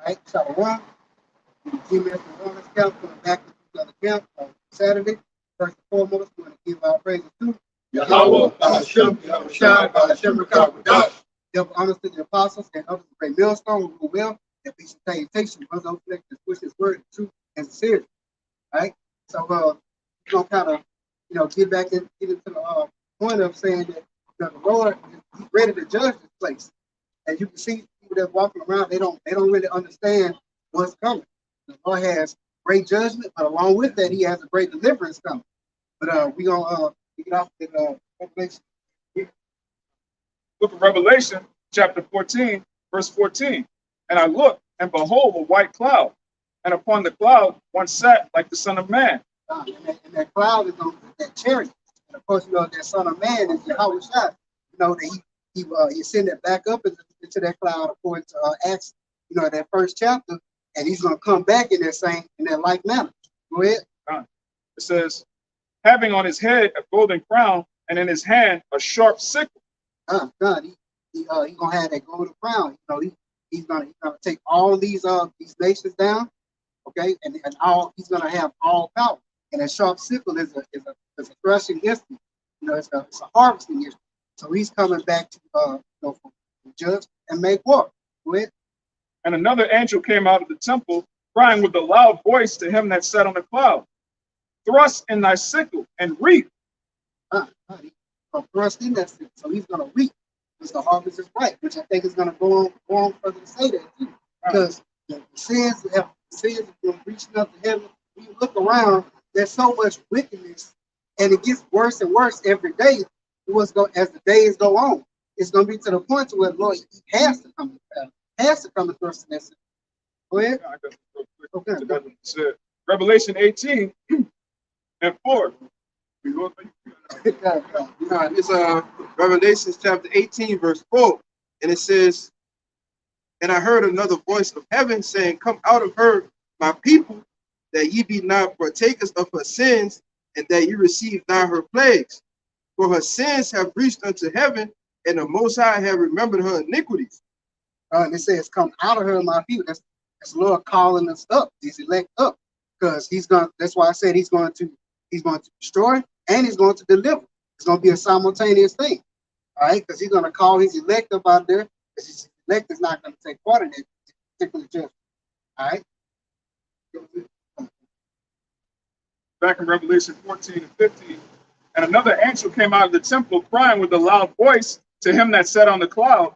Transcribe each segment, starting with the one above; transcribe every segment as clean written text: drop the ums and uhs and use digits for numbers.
Right? Shalom. Gms New Orleans camp coming back to another camp on Saturday. First and foremost, we want to give our praises to Yahweh, Hashem, Yahushua, Hashem, Rakadah. Give honors to the apostles and others of great millstone who will, and peace and salutation. Brothers on flesh that push his word, truth, and sincerity. Right? So we're gonna kind of get back and get into the point of saying that the Lord is ready to judge this place. And you can see people that walking around, they don't really understand what's coming. The Lord has great judgment, but along with that, He has a great deliverance coming. But we're gonna get off with Revelation. Book of Revelation, chapter 14, verse 14. And I looked, and behold, a white cloud, and upon the cloud one sat like the Son of Man. And that cloud is on that chariot. And of course, that Son of Man is Yahweh Shai. That he sent it back up into that cloud according to Acts, that first chapter, and he's gonna come back in that like manner. Go ahead. It says, having on his head a golden crown, and in his hand a sharp sickle. God, he gonna have that golden crown. He's gonna take all these nations down, okay, and all he's gonna have all power. And that sharp sickle is a threshing instrument. It's a harvesting instrument. So he's coming back to judge and make war. Go ahead. And another angel came out of the temple, crying with a loud voice to him that sat on the cloud, thrust in thy sickle and reap. He's gonna thrust in that sickle, so he's gonna reap because the harvest is ripe, which I think is gonna go on further to say that too. Because the sins have been reaching up to heaven. When you look around, there's so much wickedness, and it gets worse and worse every day. As the days go on, it's going to be to the point where the Lord has to come to thrust in that sickle. Go ahead. Okay. Revelation 18 and 4. It's Revelation chapter 18, verse 4. And it says, and I heard another voice of heaven saying, come out of her, my people, that ye be not partakers of her sins, and that ye receive not her plagues. For her sins have reached unto heaven, and the Most High have remembered her iniquities. And it says, come out of her, my people. That's the Lord calling us up, these elect up. Because that's why I said he's going to destroy and he's going to deliver. It's going to be a simultaneous thing. All right, because he's going to call his elect up out there, because his elect is not going to take part in that particular judgment. All right. Back in Revelation 14 and 15. And another angel came out of the temple, crying with a loud voice to him that sat on the cloud,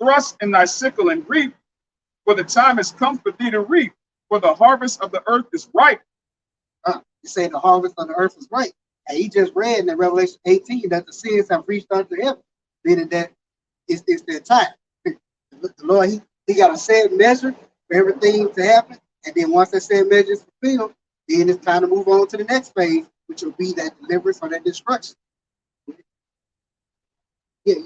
thrust in thy sickle and reap, for the time is come for thee to reap, for the harvest of the earth is ripe. You say the harvest of the earth is ripe. And he just read in Revelation 18 that the sins have reached unto heaven, meaning that it's their time. The Lord, he got a set measure for everything to happen. And then once that set measure is fulfilled, then it's time to move on to the next phase, which will be that deliverance or that destruction. Yeah.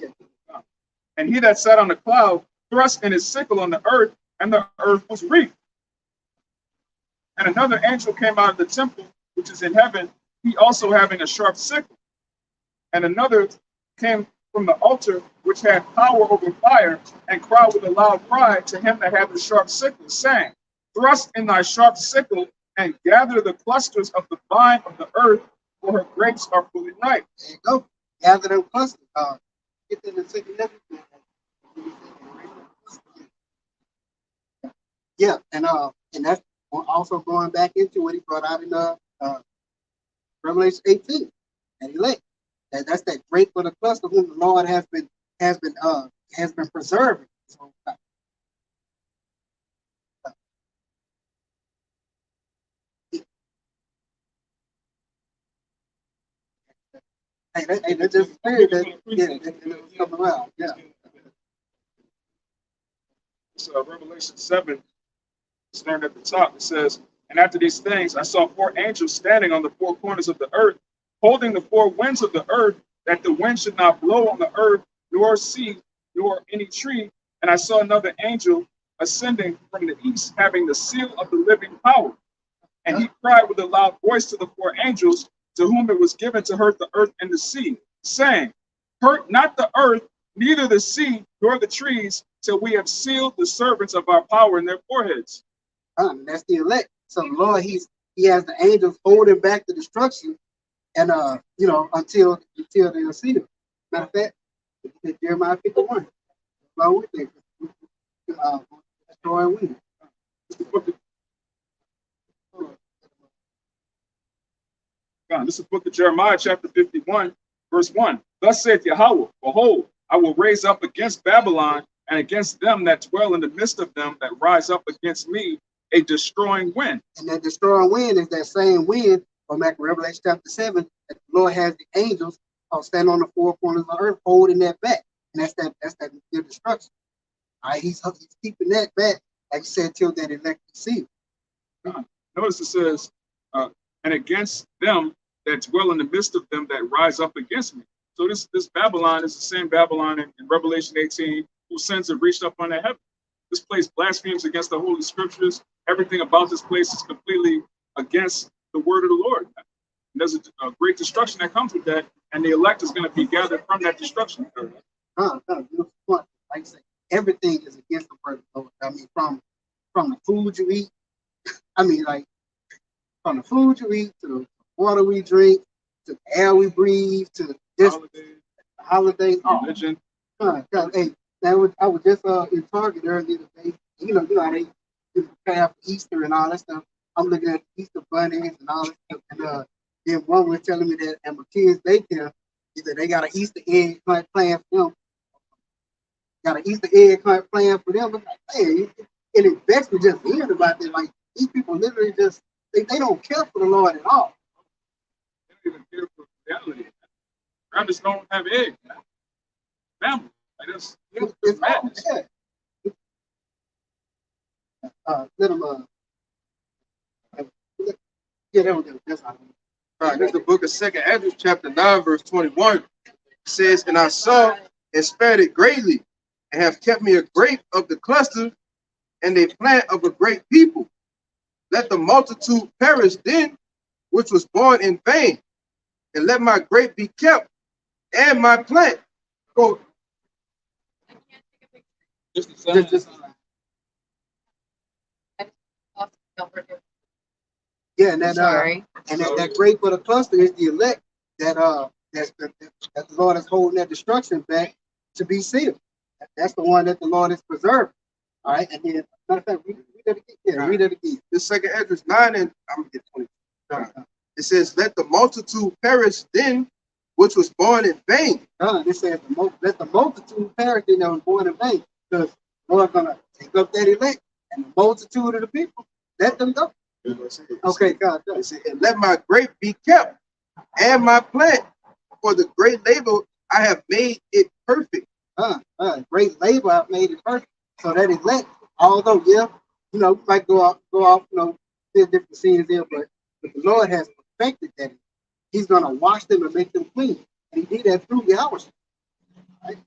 And he that sat on the cloud thrust in his sickle on the earth, and the earth was reaped. And another angel came out of the temple, which is in heaven, he also having a sharp sickle. And another came from the altar, which had power over fire, and cried with a loud cry to him that had the sharp sickle, saying, thrust in thy sharp sickle, and gather the clusters of the vine of the earth, for her grapes are fully ripe. There you go. Gather them clusters. Get them in significance. Yeah, and that's also going back into what he brought out in Revelation 18 and elect. That's that great for the cluster whom the Lord has been preserving. So, that's just spirit that come around. Yeah. It's Revelation 7, starting at the top. It says, and after these things, I saw 4 angels standing on the 4 corners of the earth, holding the 4 winds of the earth, that the wind should not blow on the earth, nor sea, nor any tree. And I saw another angel ascending from the east, having the seal of the living power. And he cried with a loud voice to the 4 angels, to whom it was given to hurt the earth and the sea, saying, hurt not the earth, neither the sea, nor the trees, till we have sealed the servants of our power in their foreheads. That's the elect. So the Lord, he has the angels holding back the destruction, and until they're sealed. Matter of fact, Jeremiah 51. Well, we think destroy and win. This is the book of Jeremiah, chapter 51, verse 1. Thus saith Yahweh, behold, I will raise up against Babylon and against them that dwell in the midst of them that rise up against me a destroying wind. And that destroying wind is that same wind from Revelation chapter 7 that the Lord has the angels stand on the four corners of the earth holding that back. And that's that destruction. All right, he's keeping that back, like you said, till that elect is sealed. Notice it says, and against them that dwell in the midst of them that rise up against me. So this Babylon is the same Babylon in Revelation 18, whose sins have reached up on the heaven. This place blasphemes against the Holy Scriptures. Everything about this place is completely against the word of the Lord. And there's a great destruction that comes with that, and the elect is going to be gathered from that destruction. Like I say, everything is against the word of the Lord. I mean, from the food you eat, from the food you eat to the water we drink, to the air we breathe, to just holidays. Religion. Hey, I was just in Target earlier today. You know how they prepare for Easter and all that stuff. I'm looking at Easter bunnies and all that stuff. And then one was telling me that at my kids' daycare, he said they got an Easter egg hunt plan for them. Got an Easter egg hunt plan for them. I'm like, hey, it vexed me just hearing about it. Like, these people literally just, they don't care for the Lord at all. They don't even care for reality. Rabbits don't have eggs. Family. Like it's madness. Let them, yeah, that's how. All right, this is the book of 2 Ezra, chapter 9, verse 21. It says, and I saw and spared it greatly, and have kept me a grape of the cluster, and a plant of a great people. Let the multitude perish then, which was born in vain, and let my grape be kept, and my plant. Go. Yeah, and that grape of the cluster is the elect that the Lord is holding that destruction back to be sealed. That's the one that the Lord is preserving. All right, and then matter of fact, read that again. Yeah, read that again. This 2 Ezra 9, and I'm gonna get 20. It says, let the multitude perish then, which was born in vain. It says, let the multitude perish then that was born in vain. Because the Lord's gonna take up that elect and the multitude of the people, let them go. Okay, God. It said, and let my grape be kept, and my plant, for the great labor I have made it perfect. Great labor I've made it perfect. So that elect, although we might go off, different scenes there, but the Lord has perfected that. He's gonna wash them and make them clean. And he did that through Yahweh. Right?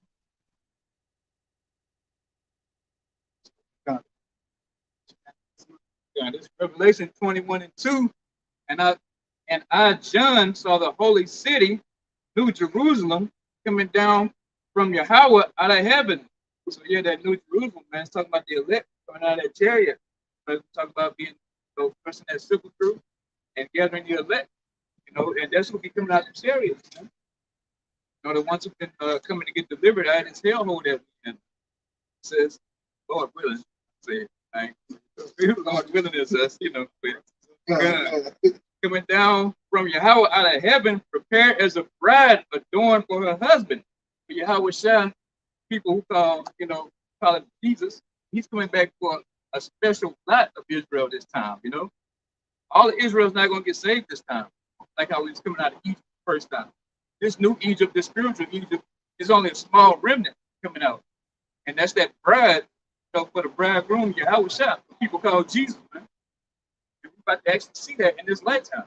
This is Revelation 21 and 2. And I, John, saw the holy city, New Jerusalem, coming down from Yahweh out of heaven. So yeah, that New Jerusalem, man, it's talking about the elect coming out of that chariot. It's talking about being person that silver through and gathering the elect, and that's what be coming out of the chariots. The ones who've been coming to get delivered out of this hellhole that we in. It says, Lord willing, say, right? Lord willing is us, coming down from Yahweh out of heaven, prepared as a bride adorned for her husband. For Yahweh Shah, people who call it Jesus, he's coming back for a special lot of Israel this time, All of Israel's not going to get saved this time, like how he was coming out of Egypt the first time. This new Egypt, this spiritual Egypt, is only a small remnant coming out. And that's that bride, for the bridegroom, Yahweh Shah, people call Jesus, man. And we're about to actually see that in this lifetime.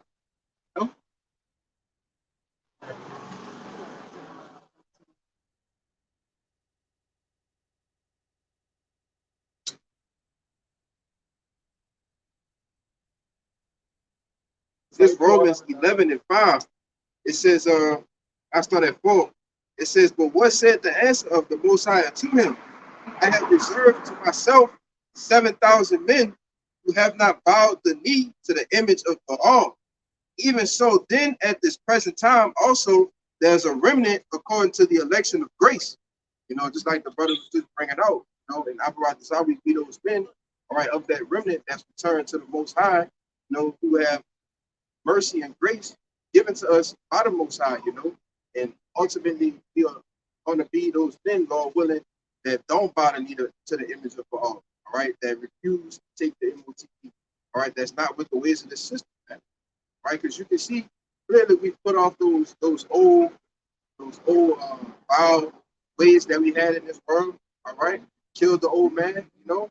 This Romans 11 and 5. It says, I start at 4. It says, but what said the answer of the Most High to him? I have reserved to myself 7,000 men who have not bowed the knee to the image of Baal. Even so, then at this present time also there's a remnant according to the election of grace. You know, just like the brother was just bringing out. You know, and Abarat Tasawi be those men, all right, of that remnant that's returned to the Most High, you know, who have mercy and grace given to us by the Most High, you know, and ultimately we are going to be those men, Lord willing, that don't bow the knee to the image of Baal, all right, that refuse to take the MOT, all right, that's not with the ways of the system, man, right? Because you can see clearly we put off those old foul ways that we had in this world, all right, killed the old man, you know.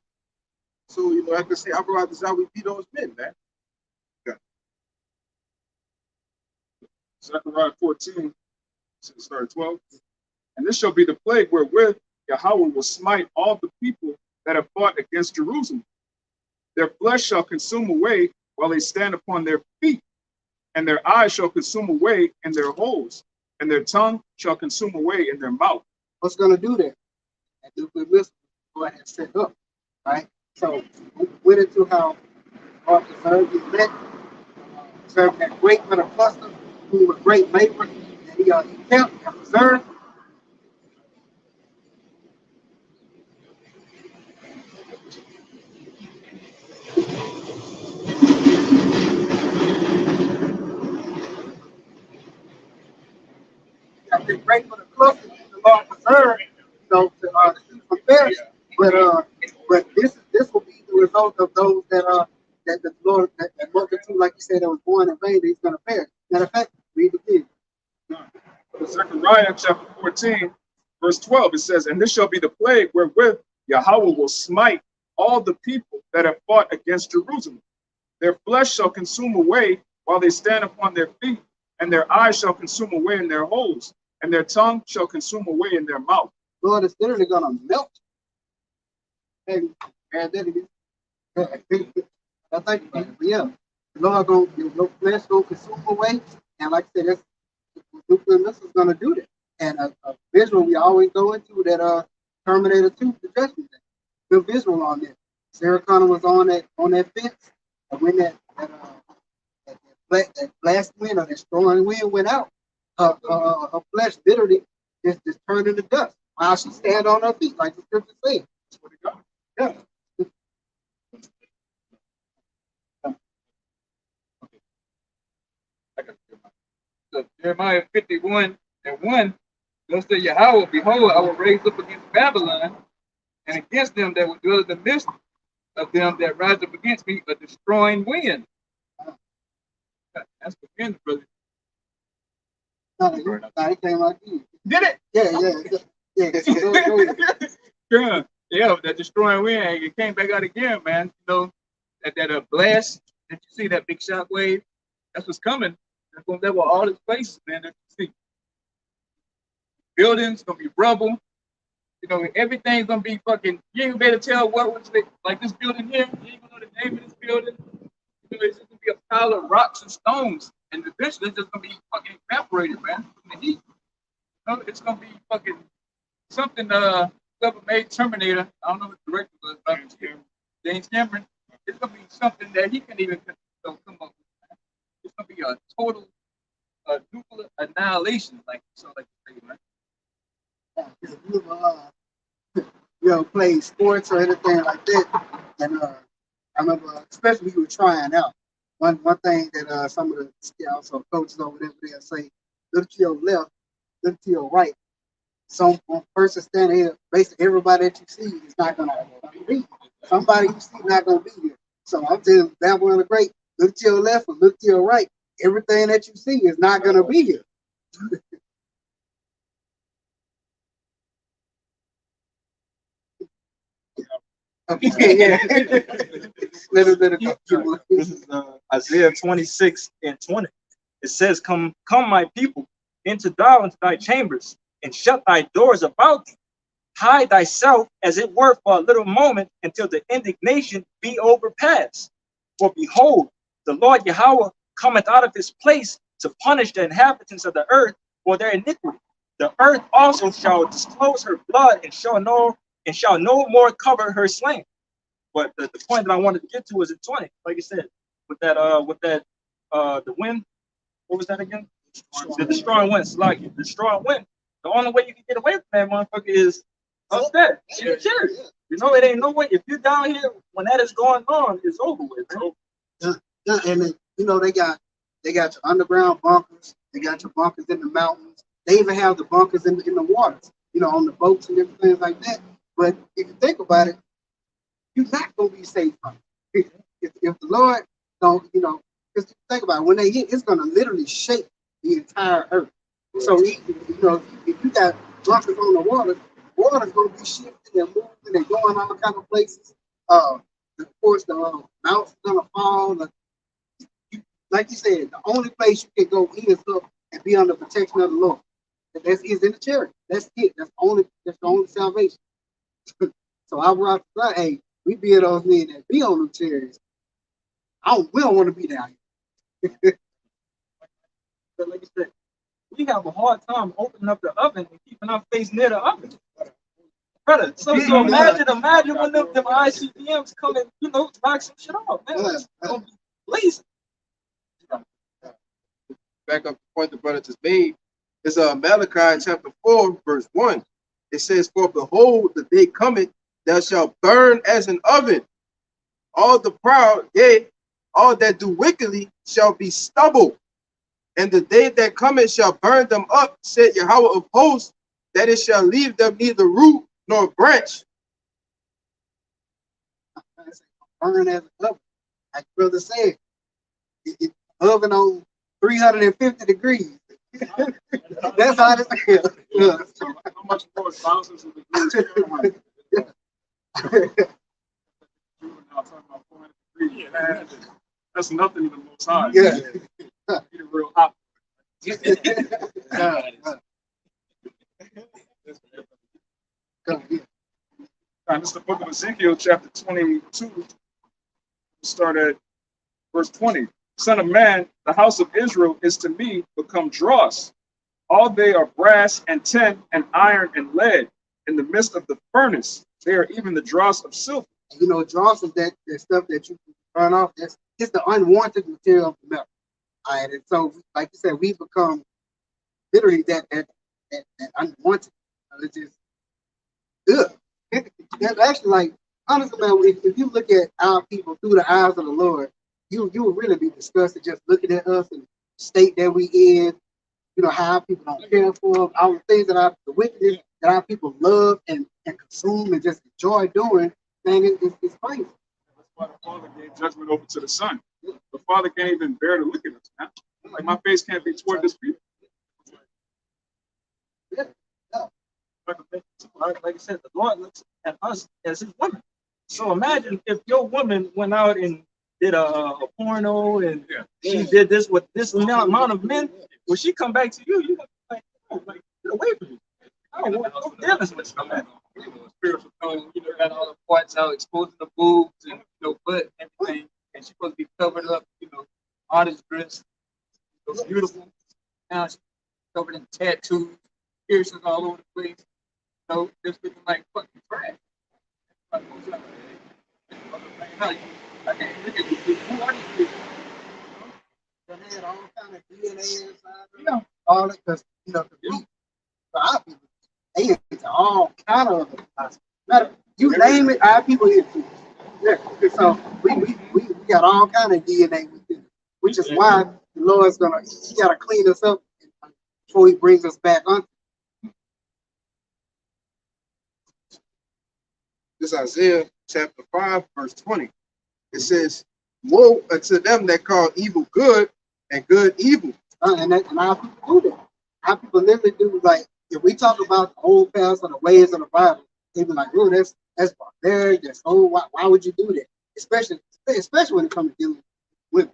So, you know, I can say, Abarat is how we be those men, man. Zechariah 14, start 12. And this shall be the plague wherewith Yahweh will smite all the people that have fought against Jerusalem. Their flesh shall consume away while they stand upon their feet, and their eyes shall consume away in their holes, and their tongue shall consume away in their mouth. What's going to do that? And nuclear missiles go ahead and set up, right? So we went into how our preserved is meant, preserved that great little cluster, who was great labor, and he kept and preserved. Got this great little cluster, the Lord preserved, you know, to see from perish. But this will be the result of those that the Lord, that multitude, like you said, that was born in vain, that he's going to perish. Matter of fact, read it again. Zechariah chapter 14, verse 12, it says, and this shall be the plague wherewith Yahweh will smite all the people that have fought against Jerusalem. Their flesh shall consume away while they stand upon their feet, and their eyes shall consume away in their holes, and their tongue shall consume away in their mouth. Lord is literally going to melt. And that it is. I think about it. But yeah, the Lord going your flesh going to consume away. And like I said, that's nuclear missiles going to do that. And a visual we always go into that Terminator 2, the Judgment Day. Good visual on that. Sarah Connor was on that fence, and when that blast wind or that strong wind went out, her flesh literally just turned into dust while she stand on her feet, like the scripture says. That's what it got. Yeah. So Jeremiah 51:1, thus said Yahweh, behold, I will raise up against Babylon and against them that will dwell in the midst of them that rise up against me a destroying wind. That's the wind, brother. No, it came out again. Did it? Yeah. Yeah, that destroying wind, it came back out again, man. You know, that blast that you see, that big shock wave, that's what's coming. That's gonna level all these places, man, that you see. Buildings gonna be rubble. You know, everything's gonna be fucking. You ain't better tell what was like this building here. You ain't gonna know the name of this building. You know, it's just gonna be a pile of rocks and stones, and eventually it's just gonna be fucking evaporated, man, from the heat. You know, it's gonna be fucking something. Whoever made Terminator, I don't know what the director was, but James Cameron. It's gonna be something that he can even come up with. Man. It's gonna be a total nuclear annihilation, like so, like you say, man. If you ever played sports or anything like that, and I remember, especially when you were trying out, one thing that some of the scouts or coaches over there they'll say, look to your left, look to your right. Some person standing here, basically everybody that you see is not gonna be. Somebody you see not gonna be here. So I'm telling you, that one of the great, look to your left or look to your right. Everything that you see is not gonna be here. Okay, yeah. Little bit of This is Isaiah 26:20. It says, come, my people, into thy chambers, and shut thy doors about thee. Hide thyself, as it were, for a little moment, until the indignation be overpassed. For behold, the Lord Yahweh cometh out of his place to punish the inhabitants of the earth for their iniquity. The earth also shall disclose her blood and shall know and shall no more cover her slain. But the point that I wanted to get to is in 20, like you said, with that the wind. What was that again? The destroying wind. It's like the destroying wind. The only way you can get away from that motherfucker is up there in the church. You know, it ain't no way. If you're down here when that is going on, it's over with. Yeah, and then, you know, they got your underground bunkers. They got your bunkers in the mountains. They even have the bunkers in the waters. You know, on the boats and everything like that. But if you think about it, you're not gonna be safe from it. If the Lord don't, you know, because think about it, when they hit, it's gonna literally shake the entire earth. So you know, if you got bunkers on the water's gonna be shifting and moving and going all kind of places. Of course, the mountain's gonna fall. Like you said, the only place you can go is up and be under protection of the Lord. That's is in the church. That's it. That's the only salvation. So I brought up, hey, we be those men that be on them chairs. We don't want to be down here. But like you said, we have a hard time opening up the oven and keeping our face near the oven. Brother, so imagine when them ICBMs come and, you know, knock some shit off, man. It's gonna be blazing. Back up the point the brother just made. It's Malachi chapter 4, verse 1. It says, "For behold, the day cometh, thou shalt burn as an oven. All the proud, yea, all that do wickedly shall be stubble. And the day that cometh shall burn them up, said Yahweh of hosts, that it shall leave them neither root nor branch." Burn as an oven. Like brother said, it's oven on 350 degrees. That's how it feels. Yeah. So how much more thousands of degrees? That's nothing to the Most High. Yeah. He's a real hot. And this is the book of Ezekiel, chapter 22. Start at verse 20. Son of man, the house of Israel is to me become dross. All they are brass and tin and iron and lead. In the midst of the furnace, they are even the dross of silver. You know, dross is that stuff that you can burn off. It's the unwanted material of the metal. All right, and so like you said, we become literally that unwanted. It's just ugh. That's actually like honestly, man. If you look at our people through the eyes of the Lord, you would really be disgusted just looking at us and the state that we in. You know how our people don't care for them, all the things that the wickedness that our people love and consume and just enjoy doing. Man, it's crazy. That's why the Father gave judgment over to the Son. The Father can't even bear to look at us, man. Like my face can't be toward this people. Yeah. Like I said, the Lord looks at us as his women. So imagine if your woman went out and did a porno and she did this with this amount of men. When she come back to you, you're like, oh, like, get away from me. I don't want no dealings with you, man. You know, spiritual tone, you know, got all the parts out, exposing the boobs and, you know, butt and everything. And she's supposed to be covered up, you know, artist dress. So beautiful. Now she's covered in tattoos, piercings all over the place. You know, just looking like fucking trash. Like, I can't look at these people. Who are these people? They had all kind of DNA inside. Yeah. All that, because you know, for our people, they into all kind of matter. You name it, our people here too. Yeah. So we got all kind of DNA with it, which is why the Lord's he gotta clean us up before he brings us back on. This Isaiah chapter 5, verse 20. It says, "Woe unto them that call evil good and good evil." And our people do that. Our people literally do, like, if we talk about the old past or the ways of the Bible, they be like, oh, that's barbaric, that's old. Why would you do that? Especially when it comes to dealing with women.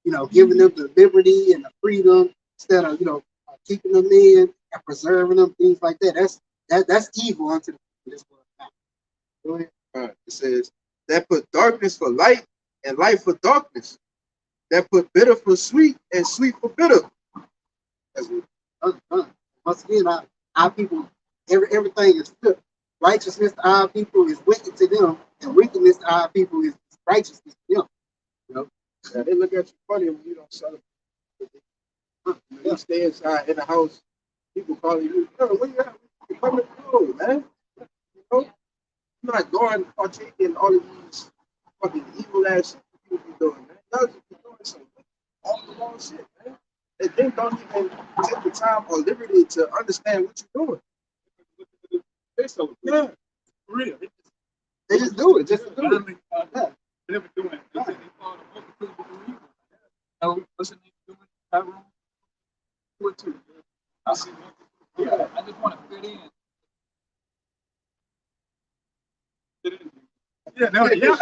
You know, giving them the liberty and the freedom instead of, you know, keeping them in and preserving them, things like that. That's evil unto the people of this world now. Go ahead. It says, "That put darkness for light and light for darkness. That put bitter for sweet and sweet for bitter." Once again, our people, everything is flipped. righteousness to our people is wicked to them, and wickedness to our people is righteousness to them. You know? Yeah, they look at you funny when you don't celebrate. You stay inside in the house, people calling you, "Yo, where you at? You coming through, man?" You know, you're not going partaking in all of these fucking evil ass shit you be doing, man. Y'all just be doing some off the wall shit, man. And they don't even take the time or liberty to understand what you're doing. They celebrate. Yeah, For real. They just do it, just to do it. Yeah. They never doing it. They say they call the multitude of the evil. No, what's the name doing? Tyrone? Do it too. I see. Yeah, I just want to fit in. Yeah, no, yeah.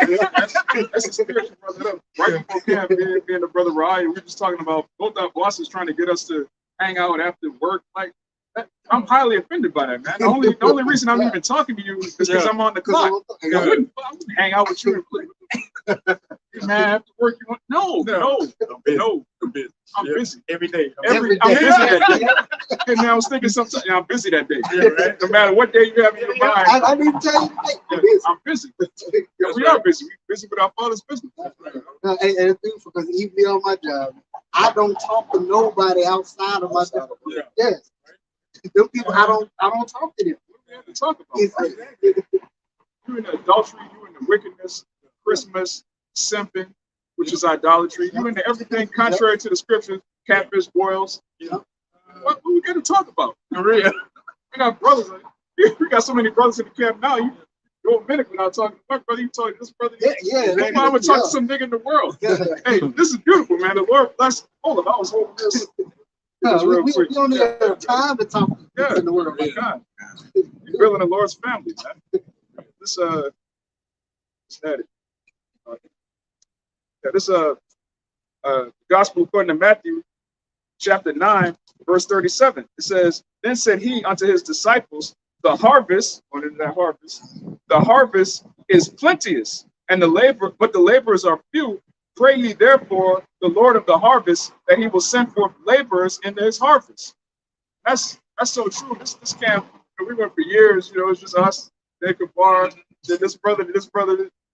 That's a spiritual brother. Right before camp, me and the brother Ryan, we were just talking about both our bosses trying to get us to hang out after work. Like, I'm highly offended by that, man. The only reason I'm even talking to you is because I'm on the clock. I wouldn't hang out with you. Man, after work, you want? No. I'm busy every day. I'm busy that day. And now I was thinking sometimes I'm busy that day. Right? No matter what day you have in your mind, I need to tell you, I'm busy. We are busy. We're busy with our father's business. and the thing, because even on my job, I don't talk to nobody outside of my job. Yeah. Yes, them people, I don't talk to them. We have to talk about it. You're in the adultery, you're in the wickedness, Christmas, simping, which is idolatry. You're into everything contrary to the scriptures, catfish, boils. What we got to talk about? For real. We got brothers. We got so many brothers in the camp now. You go a minute without talking to my brother. You talk to this brother. Yeah. Why would talk to some nigga in the world? Hey, this is beautiful, man. The Lord bless. Hold on, I was holding this. No, we don't have time to talk in the world. My God. You're building the Lord's family, man. This gospel according to Matthew chapter 9, verse 37. It says, "Then said he unto his disciples, the harvest," what is that harvest? "The harvest is plenteous, and but the laborers are few. Pray ye therefore the Lord of the harvest that he will send forth laborers into his harvest." That's so true. This camp, we went for years, it's just us, Jacob Barr, this brother.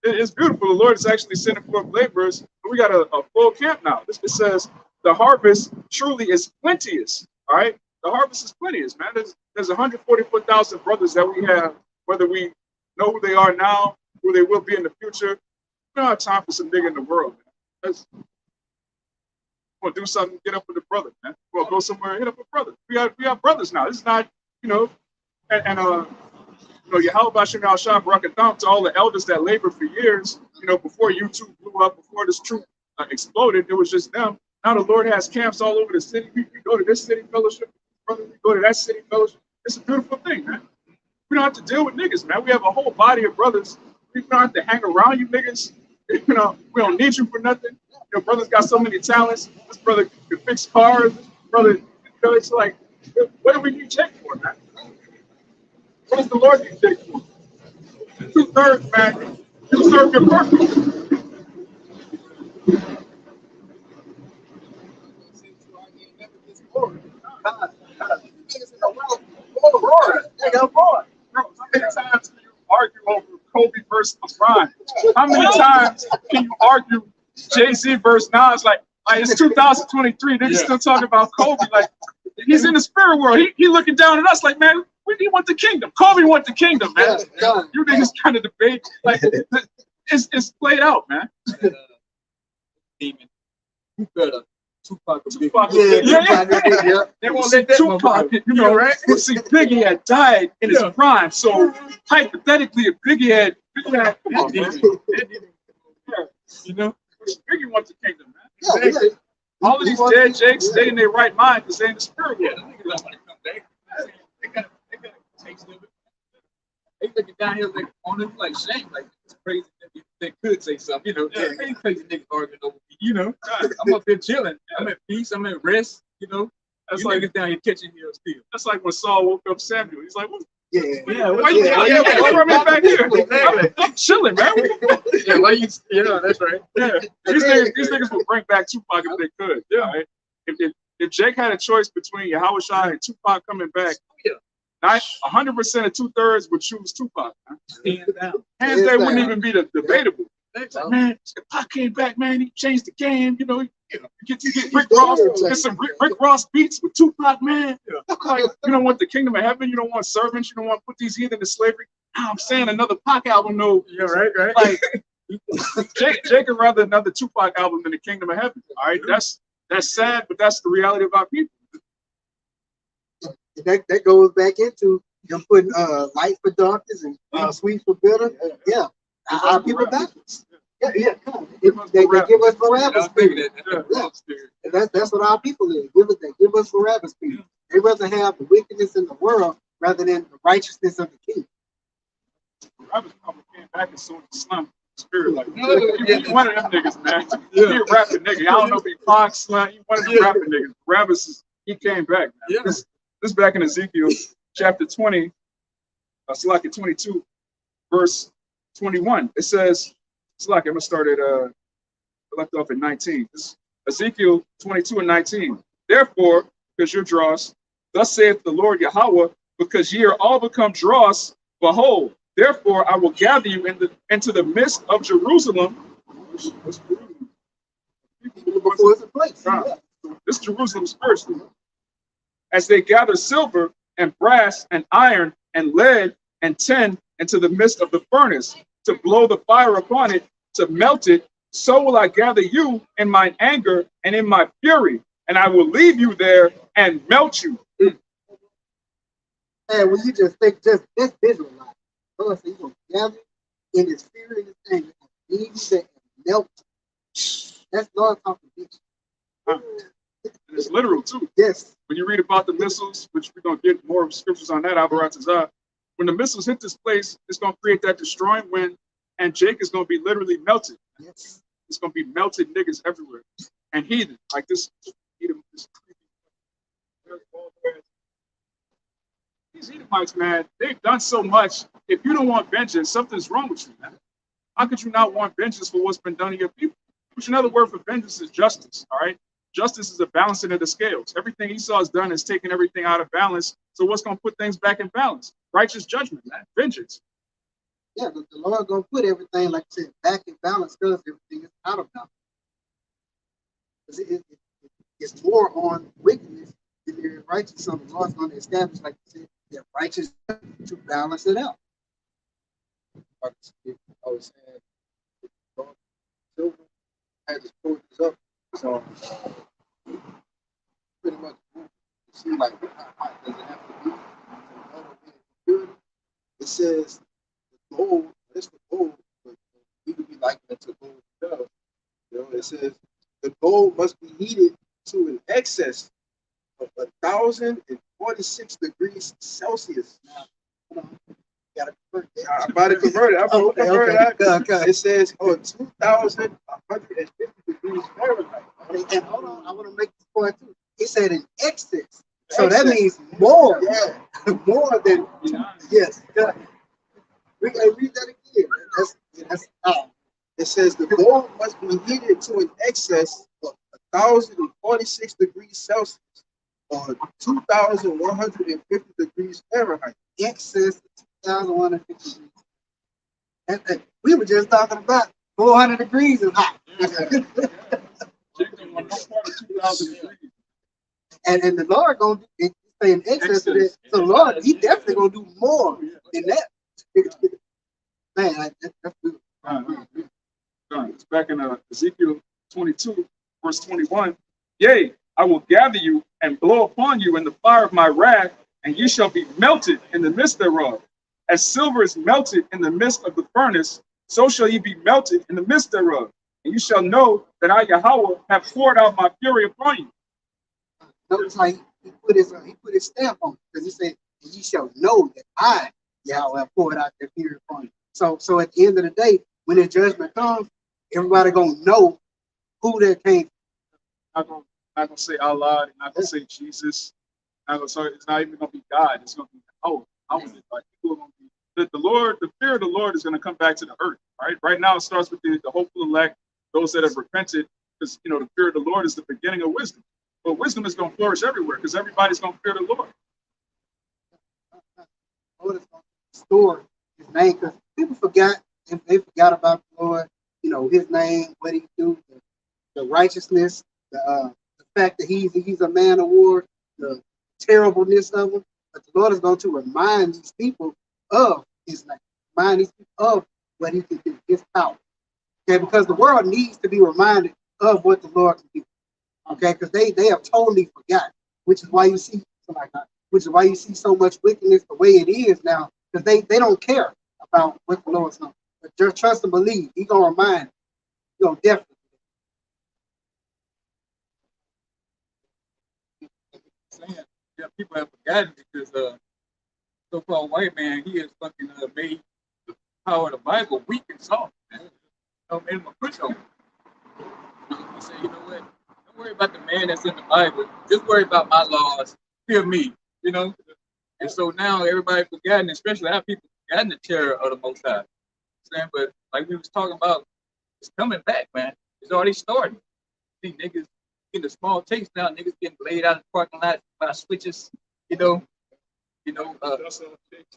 It's beautiful. The Lord is actually sending forth laborers. We got a full camp now. It says the harvest truly is plenteous. All right, the harvest is plenteous, man. There's 144,000 brothers that we have, whether we know who they are now, who they will be in the future. We don't have time for some nigga in the world, man. Want to do something, get up with a brother, man. Well, go somewhere, hit up a brother. We have brothers now. This is not, Yahweh Shem Shah Barakatham to all the elders that labored for years, before YouTube blew up, before this truth exploded, it was just them. Now the Lord has camps all over the city. We go to this city fellowship, brother, we go to that city fellowship. It's a beautiful thing, man. We don't have to deal with niggas, man. We have a whole body of brothers. We don't have to hang around you niggas. We don't need you for nothing. Your brother's got so many talents. This brother can fix cars. This brother, it's like, what do we need Jake for, man? What does the Lord need Jake for? 2/3, man. You serve your purpose. Bro, how many times can you argue over Kobe versus LeBron? How many times can you argue Jay-Z versus Nas? Like it's 2023, niggas still talking about Kobe. Like, he's in the spirit world. He looking down at us like, man, he want the kingdom. Kobe want the kingdom, man. You niggas kind of debate. Like, it's played out, man. Demon. You better. Tupac. They won't let Tupac, right? See, Biggie had died in his prime, so hypothetically, if Biggie had, come on, man. Biggie wants the kingdom, man. All of these dead Jakes, they in their right mind because they in the spirit world. They gotta taste of it. They looking down here like on them like shame, like it's crazy that they could say something, They crazy niggas arguing over me, I'm up there chilling. I'm at peace, I'm at rest, That's like niggas down here catching here still. That's like when Saul woke up Samuel. He's like, what? Why you brought me back here? I'm chilling, man. That's right. Yeah. These niggas will bring back Tupac if they could. Yeah. Right? If Jake had a choice between Yahweh Shai and Tupac coming back, 100% of 2/3 would choose Tupac. Man. Hands down. Hands down wouldn't even be debatable. It's like, man, Pac came back, man. He changed the game. You get Rick Ross, get some Rick Ross beats with Tupac, man. Like, you don't want the kingdom of heaven. You don't want servants. You don't want to put these heathen to slavery. Now I'm saying another Pac album, no. Yeah, right. Like, Jake would rather another Tupac album than the kingdom of heaven. All right, that's sad, but that's the reality of our people. That goes back into them putting light for darkness and sweet for bitter. Yeah, our people backwards. Yeah. They give us Barabbas spirit. And that's what our people is. They give us Barabbas spirit. They rather have the wickedness in the world rather than the righteousness of the king. Barabbas probably came back and saw the slum spirit like you one of them niggas, man. He a rapping nigga. I don't know if he Fox slum. He one of them rapping niggas. Barabbas he came back. Man. Yeah. This back in Ezekiel chapter 20, Slack 22, verse 21. It says, Slack, I'm gonna start at left off at 19. This Ezekiel 22 and 19. Therefore, because you're dross, thus saith the Lord Yahweh, because ye are all become dross, behold, therefore I will gather you into the midst of Jerusalem. Before it's a place. This Jerusalem spiritually. As they gather silver and brass and iron and lead and tin into the midst of the furnace, to blow the fire upon it, to melt it, so will I gather you in mine anger and in my fury, and I will leave you there and melt you. And when you just think, just visualize, Lord, so you're going to gather in his fury and his anger, and leave you there and melt you. That's Lord talking to you. It's literal too. Yes. When you read about the missiles, which we're going to get more scriptures on that, Abaratazah, when the missiles hit this place, it's going to create that destroying wind, and Jake is going to be literally melted. Yes. It's going to be melted niggas everywhere. And heathen, like this heathen, these Edomites, man, they've done so much. If you don't want vengeance, something's wrong with you, man. How could you not want vengeance for what's been done to your people? Which another word for vengeance is justice, all right? Justice is a balancing of the scales. Everything Esau has done is taking everything out of balance. So what's going to put things back in balance? Righteous judgment, man. Vengeance. Yeah, the Lord going to put everything, like I said, back in balance because everything is out of balance. It's more on wickedness than there is righteous. So the Lord's going to establish, like you said, the righteous to balance it out. I was saying, silver had to pull this up. So pretty much see like how hot does it have to be? It says the gold, it's the gold, but we could be liking it to gold itself. You know, it says the gold must be heated to an excess of 1,046 degrees Celsius. Now, I'm about to convert it. Okay. It says 2,150 degrees Fahrenheit. And hold on, I want to make this point too. It said in excess. So that means more. Yeah. More than, yes. We can read that again. That's It says the gold must be heated to an excess of 1,046 degrees Celsius or 2,150 degrees Fahrenheit. Excess of 2,150 degrees. And we were just talking about 400 degrees is hot. And the Lord gonna say in excess of that. So Lord, he definitely gonna do more than that. Man, that's good. It's back in Ezekiel 22, verse 21. Yea, I will gather you and blow upon you in the fire of my wrath, and ye shall be melted in the midst thereof. As silver is melted in the midst of the furnace, so shall ye be melted in the midst thereof. And you shall know that I, Yahweh, have poured out my fury upon you. Notice how he put his stamp on it, because he said, "Ye shall know that I, Yahweh, have poured out that fury upon you." So at the end of the day, when the judgment comes, everybody gonna know who that came Not gonna say Allah, they're not gonna say Jesus. It's not even gonna be God. It's gonna be like people are gonna be the Lord. The fear of the Lord is gonna come back to the earth. Right now, it starts with the hopeful elect, those that have repented, because the fear of the Lord is the beginning of wisdom. But wisdom is gonna flourish everywhere because everybody's gonna fear the Lord. Lord is going to restore his name because people forgot, and they forgot about the Lord, you know, his name, what he do, the righteousness, the fact that he's a man of war, the terribleness of him. But the Lord is going to remind these people of his name, remind these people of what he can do, his power. Okay, because the world needs to be reminded of what the Lord can do. Okay, because they have totally forgotten, which is why you see which is why you see so much wickedness the way it is now, because they don't care about what the Lord's doing. But just trust and believe, He's gonna remind you, gonna definitely. Saying, yeah, people have forgotten because so-called white man, he has fucking made the power of the Bible weak and soft, man. You know, made him a pushover. He said, you know what? Don't worry about the man that's in the Bible. Just worry about my laws. Fear me, you know? And so now everybody forgotten, especially our people forgotten the terror of the Most High. Saying, but like we was talking about, it's coming back, man. It's already starting. See niggas getting a small taste now, niggas getting laid out in the parking lot by switches, you know,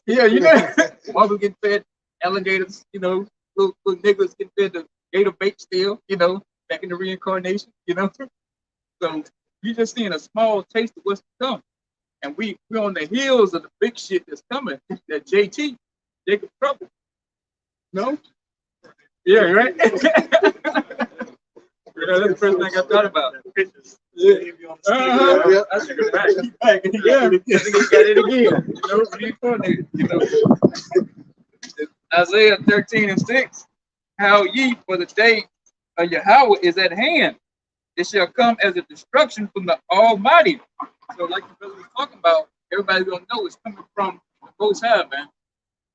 yeah, you know, Marvel getting fed alligators, you know, little niggas getting fed the gator bait still, you know, back in the reincarnation, you know. So you just seeing a small taste of what's to come. And we're on the heels of the big shit that's coming, that JT, Jacob Trouble. No? Yeah, right? You know, that's the first thing I thought about. Yeah. Yeah. I should go back. Yeah, I think he got it again. You know, reincarnated. You know, Isaiah 13:6. How ye for the day of Yahweh is at hand. It shall come as a destruction from the Almighty. So, like the brother was talking about, everybody's gonna know it's coming from the Most High, man.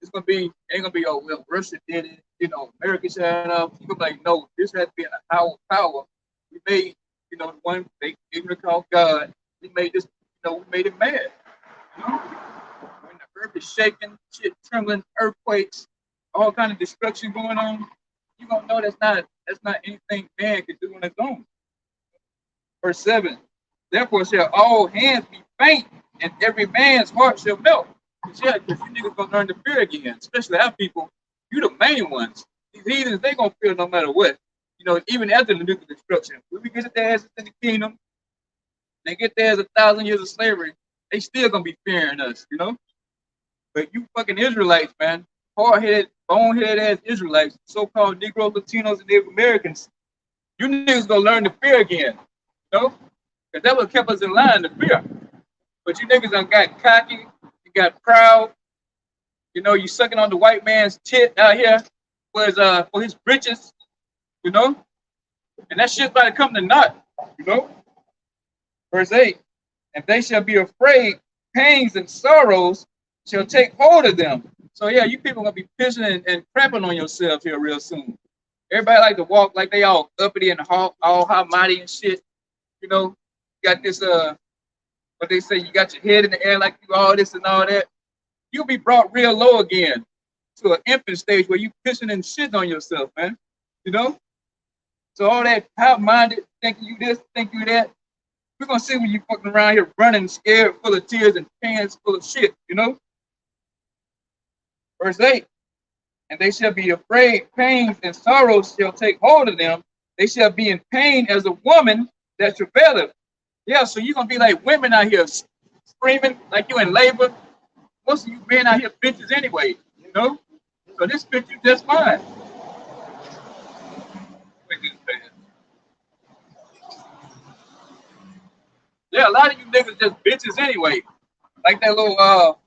It's gonna be, ain't gonna be, oh well, Russia did it, you know, America shut up. You're gonna be like, no, this has to be a power. We made, you know, the one they ignorant called God. We made this, you know, we made it mad. You know, when the earth is shaking, shit trembling, earthquakes, all kind of destruction going on, you're gonna know that's not anything man can do on its own. Verse 7. Therefore shall all hands be faint, and every man's heart shall melt. Yeah, because you niggas gonna learn to fear again, especially our people. You the main ones. These heathens, they gonna fear no matter what. You know, even after the nuclear destruction. When we get their asses in the kingdom, they get there as 1,000 years of slavery, they still gonna be fearing us, you know? But you fucking Israelites, man, hard-headed, bone-headed ass Israelites, so-called Negroes, Latinos, and Native Americans, you niggas gonna learn to fear again, you know? Because that what kept us in line, to fear. But you niggas done got cocky, you got proud, you know, you sucking on the white man's tit out here for his britches, you know? And that shit's about to come to naught, you know? Verse 8, and they shall be afraid, pains and sorrows shall take hold of them. So yeah, you people gonna be pissing and crapping on yourselves here real soon. Everybody like to walk like they all uppity and all high mighty and shit. You know, you got this what they say, you got your head in the air like you all this and all that. You'll be brought real low again to an infant stage where you pissing and shitting on yourself, man. You know? So all that high-minded, thinking you this, thinking you that, we're gonna see when you fucking around here running, scared, full of tears and pants full of shit, you know? Verse 8, and they shall be afraid, pains and sorrows shall take hold of them. They shall be in pain as a woman that travaileth. Yeah, so you're gonna be like women out here screaming like you in labor. Most of you men out here bitches anyway, you know? So this fit you just fine. Yeah, a lot of you niggas just bitches anyway. Like that little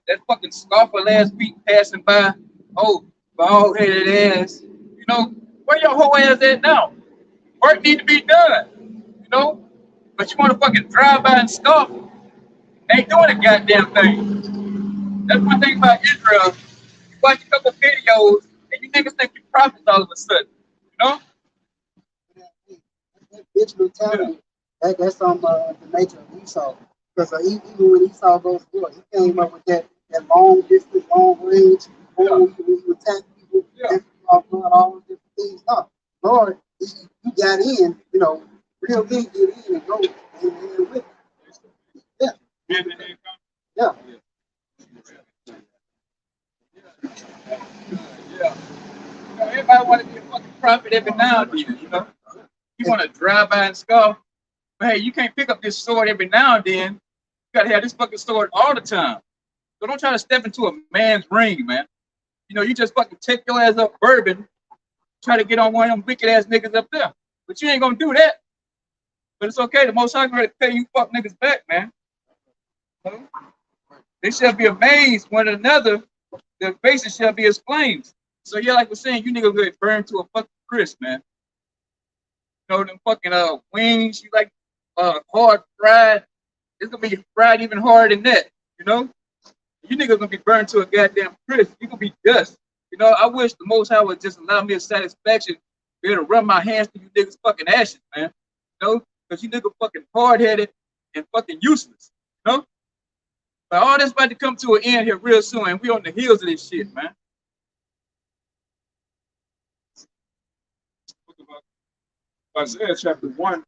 that fucking scoffer last week passing by. Oh, bald headed ass. You know, where your whole ass at now? Work need to be done. You know? But you wanna fucking drive by and scoff. They ain't doing a goddamn thing. That's one thing about Israel. You watch a couple videos and you niggas think you prophets all of a sudden. You know? That bitch mentality, that's on the nature of Esau. Because even when Esau goes through it, he came up with that long distance, long range, when you attack people, and all those different things. No, Lord, you got in, you know, real big, get in and go and with it. Yeah. Yeah. Yeah. Everybody want to be a fucking prophet every now and then, you know. You want to drive by and scoff, but hey, you can't pick up this sword every now and then. You gotta have this fucking sword all the time. So don't try to step into a man's ring, man. You know, you just fucking take your ass up bourbon, try to get on one of them wicked ass niggas up there. But you ain't gonna do that. But it's okay. The Most High gonna pay you fuck niggas back, man. You know? They shall be amazed one another. Their faces shall be as flames. So yeah, like we're saying, you niggas get burned to a fucking crisp, man. You know them fucking wings, you like hard fried. It's gonna be fried even harder than that, you know? You niggas gonna be burned to a goddamn crisp. You gonna be dust. You know, I wish the Most High would just allow me a satisfaction to be able to run my hands through you niggas fucking ashes, man. You know? Because you niggas fucking hard-headed and fucking useless. You know? But all this about to come to an end here real soon, and we on the heels of this shit, man. Isaiah chapter 1,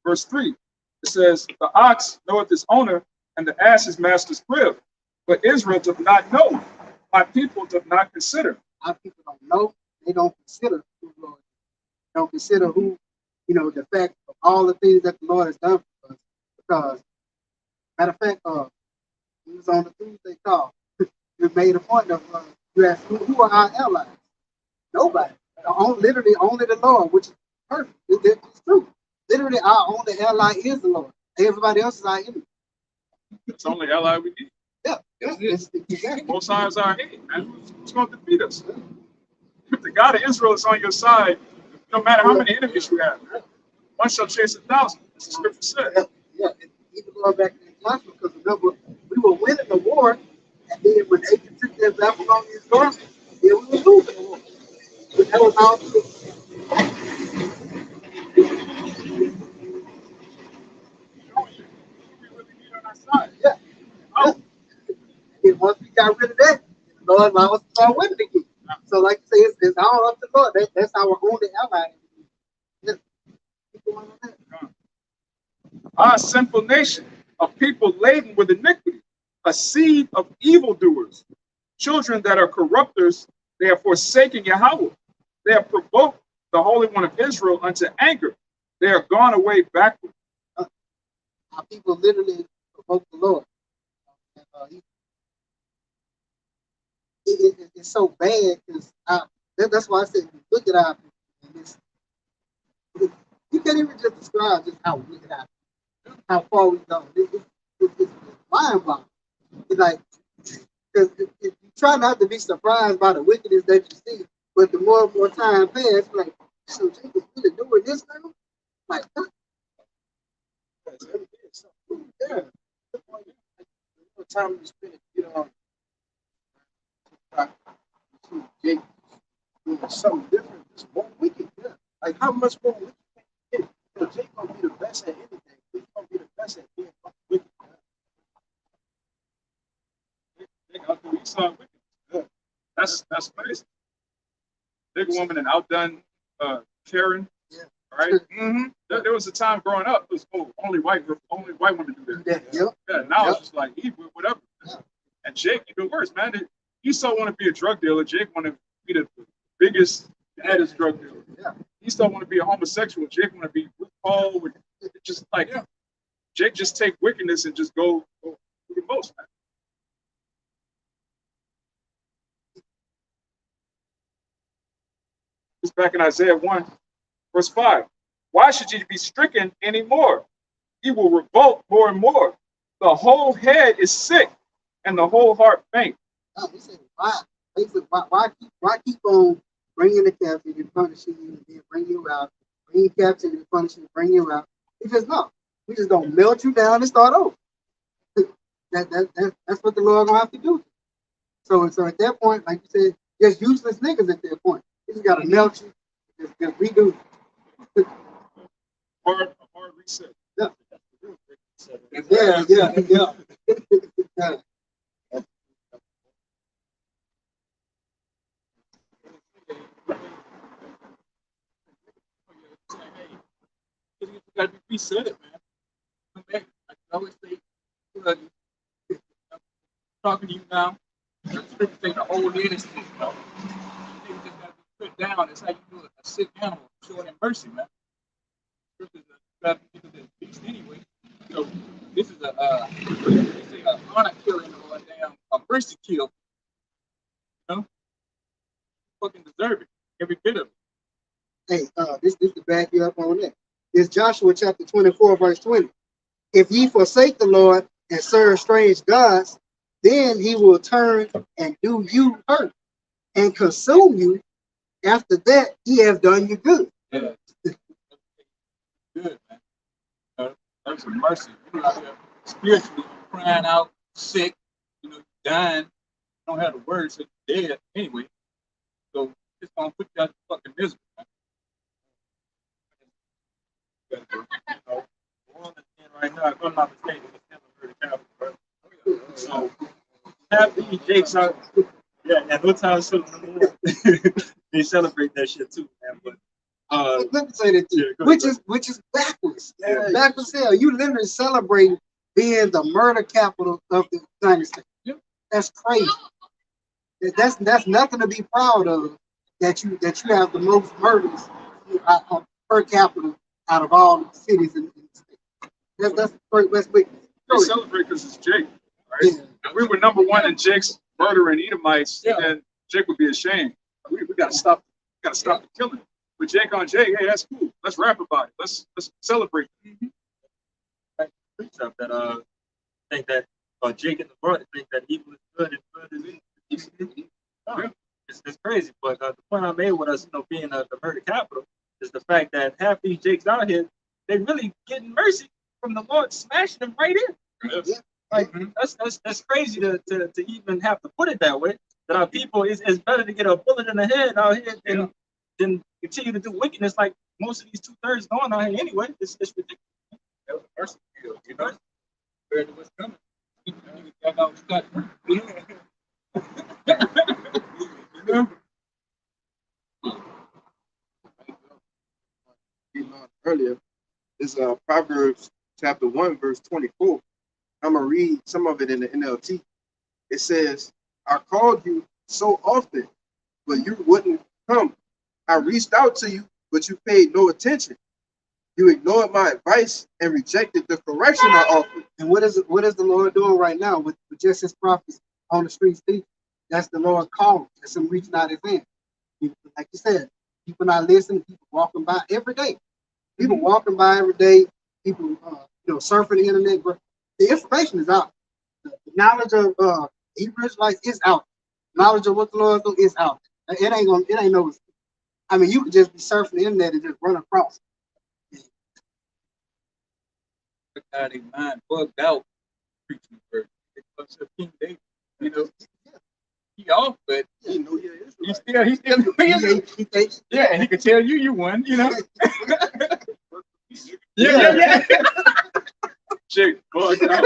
verse 3. It says, the ox knoweth his owner, and the ass his master's crib. But Israel doth not know. My people doth not consider. Our people don't know. They don't consider who the Lord is. They don't consider who, you know, the fact of all the things that the Lord has done for us. Because, matter of fact, he was on the Tuesday call. We made a point of, you asked, who are our allies? Nobody. Literally only the Lord, which is perfect. It's true. Literally, our only ally is the Lord. Everybody else is our enemy. It's the only ally we need. Yeah, it's exactly. Both sides are our head, man. Who's going to defeat us? If the God of Israel is on your side, no matter how many enemies you have, man, one shall chase 1,000. As the scripture said. Yeah, even going back to the Joshua, because remember, we were winning the war, and then when Achan took that Babylonian garment, then we were losing the war. But that was all true. Yeah. Yeah. And once we got rid of that, the Lord allowed us to start winning again. So, like you say, it's all up to the Lord. That's our only ally. Yeah. Keep going on that. Our sinful nation, a people laden with iniquity, a seed of evildoers, children that are corrupters, they have forsaken Yahweh. They have provoked the Holy One of Israel unto anger. They are gone away backward. Our people literally provoke the Lord. And, it's so bad because that's why I said, look at our people. And you can't even just describe just how wicked our people, how far we've gone. It's mind-boggling. It's like, because you try not to be surprised by the wickedness that you see, but the more and more time passes, like, so Jacob's really doing this now? Like, huh? Yeah. Time to spend it, you know, Jake doing something different. It's more wicked. Yeah. Like how much more wicked can you get? You know, Jake gonna be the best at anything. He's gonna be the best at being fucking wicked. They got the east side wicked. Yeah. That's crazy. Big woman and outdone Karen. Yeah. Right? Mm-hmm. There was a time growing up, it was only white women do that. Yep. Yeah, now Yep. it's just like whatever. Yeah. And Jake even worse, man. Esau want to be a drug dealer. Jake want to be the biggest, baddest drug dealer. Yeah. Esau want to be a homosexual. Jake want to be with Paul. With just like Jake just take wickedness and just go to the most, man. It's back in Isaiah 1, verse 5. Why should you be stricken anymore? He will revolt more and more. The whole head is sick, and the whole heart faint. No, he said, why? Basically, why keep on bringing the captivity, punishing you, and then bring you out, bring you captivity, punishing, bring you out? He says, no, we just gonna melt you down and start over. That's what the Lord gonna have to do. So at that point, like you said, just useless niggas at that point. He just gotta melt you, just redo. Hard reset. Yeah. Yeah. Yeah. You gotta be reset it, man. Come back. I always say, talking to you now. people think the whole dynasty, you know. They just got to be put down. It's how you do a sick animal, show them mercy, man. Scriptures are people that beast anyway. So this is a honor killing or a damn a mercy kill. You know, fucking deserve it, every bit of it. Hey, this to back you up on that. It's Joshua chapter 24, verse 20. If ye forsake the Lord and serve strange gods, then he will turn and do you hurt and consume you. After that, he have done you good. Yeah. Good, man. That's a mercy. You're out here spiritually crying out, sick, you know, dying. You don't have the words, so you're dead anyway. So it's gonna put you out the fucking misery, man. Right now, if I'm not mistaken, it's still a very capital, right? So have these Jakes out, yeah, and no time soon. They celebrate that shit too, man. But Let me say that to you, yeah, which is backwards. Yeah. Backwards hell. You literally celebrate being the murder capital of the United States. Yep. That's crazy. That's nothing to be proud of. That you have the most murders per capita out of all the cities in the state. That's big. They celebrate because it's Jake, right? Yeah. If we were number one in Jake's murdering Edomites, Yeah. then Jake would be ashamed. We gotta stop. Gotta stop the killing. But Jake on Jake, hey, that's cool. Let's rap about it. Let's celebrate. Stuff that think that Jake and the brother think that evil is good and good is evil. Yeah. It's crazy, but the point I made with us, being the murder capital, is the fact that half these Jakes out here, they really getting mercy from the Lord, smashing them right in. Yes. Like that's crazy to even have to put it that way. That our people is better to get a bullet in the head out here than continue to do wickedness like most of these 2/3 going out here anyway. It's ridiculous. That was a mercy kill, you know. Compared to what's coming. You got all stuck. You know? Earlier is Proverbs chapter 1, verse 24. I'm gonna read some of it in the NLT. It says, I called you so often, but you wouldn't come. I reached out to you, but you paid no attention. You ignored my advice and rejected the correction I offered. And what is the Lord doing right now with just his prophets on the streets speaking? That's the Lord calling. That's him reaching out his hand. Like you said, people not listening, people walking by every day. People walking by every day, people surfing the internet. But the information is out. The knowledge of Hebrew Israelites is out. Knowledge of what the Lord do is out. It ain't no. I mean, you could just be surfing the internet and just run across. Look how they mind bugged out preaching the word. Because of King David, you know, he off, but He knew he is he still yeah, he could tell you won, you know. yeah. Jake, bugged out.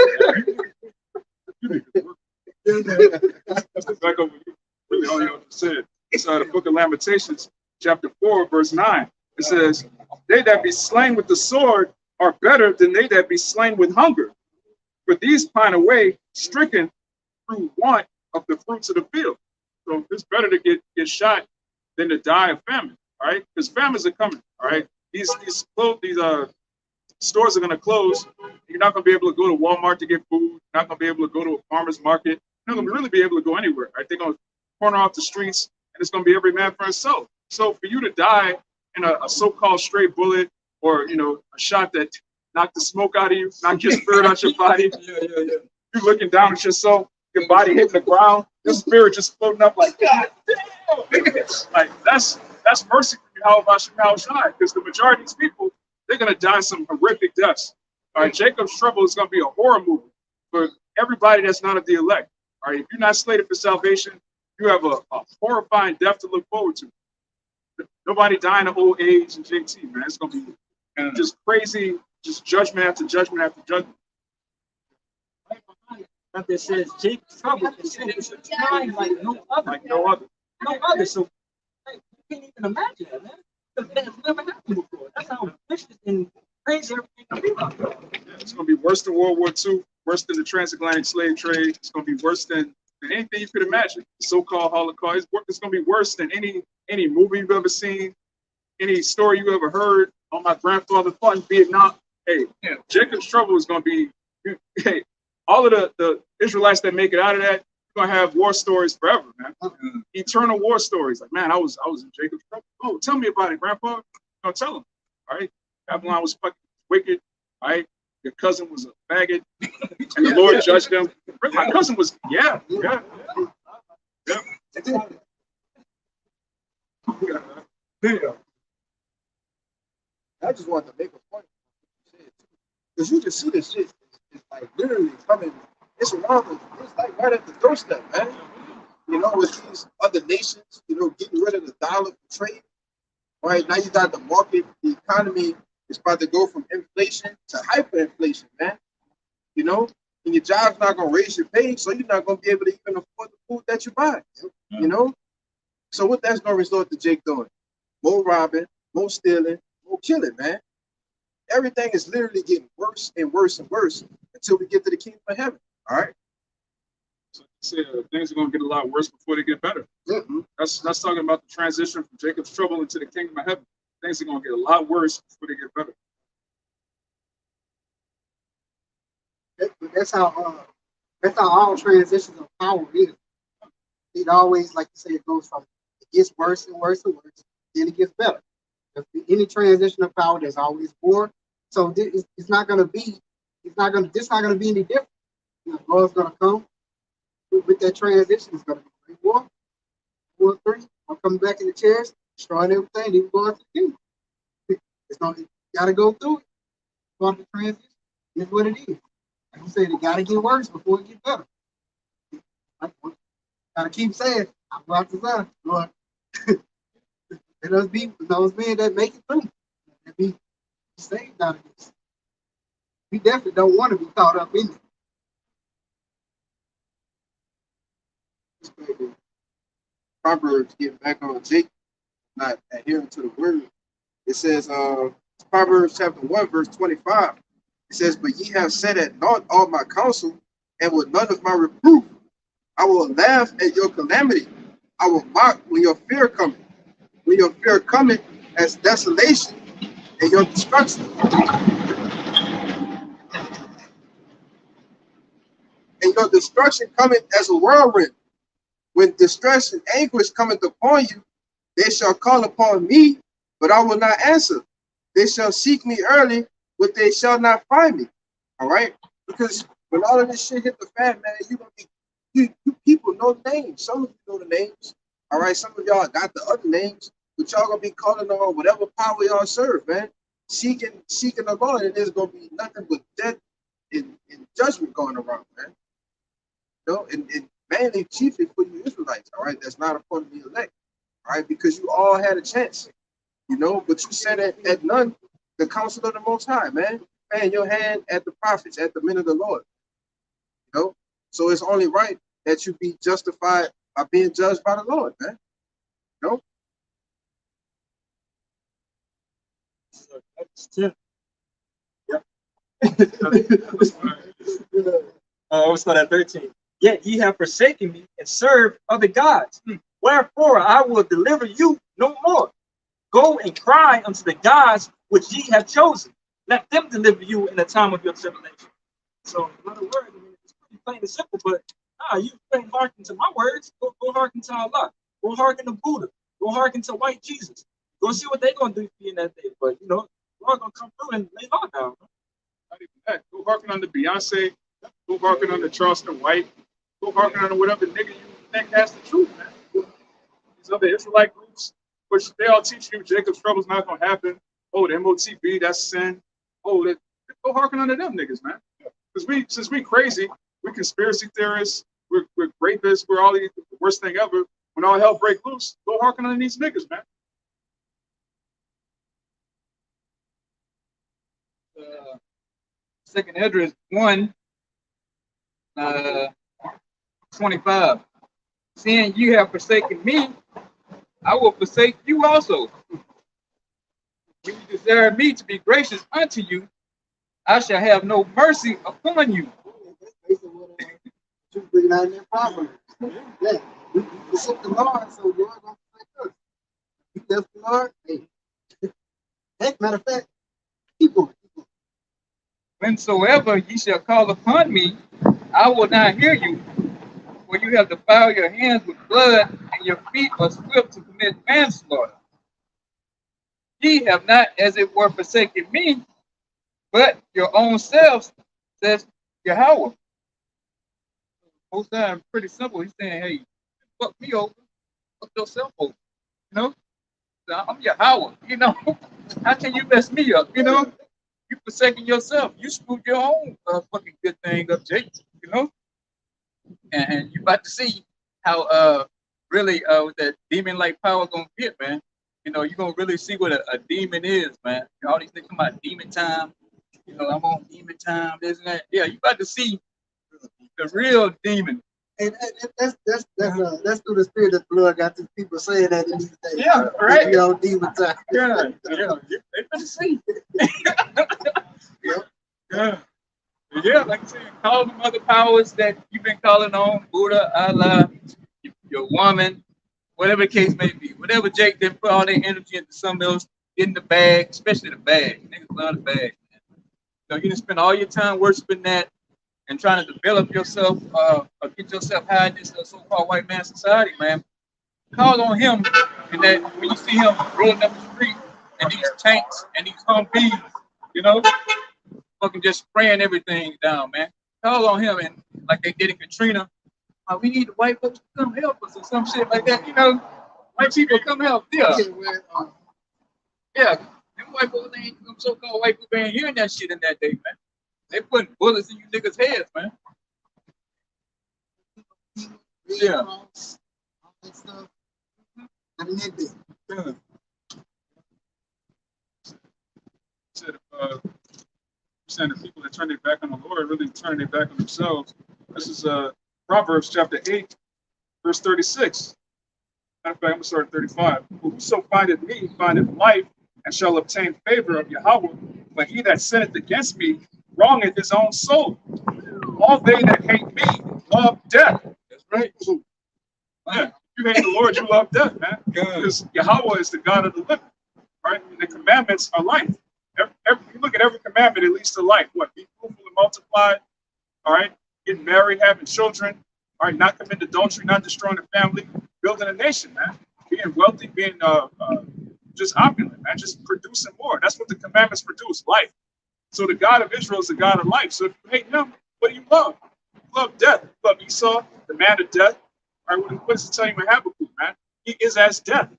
That's back over you. Really, all you have to say. It's the book of Lamentations, chapter 4, verse 9. It says, they that be slain with the sword are better than they that be slain with hunger. For these pine away, stricken through want of the fruits of the field. So it's better to get shot than to die of famine, all right? Because famines are coming, all right? These stores are going to close. You're not going to be able to go to Walmart to get food. You're not going to be able to go to a farmer's market. You're not going to really be able to go anywhere, right? They're going to corner off the streets, and it's going to be every man for himself. So for you to die in a so-called stray bullet or, a shot that knocked the smoke out of you, knocked your spirit out your body, you're looking down at yourself, your body hitting the ground, your spirit just floating up like, God damn! Like, that's mercy from Yahweh Shai, because the majority of these people, they're going to die some horrific deaths. All right, Jacob's trouble is going to be a horror movie for everybody that's not of the elect. All right, if you're not slated for salvation, you have a horrifying death to look forward to. Nobody dying of old age and JT, man. It's going to be just crazy, just judgment after judgment after judgment. That there says Jacob's trouble is a time like no other. Like no other. No other. So you can't even imagine that, man. Because that has never happened before. That's how vicious and crazy everything can be about. Yeah, it's going to be worse than World War II, worse than the transatlantic slave trade. It's going to be worse than than anything you could imagine. The so-called Holocaust. It's going to be worse than any movie you've ever seen, any story you ever heard. On my grandfather fought in Vietnam. Hey, Jacob's trouble is going to be. Hey, all of the Israelites that make it out of that, you're going to have war stories forever, man. Eternal war stories. Like, man, I was in Jacob's trouble. Oh, tell me about it, Grandpa. No, tell him. All right, Babylon was fucking wicked. All right, your cousin was a faggot, and the Lord judged them. My cousin was, yeah. I just wanted to make a point. Because you can see this shit. It's like literally coming. It's around the, it's like right at the doorstep, man. You know, with these other nations, you know, getting rid of the dollar for trade. Right now you got the market, the economy is about to go from inflation to hyperinflation, man. You know, and your job's not gonna raise your pay, so you're not gonna be able to even afford the food that you buy. You know? So what that's gonna result to Jake doing? More robbing, more stealing, more killing, man. Everything is literally getting worse and worse and worse until we get to the kingdom of heaven. All right. So things are going to get a lot worse before they get better. Mm-hmm. That's talking about the transition from Jacob's trouble into the kingdom of heaven. Things are going to get a lot worse before they get better. That's how all transitions of power is. It always, like you say, it goes from, it gets worse and worse and worse, then it gets better. If any transition of power, there's always war. So it's not going to be any different. You know, Lord's going to come with that transition. It's going to be war, 3. I'm coming back in the chairs, destroying everything. Then going to the kingdom. You got to go through it. Part of the transition. It's what it is. Like you said, it got to get worse before it gets better. Got to keep saying, I'm about to say, Lord. Let us be those men that make it through and be saved out of this. We definitely don't want to be caught up in it. Proverbs, getting back on Jake, not adhering to the word. It says, Proverbs chapter 1, verse 25. It says, but ye have set at naught all my counsel, and with none of my reproof. I will laugh at your calamity. I will mock when your fear cometh. When your fear cometh as desolation and your destruction. And your destruction cometh as a whirlwind. When distress and anguish cometh upon you, they shall call upon me, but I will not answer. They shall seek me early, but they shall not find me. All right? Because when all of this shit hit the fan, man, you people know names. Some of you know the names. All right, some of y'all got the other names, but y'all gonna be calling on whatever power y'all serve, man. Seeking the Lord, and there's gonna be nothing but death and judgment going around, man. You know, and mainly chiefly for you Israelites, all right, that's not a part of the elect, all right, because you all had a chance, you know, but you said at none the counsel of the Most High, man. Man, your hand at the prophets, at the men of the Lord, you know. So it's only right that you be justified by being judged by the Lord, man. You know? We'll start at 13. Yet ye have forsaken me and served other gods. Wherefore I will deliver you no more. Go and cry unto the gods which ye have chosen. Let them deliver you in the time of your tribulation. So, in other words, I mean, it's pretty plain and simple, but you ain't hearken to my words. Go hearken to Allah. Go hearken to Buddha. Go hearken to white Jesus. Go see what they're going to do for you in that day. But, you know, we're going to come through and lay law down. Not even that. Go hearken on the Beyonce. Go hearken on the Charleston White. Go hearken on whatever nigga you think has the truth, man. These other Israelite groups, which they all teach you Jacob's trouble's not going to happen. Oh, the MOTB, that's sin. Oh, go hearken on to them niggas, man. Because since we crazy, we conspiracy theorists, we're rapists, we're all the worst thing ever. When all hell break loose, go hearken on these niggas, man. Second Esdras 1, 25. Seeing you have forsaken me, I will forsake you also. When you desire me to be gracious unto you, I shall have no mercy upon you. you bring out in that Proverbs. Yeah, we forsake the Lord, so the Lord gonna forsake us. You left the Lord, hey. Heck, matter of fact, keep going. Whensoever ye shall call upon me, I will not hear you. For you have defiled your hands with blood, and your feet are swift to commit manslaughter. Ye have not, as it were, forsaken me, but your own selves, says Yahweh. Most time, pretty simple. He's saying, hey, fuck me over, fuck yourself over. You know, so I'm Yahweh. You know, how can you mess me up? You know, you forsaking yourself. You screwed your own fucking good thing up, Jake. You know, and you about to see how really with that demon like power gonna get, man. You know, you're gonna really see what a demon is, man. All these things come about demon time. You know, I'm on demon time, this and that. Yeah, you about to see the real demon. And that's through the spirit of the Lord got these people saying that in these days. Yeah, right. You know, demon time. Yeah, they about to see. Yeah. Yeah, like I said, call them other powers that you've been calling on, Buddha, Allah, your woman, whatever the case may be. Whatever Jake, they put all their energy into something else, get in the bag, especially the bag. Niggas love the bag. So you can spend all your time worshiping that and trying to develop yourself, or get yourself high in this so-called white man society, man. Call on him, and that when you see him rolling up the street and these tanks and these Humvees, you know, fucking just spraying everything down, man. Call on him, and like they did in Katrina, we need the white folks to come help us or some shit like that, you know. White people come help, yeah. Yeah, them white folks ain't, them so-called white people ain't hearing that shit in that day, man. They putting bullets in you niggas' heads, man. Yeah. All that stuff. I mean, that big. Yeah. Said saying the people that turn their back on the Lord really turn their back on themselves. This is Proverbs chapter 8, verse 36. Matter of fact, I'm gonna start at 35. For whoso findeth me findeth life and shall obtain favor of Yahweh. But he that sinneth against me wrongeth his own soul. All they that hate me love death. That's right. Yeah, if you hate the Lord, you love death, man. Because Yahweh is the God of the living, right? And the commandments are life. You look at every commandment, it leads to life. What? Be fruitful and multiply. All right. Getting married, having children. All right. Not committing adultery, not destroying the family, building a nation, man. Being wealthy, being just opulent, man. Just producing more. That's what the commandments produce, life. So the God of Israel is the God of life. So if you hate him, what do you love? You love death. You love Esau, the man of death. All right. What does it tell you in Habakkuk, man? He is as death.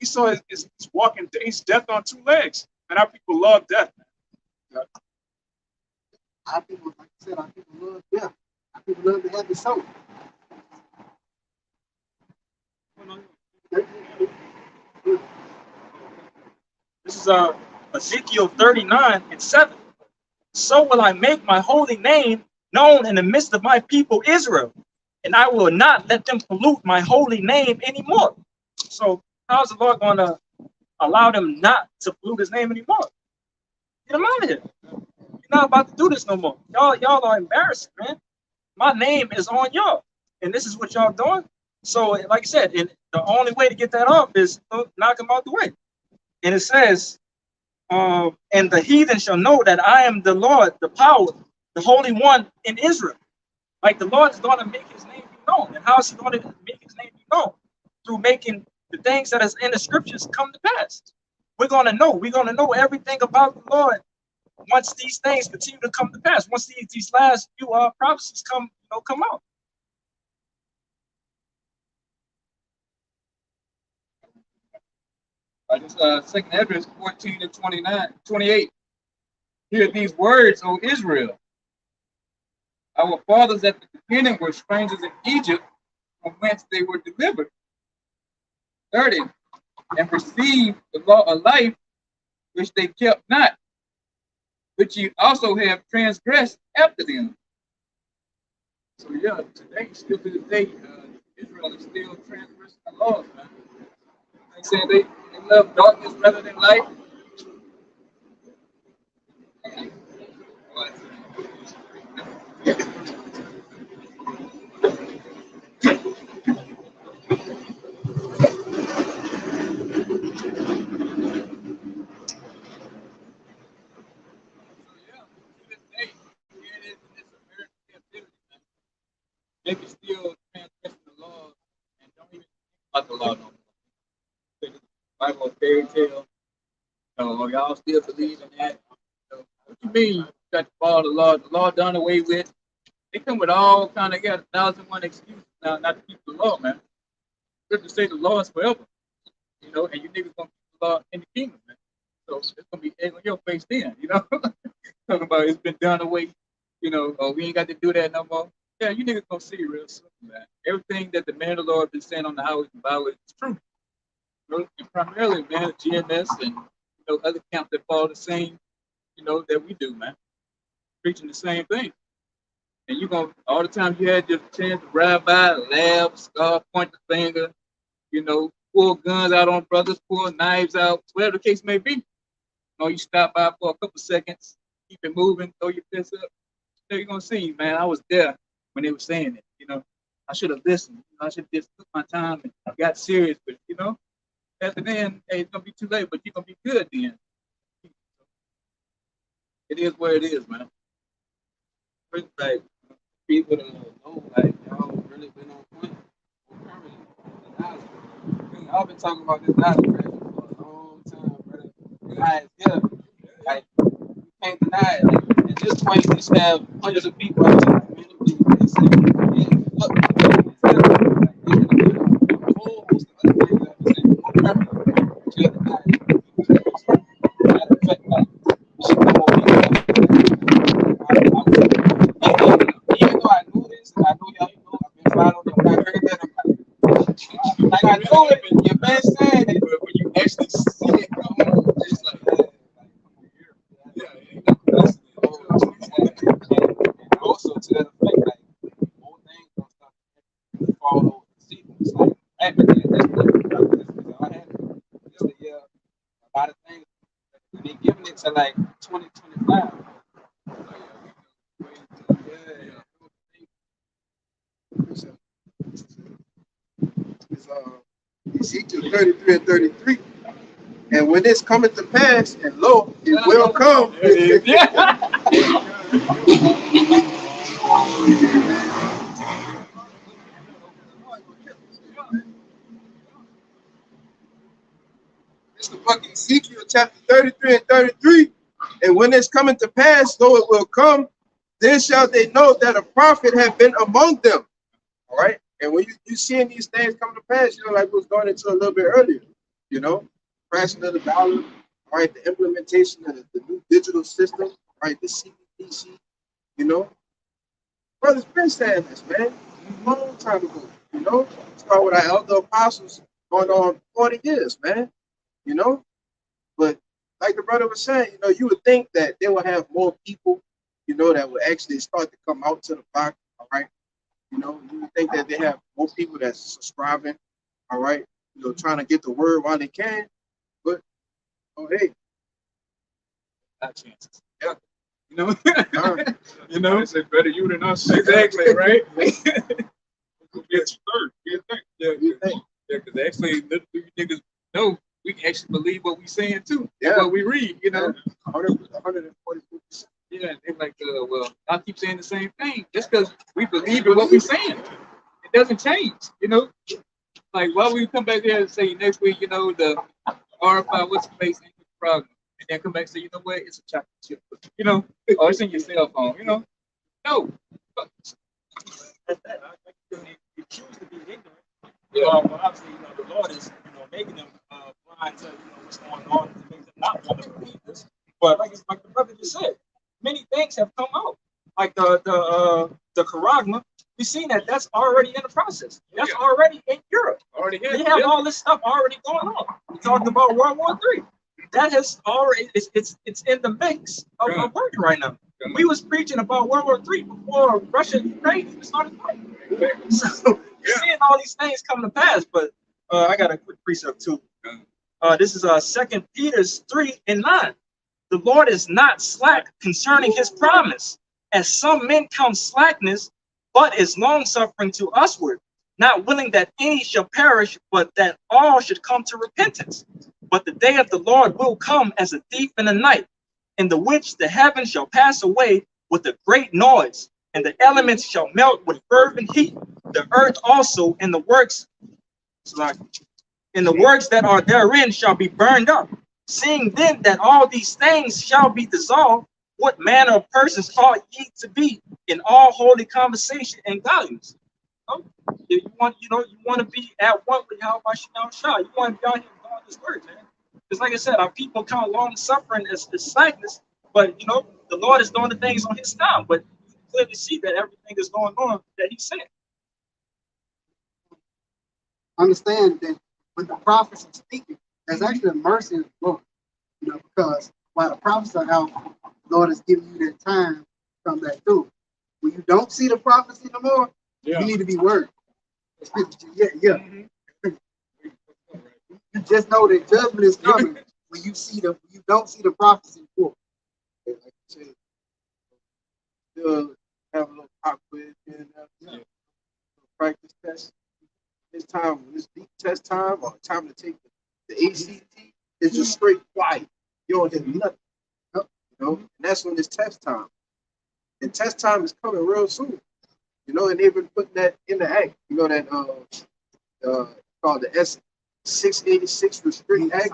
Esau is walking, he's death on two legs. And our people love death. Our people, like I said, our people love death. Our people love to have the soul. This is Ezekiel 39:7. So will I make my holy name known in the midst of my people Israel, and I will not let them pollute my holy name anymore. So how's the Lord going to allow them not to pollute his name anymore? Get them out of here. You're not about to do this no more. Y'all are embarrassing, man. My name is on y'all, and this is what y'all doing. So, like I said, and the only way to get that off is knock them out the way. And it says, and the heathen shall know that I am the Lord, the power, the Holy One in Israel. Like the Lord is going to make his name be known. And how is he going to make his name be known? Through making the things that is in the scriptures come to pass. We're going to know everything about the Lord once these things continue to come to pass. Once these last few prophecies come out. Second Ezra 14 and 28. Hear these words, O Israel. Our fathers at the beginning were strangers in Egypt, from whence they were delivered. 30. And received the law of life, which they kept not, which ye also have transgressed after them. So yeah, today, still to this day, Israel is still transgressing the laws, man. They say they love darkness rather than light. they can still transgress the law and don't even think about the law no more. Say this Bible a fairy tale. Y'all still believe in that? What you mean you got to follow the law done away with? They come with all kind of, got 1,001 excuses now not to keep the law, man. Scripture say the law is forever, and you niggas gonna keep the law in the kingdom, man. So it's gonna be egg on your face then, Talking about it's been done away, we ain't got to do that no more. Yeah, you niggas gonna see real soon, man. Everything that the man of the Lord been saying on the highways and byways is true. And primarily, man, GMS and other camps that follow the same, that we do, man. Preaching the same thing. And you gonna all the time you had your chance to ride by, laugh, scar, point the finger, pull guns out on brothers, pull knives out, whatever the case may be. You stop by for a couple seconds, keep it moving, throw your fist up. You're gonna see, man, I was there when they were saying it, I should have listened. I should have just took my time and got serious with it, After then, hey, it's gonna be too late, but you're gonna be good then. It is where it is, man. Like people that know, like y'all really been on point. I've been talking about this knowledge for a long time, brother. Guys, yeah, like you can't deny it. Like, at this point, we just have hundreds of people out there randomly they say, yeah, look, a whole host of other things that we say, you can't deny it. Matter of fact, like, shit, more even though I knew this, and I know y'all, I've been following them. When I heard that, I'm like I knew it, but your man saying it, but when you actually see it come on, it's like, and also to that effect, like, more things don't stop to fall over the season. It's like, rapidly at this point, because I had just a lot of things, and they giving it to like 2025. It's Ezekiel 33 and 33. And when this cometh to pass, and lo, it will come. It's the book of Ezekiel chapter 33 and 33. And when this cometh to pass, though it will come, then shall they know that a prophet have been among them. All right. And when you seeing these things come to pass, like we was going into a little bit earlier, crashing of the dollar, right? The implementation of the new digital system, right? The CBDC, Brothers been saying this, man, a long time ago, Start with our elder apostles going on 40 years, man, But like the brother was saying, you would think that they would have more people, that would actually start to come out to the block, all right? You would think that they have more people that's subscribing, all right? Trying to get the word while they can. But, hey. Not chances. Yeah. It's a better you than us. Exactly, right? It's third. Yeah, because actually, you niggas know we can actually believe what we saying too. Yeah. What we read, 144%. Yeah, they're like, well, I keep saying the same thing just because we believe in what we're saying. It doesn't change, Like, why would you come back there and say next week, the RFI, what's the face in the problem? And then come back and say, you know what, it's a chocolate chip, or it's in your cell phone, No. They choose to be ignorant. But obviously, the Lord is, making them blind to, what's going on to make them not want to believe this. But like the brother just said, many things have come out. Like the charagma, we've seen that's already in the process. That's already in Europe. They have all this stuff already going on. We talked about World War III. That has already it's in the mix of working right now. We was preaching about World War III before Russia and Ukraine even started fighting. So you're seeing all these things come to pass. But I got a quick precept too. This is 2 Peter 3:9. The Lord is not slack concerning his promise, as some men count slackness, but is long-suffering to usward, not willing that any shall perish, but that all should come to repentance. But the day of the Lord will come as a thief in the night, in the which the heavens shall pass away with a great noise, and the elements shall melt with fervent heat. The earth also and the works, that are therein shall be burned up. Seeing then that all these things shall be dissolved, what manner of persons ought ye to be in all holy conversation and godliness? You know, if you want, you want to be at one with Yahweh Shah. You want to be out here with all this word, man. Because like I said, our people count long suffering as slackness, but the Lord is doing the things on his time. But you clearly see that everything is going on that he said. Understand that when the prophets are speaking, there's actually a mercy in the Lord, because while the prophets are out, the Lord is giving you that time to come back through. When you don't see the prophecy no more, you need to be worried. Yeah. You just know that judgment is coming when you don't see the prophecy before. Like you said, still have a little pop quiz and practice test. This time, when it's deep test time or time to take the ACT, it's just straight quiet. You don't hear nothing. And that's when it's test time. And test time is coming real soon. And they've been putting that in the act. That called the S-686 Restrict Act.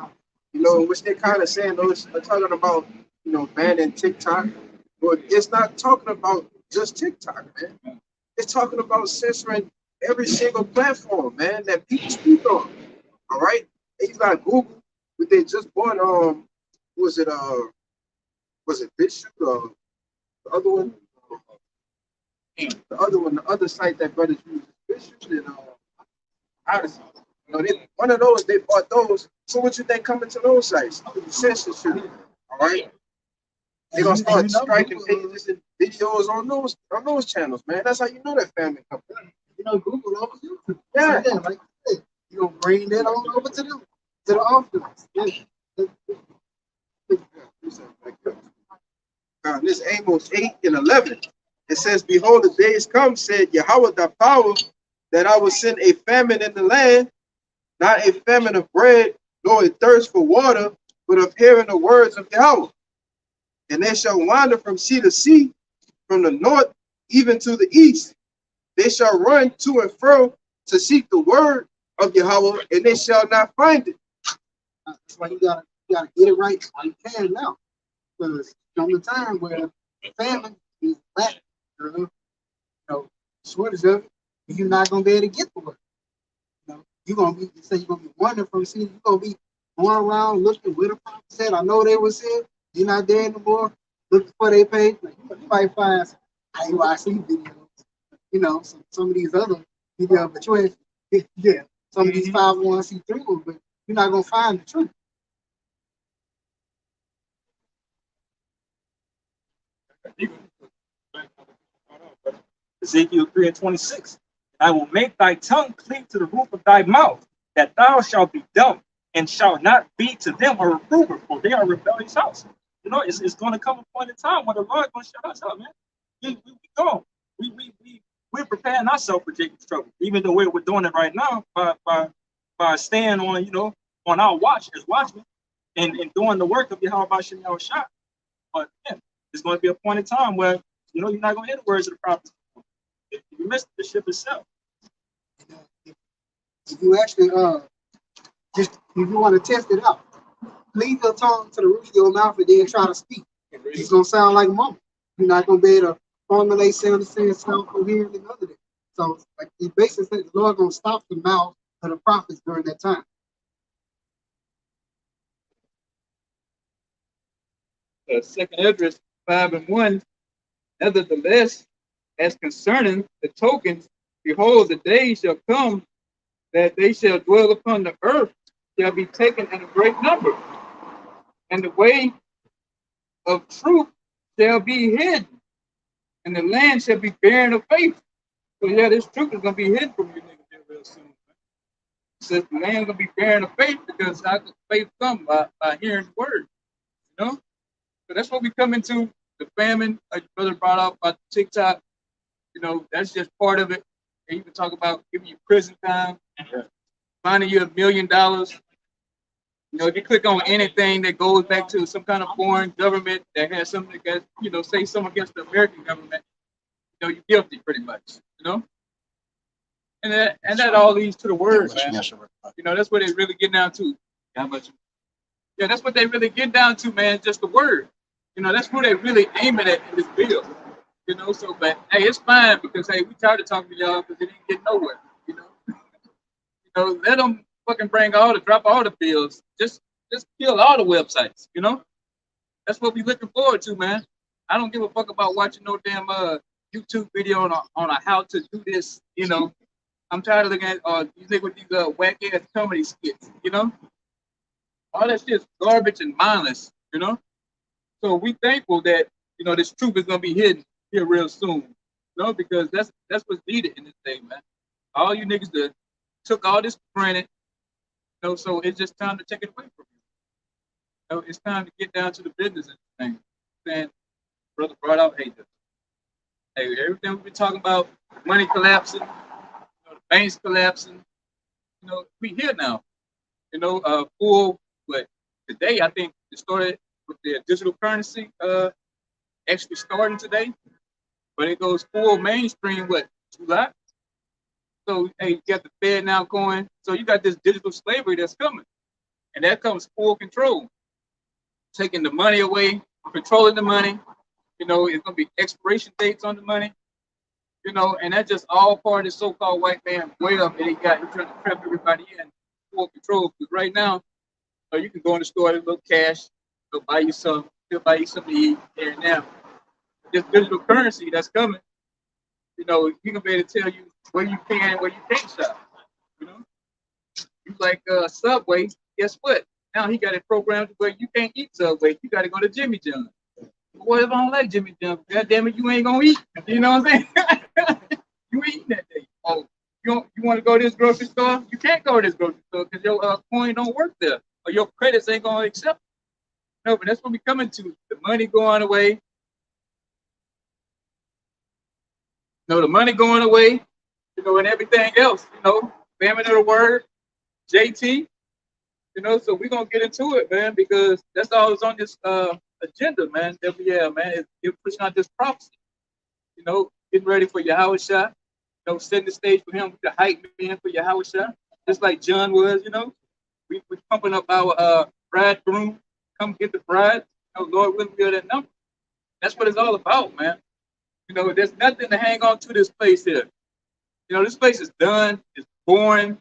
In which they're kind of saying they're talking about banning TikTok, but it's not talking about just TikTok, man. It's talking about censoring every single platform, man, that people speak on. All right, and you got Google, but they just bought was it BitChute? The other one, the other site that brothers use is BitChute and Odyssey. One of those, they bought those. So what you think coming to those sites? Censorship. All right. They're gonna start striking pages and videos on those channels, man. That's how you know that family company. Google over YouTube. Yeah, like you said, you're gonna bring that on over to them, to the office. This Amos 8:11. It says, "Behold, the days come," said Yahweh thy power, "that I will send a famine in the land, not a famine of bread, nor a thirst for water, but of hearing the words of Yahweh. And they shall wander from sea to sea, from the north even to the east. They shall run to and fro to seek the word of Yahweh, and they shall not find it." That's why you gotta get it right while you can now, because come the time where the famine is back, shortage of it, and you're not gonna be able to get the word. You're gonna be wandering from sea. You're gonna be going around looking where the prophet said. I know they was here. You're not there anymore. Looking for their page. You might find some IUIC videos, some of these other videos, but you ain't, some of these 501c3 ones, but you're not gonna find the truth. Ezekiel 3:26. "I will make thy tongue cleave to the roof of thy mouth, that thou shalt be dumb, and shalt not be to them a reprover, for they are rebellious house." It's going to come a point in time when the Lord going to shut us up, man. We go. We're preparing ourselves for Jacob's trouble, even though we're doing it right now by staying on our watch as watchmen and doing the work of Yahweh Shah. But yeah, there's going to be a point in time where you're not going to hear the words of the prophets. If you miss the ship itself. If you actually if you want to test it out, leave your tongue to the roof of your mouth and then try to speak. It's gonna sound like mama. You're not gonna be able to formulate sound coherently and other than. So like he basically said, the Lord gonna stop the mouth of the prophets during that time. Second Esdras 5:1. "Nevertheless, as concerning the tokens, behold, the day shall come that they shall dwell upon the earth, shall be taken in a great number, and the way of truth shall be hidden, and the land shall be barren of faith." So yeah, this truth is gonna be hidden from you niggas here real soon. It says the land gonna be barren of faith, because how does faith come? By hearing the word, So that's what we come into. The famine, like your brother brought up about TikTok, that's just part of it. They even talk about giving you prison time, finding you $1 million. If you click on anything that goes back to some kind of foreign government that has something that say something against the American government, you're guilty pretty much, you know. And that all leads to the word, man. You know, that's what they really get down to. How much? Yeah, that's what they really get down to, man. Just the word. You know, that's what they really aiming at in this bill. You know, so but hey, it's fine because hey, we tired of talking to y'all because it didn't get nowhere. You know, let them fucking drop all the bills. Just kill all the websites. You know, that's what we looking forward to, man. I don't give a fuck about watching no damn YouTube video on a how to do this. You know, I'm tired of looking at you think with these whack ass comedy skits. You know, all that shit's garbage and mindless. You know, so we thankful that this truth is gonna be hidden here real soon. You know, because that's what's needed in this day, man. All you niggas that took all this for granted. You know, so it's just time to take it away from you. You know, it's time to get down to the business of the thing. And brother brought out hey, everything we've been talking about, money collapsing, the banks collapsing. You know, we here now. You know, full. But today, I think it started with the digital currency actually starting today. But it goes full mainstream. What, July? So hey, you got the Fed now going. So you got this digital slavery that's coming, and that comes full control, taking the money away, controlling the money. You know, it's gonna be expiration dates on the money. You know, and that's just all part of the so-called white man way up that he trying to trap everybody in full control. Because right now, you can go in the store, a little cash, they'll buy you something to eat here and now. This digital currency that's coming, he can be able to tell you where you can and where you can't shop. You know, you like Subway, guess what? Now he got it programmed where you can't eat Subway. You got to go to Jimmy John's. What if I don't like Jimmy John's? God damn it, you ain't gonna eat. You know what I'm saying? You eating that day. Oh, you want to go to this grocery store? You can't go to this grocery store because your coin don't work there, or your credits ain't gonna accept it. No, but that's what we coming to. The money going away. The money going away. And everything else. Famine of the word, JT. So we're gonna get into it, man, because that's all that's on this agenda, man, that we have, man. It's pushing out this prophecy. Getting ready for Yahweh Shah. Setting the stage for him to hype man for Yahweh Shah. Just like John was, we pumping up our bridegroom. Come get the bride. Lord willing, we that number. That's what it's all about, man. There's nothing to hang on to this place here. This place is done. It's boring.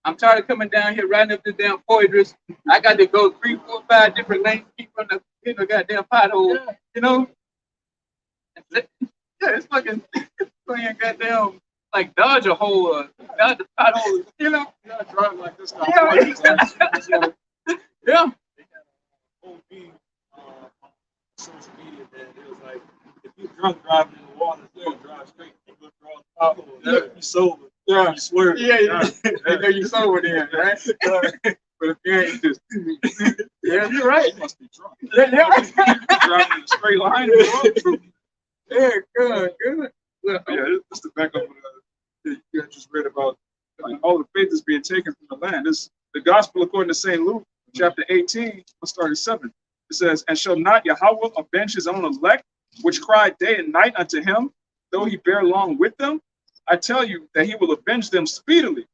I'm tired of coming down here riding up the damn Poitras. I got to go 3, 4, 5 different lanes to keep from the goddamn pothole. Yeah, it's fucking playing goddamn like dodge a hole, dodge the pothole. Yeah, driving like this now. Yeah. Yeah. Whole thing on social media that it was like, if you drunk driving in the water, you don't drive straight. You go through all the potholes. Yeah. You sober. Yeah. You swerve. Yeah. There you sober then, right? But if you ain't just, yeah, you're right. You must be drunk. Yeah. Driving in a straight line. Yeah, good. Yeah, it's the backup of you just read about all the faith is being taken from the land. This the gospel according to St. Luke, chapter 18, let's start at 7. It says, and shall not Yahweh avenge his own elect, which cry day and night unto him, though he bear long with them? I tell you that he will avenge them speedily.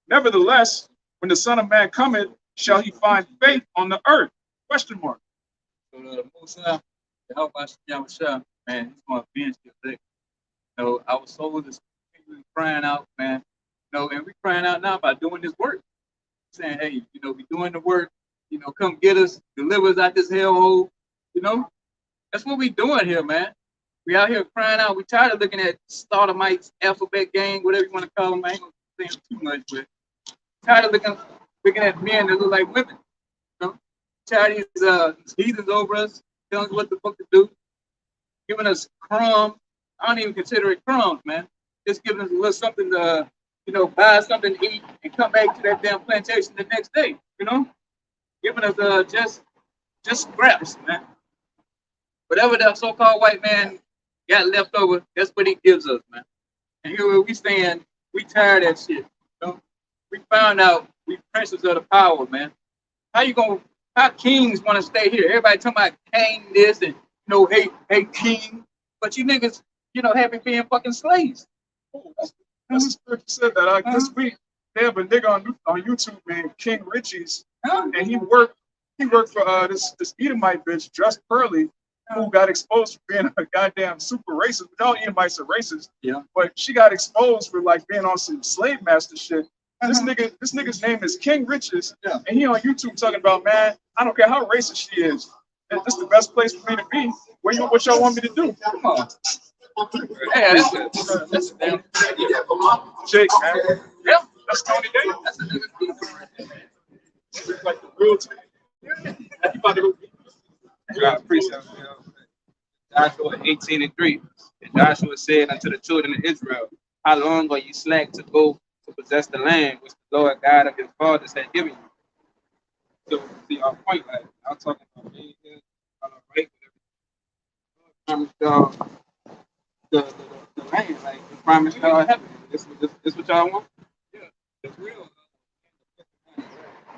Nevertheless, when the Son of Man cometh, shall he find faith on the earth? Question mark. So the Musa, to help us, Yahweh, man, he's going to avenge the elect. Our souls is continually crying out, man. And we crying out now by doing this work. Saying, hey, we doing the work. Come get us, deliver us out this hellhole. That's what we doing here, man. We out here crying out. We tired of looking at Startermites, Alphabet Gang, whatever you want to call them. I ain't gonna say them too much, but tired of looking at men that look like women. Tired of these heathens over us, telling us what the fuck to do, giving us crumbs. I don't even consider it crumbs, man. Just giving us a little something to, buy something to eat and come back to that damn plantation the next day. Giving us just scraps, man. Whatever that so-called white man got left over, that's what he gives us, man. And here we stand, we tired of that shit. We found out we princes of the power, man. How kings want to stay here? Everybody talking about king this and hey king, but you niggas having been fucking slaves. Oh, that's the scripture said that. This week they have a nigga on YouTube named King Richie's, and he worked for this Edomite bitch, Just Pearly, who got exposed for being a goddamn super racist. But all Edomites are racist. Yeah. But she got exposed for like being on some slave master shit. This nigga's name is King Riches, and he on YouTube talking about, man, I don't care how racist she is. This is the best place for me to be. What y'all want me to do? Come on. Yeah, that's a damn Jake, man. Yeah, that's Tony Davis. that's a nigga. It's like the real Tony. You about to go Joshua 18:3. And Joshua said unto the children of Israel, how long are you slack to go to possess the land which the Lord God of your fathers had given you? So see our point, like I'm talking about being here, right? Promised y'all the land, like he promised y'all heaven. This what y'all want? Yeah, it's real.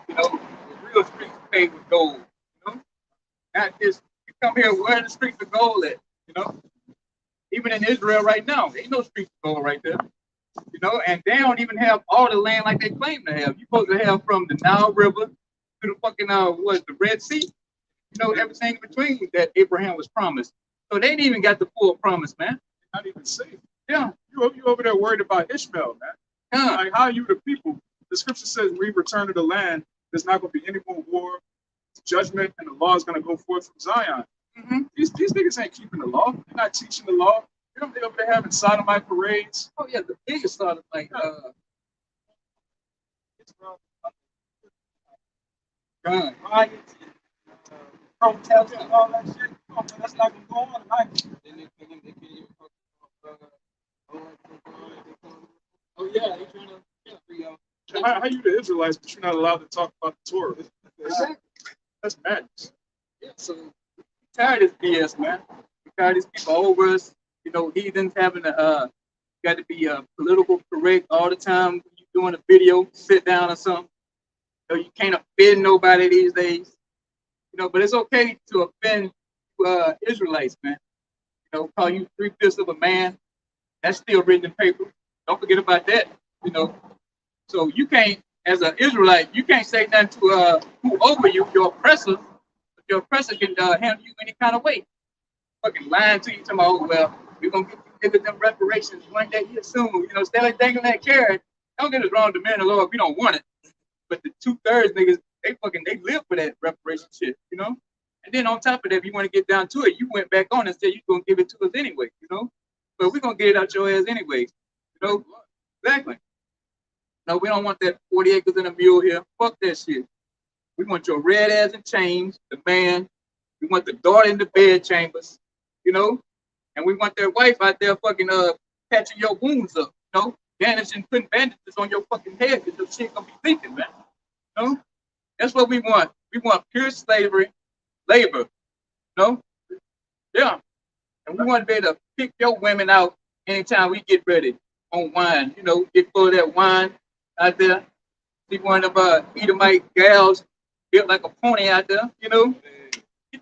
The real streets paved with gold. Not just you come here, where the streets of gold at? Even in Israel right now, there ain't no streets of gold right there. And they don't even have all the land like they claim to have. You're supposed to have from the Nile River to the fucking the Red Sea. Everything in between that Abraham was promised. So they ain't even got the full promise, man. not even safe. Yeah. You over there worried about Ishmael, man. Yeah. Like, how are you the people? The scripture says we return to the land. There's not going to be any more war, judgment, and the law is going to go forth from Zion. Mm-hmm. These niggas ain't keeping the law. They're not teaching the law. They over there having sodomite parades. Oh yeah, the biggest sodomite. Gun. Riots, protests, and all that shit. Oh, man, that's not gonna go on tonight. Oh yeah, they trying to. How you the Israelites, but you're not allowed to talk about the Torah? Exactly. That's madness. Yeah, so tired of this BS, man. We tired of these people over us. Heathens having got to be political correct all the time. When you're doing a video, sit down or something. You can't offend nobody these days. But it's okay to offend Israelites, man. Call you 3/5 of a man. That's still written in paper. Don't forget about that. So you can't, as an Israelite, you can't say nothing to who over you, your oppressor. Your oppressor can handle you any kind of way. Fucking lying to you, talking about, oh, well, we're gonna give them reparations one day here soon. Stay like dangling that carrot. Don't get us wrong, the man of the Lord, we don't want it. But the 2/3 niggas, they live for that reparation shit, And then on top of that, if you want to get down to it, you went back on and said you're gonna give it to us anyway, But we're gonna get it out your ass anyway, Exactly. No, we don't want that 40 acres and a mule here. Fuck that shit. We want your red ass in chains, the man. We want the daughter in the bed chambers, and we want their wife out there fucking patching your wounds up, bandaging, putting bandages on your fucking head because your shit gonna be leaking, man. That's what we want. We want pure slavery, labor, Yeah. And we want to be able to pick your women out anytime we get ready on wine, get full of that wine out there. See one of Edomite gals built like a pony out there, Get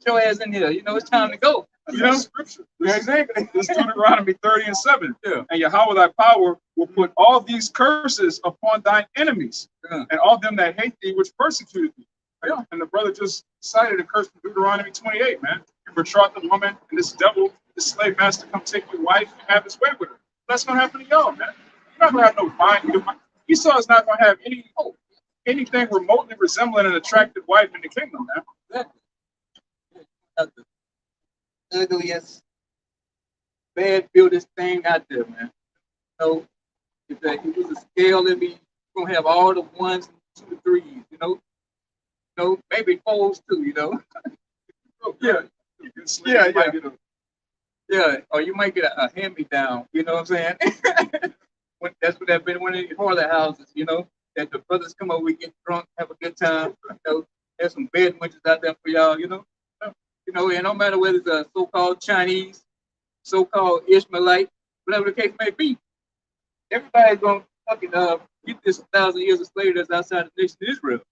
your ass in here, it's time to go. Scripture. Yeah, exactly. This Deuteronomy 30:7. Yeah. And Yahweh thy power will put all these curses upon thine enemies, and all them that hate thee, which persecuted thee. Yeah. And the brother just cited a curse from Deuteronomy 28, man. You betrothed the woman, and this devil, this slave master, come take your wife and have his way with her. That's gonna happen to y'all, man. You're not gonna have no fine. Esau is not gonna have anything remotely resembling an attractive wife in the kingdom, man. Exactly. The ugliest, bad buildest thing out there, man. If it was a scale, it'd be gonna have all the ones and 2 to 3s, maybe 4s too, Yeah. Yeah, or you might get a hand-me-down, you know what I'm saying? That's what that been one of the harlot houses, that the brothers come over, we get drunk, have a good time, have some bed winches out there for y'all, and no matter whether it's a so-called Chinese, so-called Ishmaelite, whatever the case may be, everybody's gonna fucking get this 1,000 years of slavery that's outside the nation of Israel.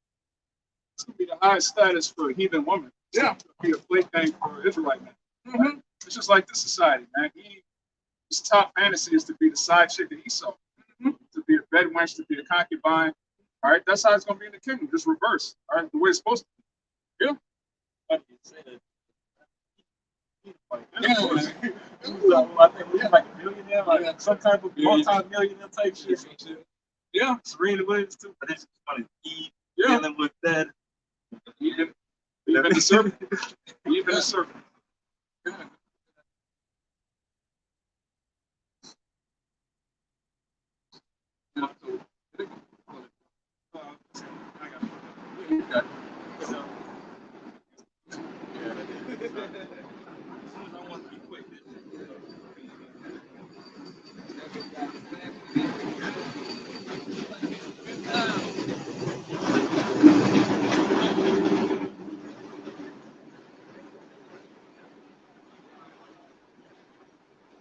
It's gonna be the highest status for a heathen woman. Yeah. It's gonna be a plaything for Israelite man. Mm-hmm. It's just like this society, man. His top fantasy is to be the side chick of Esau, to be a bed wench, to be a concubine. All right, that's how it's gonna be in the kingdom, just reverse. All right, the way it's supposed to be. Yeah. Like you said, Yeah. I think we're like a millionaire, like some type of multi-millionaire type shit. Yeah. Serena Williams too, but it's just funny. He Yeah. dealing with that. Even the serpent. Even the serpent. Yeah.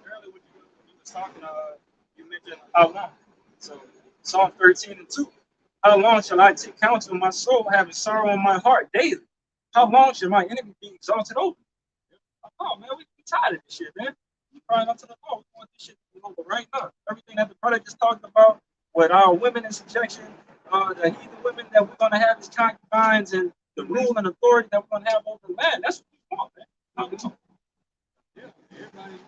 Earlier when you was talking, you mentioned how long. So Psalm 13:2. How long shall I take counsel in my soul, having sorrow in my heart daily? How long shall my enemy be exalted over me? Oh man, we tired of this shit, man. We crying out to the Lord. We want this shit to be over right now. Everything that the brother just talked about with our women in subjection, the heathen women that we're gonna have as concubines, and the rule and authority that we're gonna have over the land. That's what we want, man. Yeah. Everybody,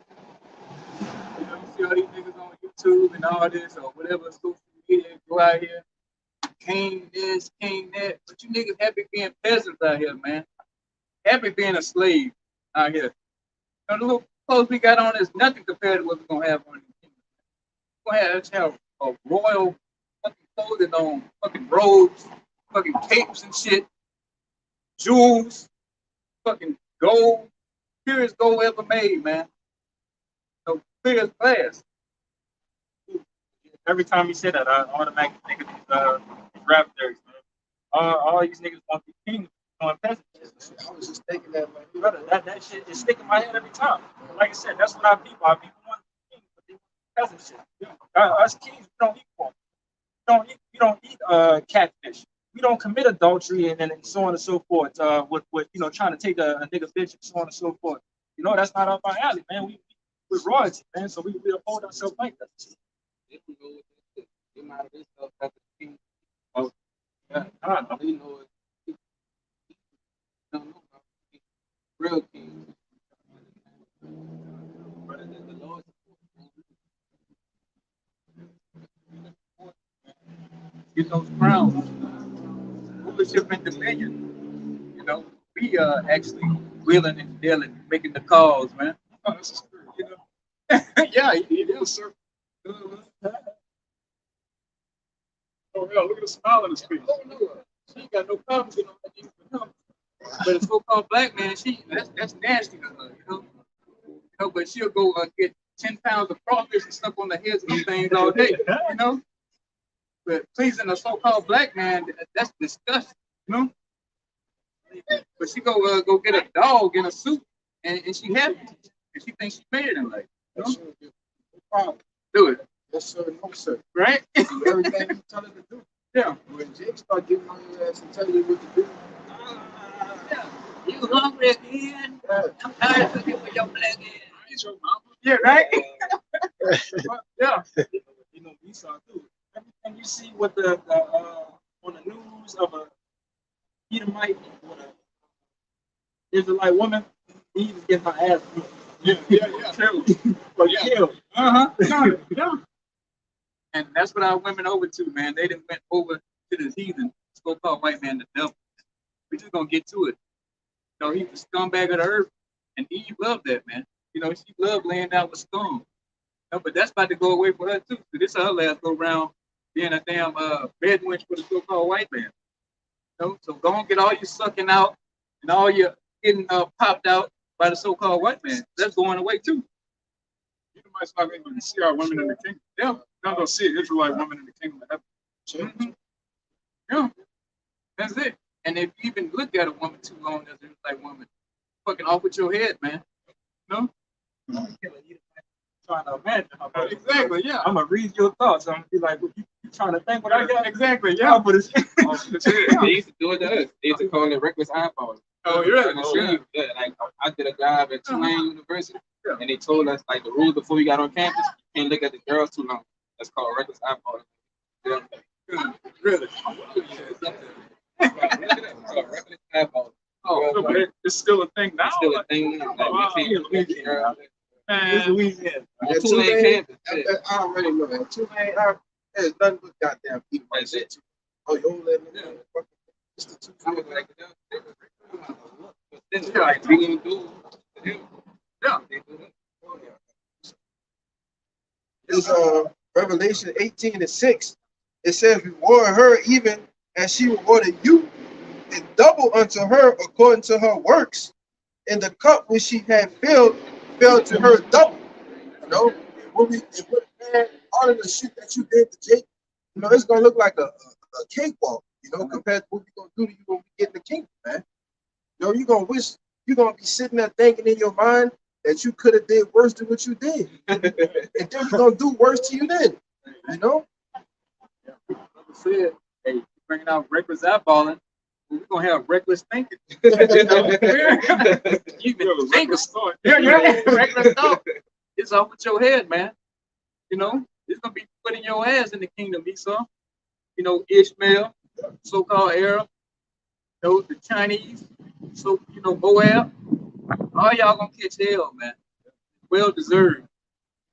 see all these niggas on YouTube and all this or whatever social media go out here, king this, king that. But you niggas happy being peasants out here, man. Happy being a slave out here. The little clothes we got on is nothing compared to what we're gonna have on the kingdom. We're gonna have a royal fucking clothing on, fucking robes, fucking capes and shit, jewels, fucking gold, purest gold ever made, man. So clear glass. Every time he said that, I automatically think of these rap lyrics, man. All these niggas want to be kings, doing peasant shit. I was just thinking that, like, Brother, that shit is sticking in my head every time. Like I said, that's what our people want to be kings, but they want peasant shit. Us kings, we don't eat pork. We don't eat catfish. We don't commit adultery and so on and so forth. With trying to take a nigga bitch and so on and so forth. You know, that's not up our alley, man. We're royalty, man. So we uphold ourselves like that. If we go with this, get out of this stuff, that's the king. Oh, yeah. We know it. We don't know about the real king. But the Lord. Get those crowns, rulership and dominion. You know, we are actually willing and dealing, making the calls, man. Oh, this is true, you know. Yeah, he is, sir. Oh, yeah, look at the smile on his face. Oh, no, she ain't got no problems with no. But a so-called black man, that's nasty to her, you know. But she'll go get 10 pounds of crawfish and stuff on the heads of these things all day, you know. But pleasing a so-called black man, that's disgusting, you know. But she go get a dog in a suit, and she happy, and she thinks she made it in life. You know? no problem. Do it, Yes, sir. No, sir. right? Do everything you tell us to do. Yeah. When Jake start getting on your ass and telling you what to do, Yeah. You hungry again? yeah. I'm tired of looking for your black ass. Yeah, right? Yeah. You know, Esau too. Everything you see with the on the news of a Edomite with a Israelite woman, he was getting my ass beat. Yeah. True. But Yeah. killed. Yeah. And that's what our women over to, man. They done went over to the heathen, so-called white man, the devil. We're just gonna get to it. You know, he's the scumbag of the earth, and Eve loved that, man. You know, she loved laying down with scum. You know, but that's about to go away for her too. So this her last go round being a damn bed wench for the so-called white man. You know, so go and get all your sucking out and all your getting popped out by the so-called white man. That's going away too. You might start even see our women in the kingdom. Yeah, you're not gonna see an Israelite woman in the kingdom of heaven. Mhm. Yeah, that's it. And if you even look at a woman too long as an Israelite woman, fucking off with your head, man. No? Trying to imagine how much. Exactly, yeah. I'm gonna read your thoughts. I'm gonna be like, well, you trying to think what I got? Exactly, yeah. But it's They used to do it to us. They used to call it reckless eyeballing. Oh, you're right. Yeah, like I did a job at Tulane University. And they told us like the rules before we got on campus, you can't look at the girls too long. That's called reckless eyeballing. Yeah. Really? Reckless eyeballing. Oh, but it's still a thing now. It's still a thing. Like, we can't look at the girl. It's Man, Louisiana. On Tulane campus. I already know that. Tulane, there's nothing but goddamn people. That's it. Oh, you don't let me know. It's the two. I was like, yeah, like we gonna do. yeah. It's Revelation 18:6. It says, reward her even as she rewarded you, and double unto her according to her works. And the cup which she had filled fell to her double. You know, man, all of the shit that you did to Jake, you know, it's gonna look like a cakewalk, you know, compared to what we're gonna do to you when we get in the kingdom, man. You know, you're gonna be sitting there thinking in your mind that you could have did worse than what you did. And then we're gonna do worse to you then. You know? Said, hey, bringing out reckless eyeballing, we're gonna have reckless thinking. You You been have a thinking. reckless thought. Reckless thought. It's off with your head, man. You know, it's gonna be putting your ass in the kingdom, Esau. You know, Ishmael, so-called Arab, you know, the Chinese, so Moab. All y'all gonna catch hell, man. Well deserved.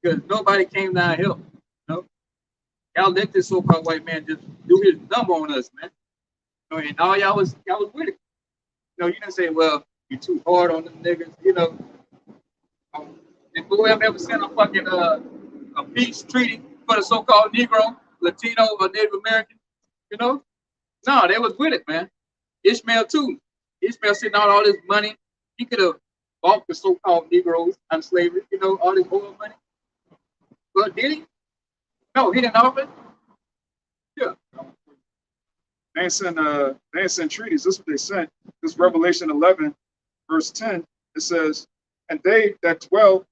Because nobody came down here. You know? Y'all let this so-called white man just do his number on us, man. You know, and all y'all was with it. You know, you didn't say, well, you're too hard on them niggas, you know. Did Moab ever send a fucking a peace treaty for the so-called Negro, Latino, or Native American? You know? No, they was with it, man. Ishmael too. Ishmael sitting on all this money. He could have bought the so-called Negroes on slavery, you know, all this oil money. But did he? No, he didn't offer it. Yeah. They ain't send treaties. This is what they sent. This Revelation 11, verse 10. It says, and they that dwell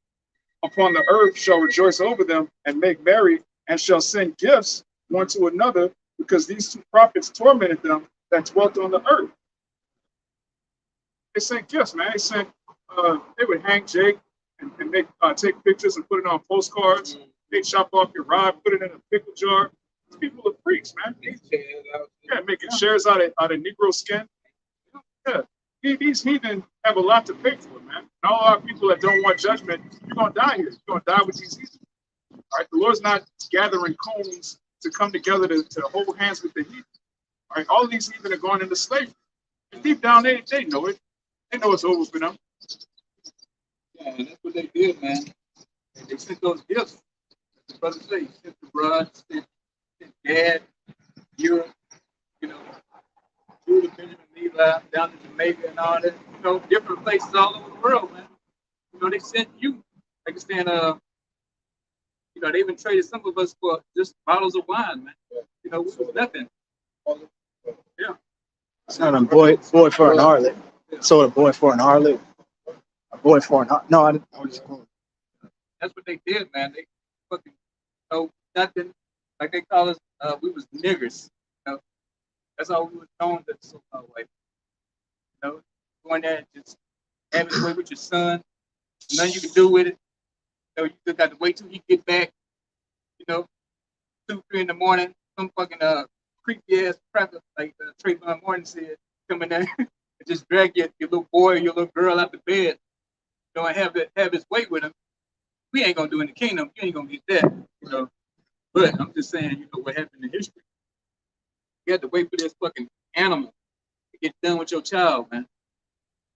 upon the earth shall rejoice over them and make merry, and shall send gifts one to another, because these two prophets tormented them that dwelt on the earth. They sent gifts, man. They would hang Jake and make take pictures and put it on postcards. They chop off your rod, put it in a pickle jar. These people are freaks, man. Yeah, making chairs out of Negro skin. Yeah. These heathen have a lot to pay for, man. And all our people that don't want judgment, you're gonna die here. You're gonna die with these heathen. All right, the Lord's not gathering cones to come together to hold hands with the heathen. All right, all of these heathen are going into slavery. And deep down, they know it. They know it's over for them. Yeah, and that's what they did, man. And they sent those gifts. The brother said, he sent the bride, sent Dad, Europe, you know, Judah, Benjamin, Levi, down to Jamaica and all that, you know, different places all over the world, man. You know, they sent you. Like I said, you know, they even traded some of us for just bottles of wine, man. You know, it was nothing. Yeah. Sold a boy for an harlot. Sold a boy for an harlot. A boy for an harlot. No, I was just going. That's what they did, man. They fucking, you know, nothing. Like they call us, we was niggers. You know, that's all we was known to the so-called white. You know, going there and just have his way with your son. Nothing you can do with it. You know, you just got to wait till he get back. You know, 2, 3 in the morning. Some fucking creepy ass cracker, like Trayvon Martin said, coming there and just drag your little boy or your little girl out the bed. You know, and have his way with him. We ain't gonna do in the kingdom. You ain't gonna get that. You know. But I'm just saying, you know, what happened in history. You had to wait for this fucking animal to get done with your child, man.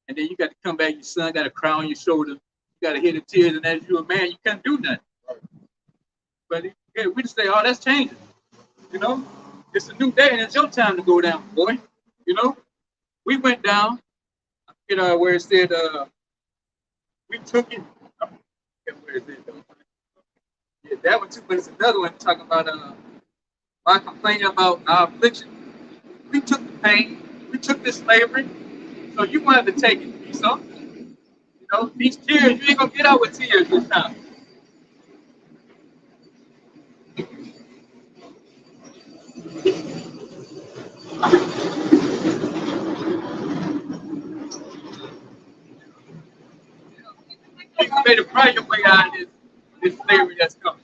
And then you got to come back, your son got a crown on your shoulder. You got to hear the tears, and as you're a man, you can't do nothing. But yeah, we just say, oh, that's changing. You know, it's a new day, and it's your time to go down, boy. You know, we went down, you know, where it said, we took it. I forget where it is. Yeah, that one too, but it's another one talking about my complaining about our affliction. We took the pain, we took the slavery, so you wanted to take it, so you know, these tears, you ain't gonna get out with tears this time. You better pry your way out of this slavery that's coming.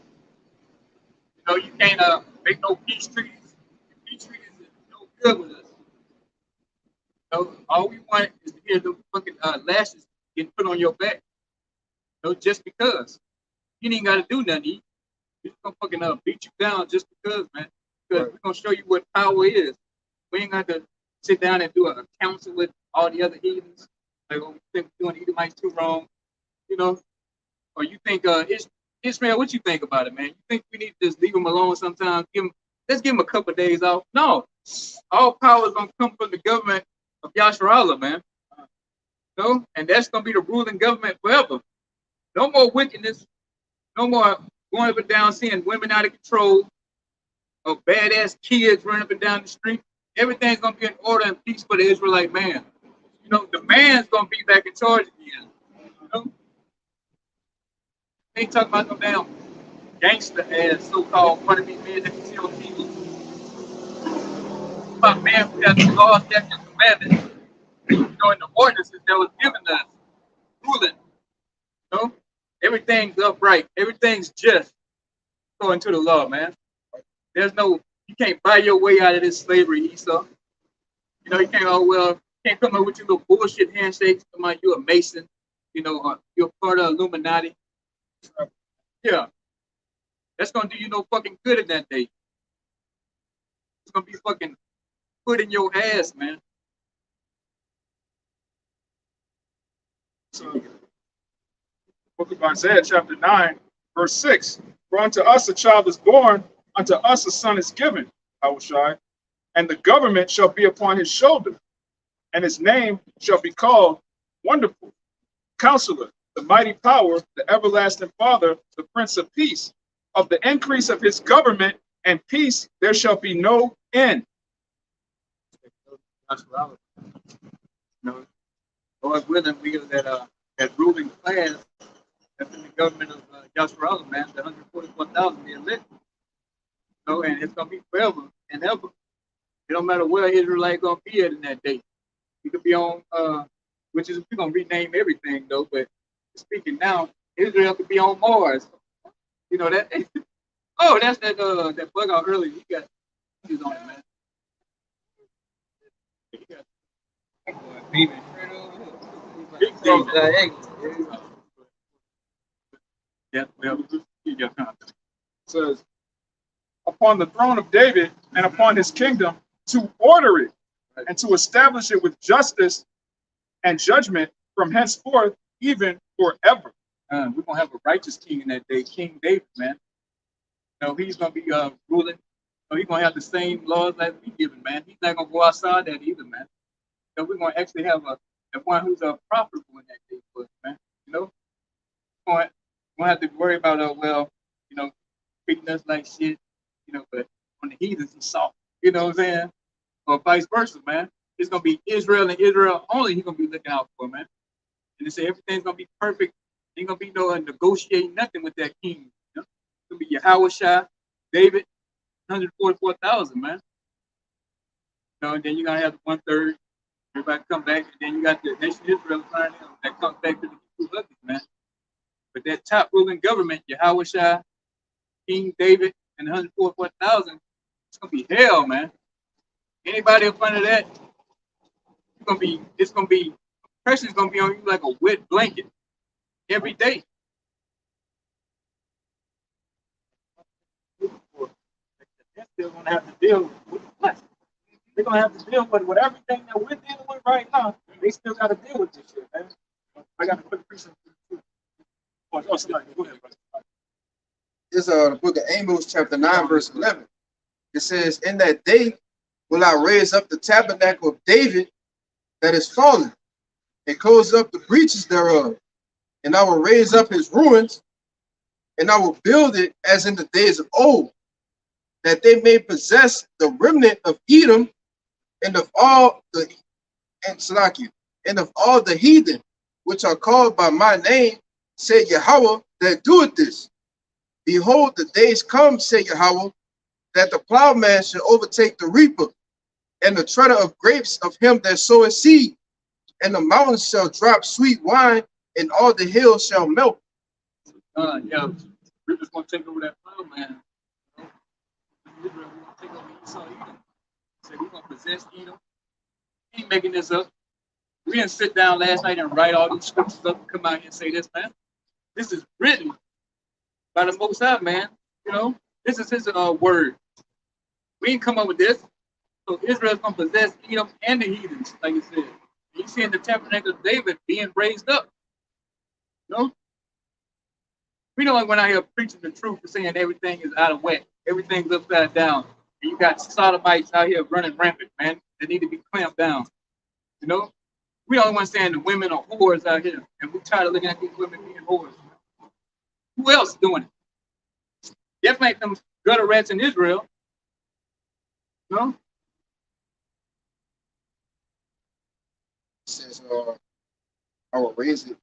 You know, you can't make no peace treaties. Peace treaties is no good with us. So all we want is to hear the fucking lashes getting put on your back. You know, just because. You ain't gotta do nothing. He's gonna fucking beat you down just because, man. Because we're gonna show you what power is. We ain't got to sit down and do a council with all the other heathens. Like, oh, we think we're doing Edomites too wrong, you know? Or you think Ishmael, what you think about it, man? You think we need to just leave them alone sometimes? Let's give them a couple of days off. No. All power is gonna come from the government of Yasharallah, man. No, and that's gonna be the ruling government forever. No more wickedness, no more going up and down, seeing women out of control, or badass kids running up and down the street. Everything's gonna be in order and peace for the Israelite man. You know, the man's gonna be back in charge again. You know? They ain't talking about no damn gangster ass so-called wannabe men that you see on TV. About man who has the laws, statutes, and commandments. You know, in the ordinances that was given us, ruling. You know, everything's upright, everything's just according to the law, man. There's no, you can't buy your way out of this slavery, Esau. You know, you can't, oh, well, you can't come up with your little bullshit handshakes. Come on, you're a Mason, you know, you're part of Illuminati. Yeah. That's going to do you no fucking good in that day. It's going to be fucking put in your ass, man. So, book of Isaiah, chapter 9, verse 6. For unto us a child is born, unto us a son is given, Ahushai, and the government shall be upon his shoulder, and his name shall be called Wonderful, Counselor, the Mighty Power, the Everlasting Father, the Prince of Peace. Of the increase of his government and peace there shall be no end. No, Lord willing, we are that ruling class that's in the government of Yasharallah, man, the 144,000 be elect. No, and it's gonna be forever and ever. It don't matter where Israelite gonna be at in that day. You could be on which is we're gonna rename everything though, but speaking now, Israel could be on Mars. You know that oh, that's that bug out earlier. You got he's on it, man. Beaming straight over here. Yeah, it says, upon the throne of David and upon his kingdom, to order it and to establish it with justice and judgment from henceforth, even forever. We're gonna have a righteous king in that day, King David, man. You know, he's gonna be ruling. So he's gonna have the same laws that we given, man. He's not gonna go outside that either, man. So we're gonna actually have a one who's profitable in that day for us, man. You know, we won't have to worry about well, you know, treating us like shit, you know, but on the heathens he's soft, you know what I'm saying? Or vice versa, man. It's gonna be Israel and Israel only he's gonna be looking out for, man. And they say everything's gonna be perfect. Ain't gonna be no negotiating nothing with that king. You know? It's gonna be Yahushua, David, 144,000, man. You know, and then you're gonna have the 1/3. Everybody come back, and then you got the nation of Israel that comes back to the people of it, man. But that top ruling government, Yahushua, King David, and 144,000, it's gonna be hell, man. Anybody up under that, it's gonna be pressure's gonna be on you like a wet blanket every day. They're still gonna have to deal with the flesh. They're gonna have to deal with everything that we're dealing with right now. They still gotta deal with this shit, man. I got a quick precinct. Oh, somebody, go ahead, brother. This is the book of Amos, chapter 9, verse 11. It says, in that day will I raise up the tabernacle of David that is fallen, and close up the breaches thereof. And I will raise up his ruins, and I will build it as in the days of old, that they may possess the remnant of Edom and of all the heathen which are called by my name, said Yahweh, that doeth this. Behold, the days come, said Yahweh, that the plowman shall overtake the reaper, and the treader of grapes of him that soweth seed, and the mountains shall drop sweet wine, and all the hills shall melt. Yeah, we're just gonna take over that plow, man. Israel, we're gonna take over Esau, Edom. Say we're gonna possess Edom. He ain't making this up. We didn't sit down last night and write all these scriptures up and come out here and say this, man. This is written by the Most High, man. You know, this is his word. We ain't come up with this. So Israel's gonna possess Edom and the heathens, like you said. You see in the tabernacle of David being raised up. You know? We know when I hear preaching the truth and saying everything is out of whack, everything's upside down. And you got sodomites out here running rampant, man. They need to be clamped down. You know? We don't want to saying the women are whores out here, and we tired of looking at these women being whores. Who else is doing it? Definitely like them gutter rats in Israel. You know? It says, I will raise it,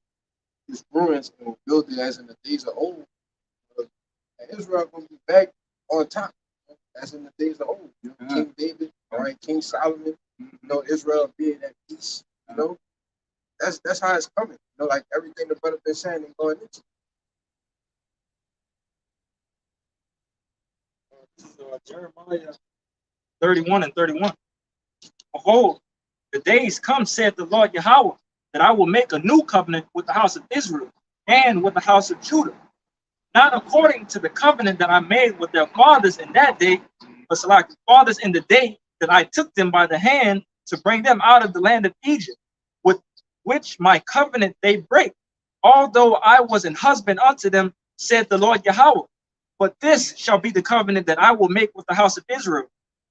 its ruins, and will build it as in the days of old. And Israel going to be back on top, as in the days of old. You know, King David, all right, King Solomon, you know, Israel being at peace. You know, that's how it's coming. You know, like everything the brother been saying and going into. This is Jeremiah 31 and 31. Behold, the days come, saith the Lord Yahweh, that I will make a new covenant with the house of Israel and with the house of Judah, not according to the covenant that I made with their fathers in that day, but like the fathers in the day that I took them by the hand to bring them out of the land of Egypt, with which my covenant they break, although I was an husband unto them, said the Lord Yahweh. But this shall be the covenant that I will make with the house of Israel.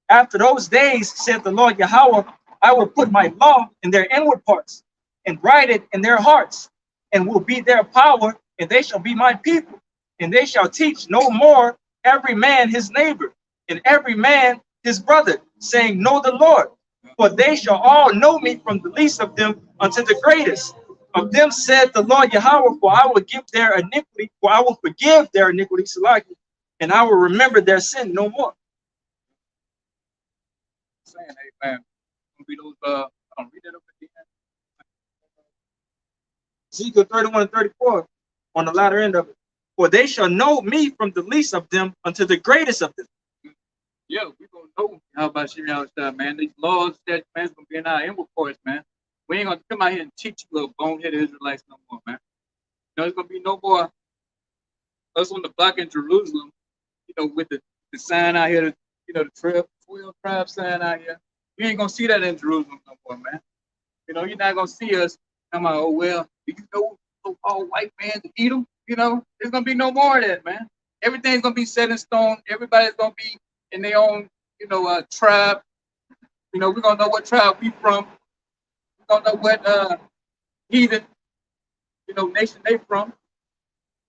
After those days, said the Lord Yahweh, I will put my law in their inward parts, and write it in their hearts, and will be their power, and they shall be my people. And they shall teach no more every man his neighbor, and every man his brother, saying, Know the Lord. For they shall all know me, from the least of them unto the greatest. Of them said the Lord Yahweh, for I will give their iniquity, for I will forgive their iniquity, Salaki, and I will remember their sin no more. Saying, hey man, gonna be those I'll read that up again. Ezekiel 31 and 34 on the latter end of it. For they shall know me from the least of them unto the greatest of them. Yeah, we're gonna know how about you out there, man. These laws that man's gonna be in our inward parts, man. We ain't gonna come out here and teach you little boneheaded Israelites no more, man. You know, there's gonna be no more us on the block in Jerusalem, you know, with the sign out here, the 12 tribe sign out here. You ain't gonna see that in Jerusalem no more, man. You know, you're not gonna see us come out, oh well, do you know all white man to eat them? You know, there's gonna be no more of that, man. Everything's gonna be set in stone. Everybody's gonna be in their own, tribe. You know, we're gonna know what tribe we from. We're gonna know what heathen, nation they from.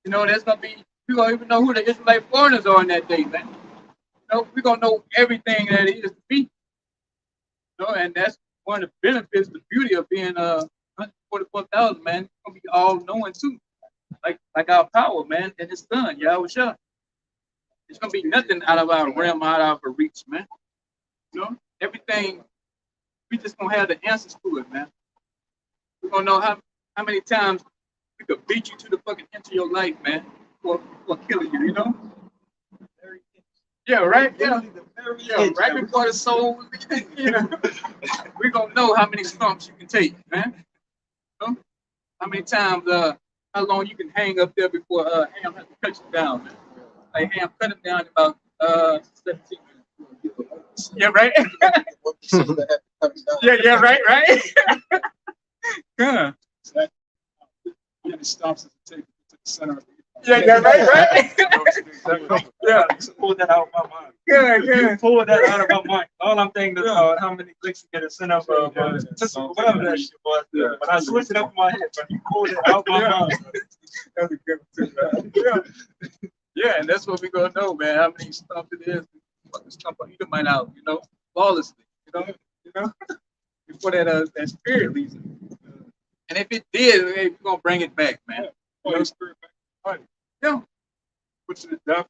You know, there's gonna be, we gonna even know who the Israelite foreigners are in that day, man. You know, we're gonna know everything that it is to be. You know, and that's one of the benefits, the beauty of being 144,000, man. It's gonna be all knowing too. Like our power, man, and his son, Yahweh Shah. It's gonna be nothing out of our realm, out of our reach, man. You know, everything, we just gonna have the answers to it, man. We're gonna know how many times we could beat you to the fucking end of your life, man, for killing you, you know? Yeah, right? Yeah. Right before the soul, we're gonna know how many stumps you can take, man. You know? How many times, how long you can hang up there before Ham has to cut you down, man. Like Ham cut him down in about 17 minutes. Yeah, right? yeah, right? Yeah. How many stops does it take to the center of the Yeah, right? Yeah, you pulled that out of my mind. Good. You pulled that out of my mind. All I'm thinking about how many clicks you get a send up of whatever that shit was. But I switched it up in my head, but you pulled it out of my mind. That's a good one too, yeah, and that's what we're gonna know, man. How many stumps it is, fucking stump on either might out, flawlessly, before that spirit leaves it. And if it did, hey, we're gonna bring it back, man. Holy Spirit back? Yeah. Put you to death,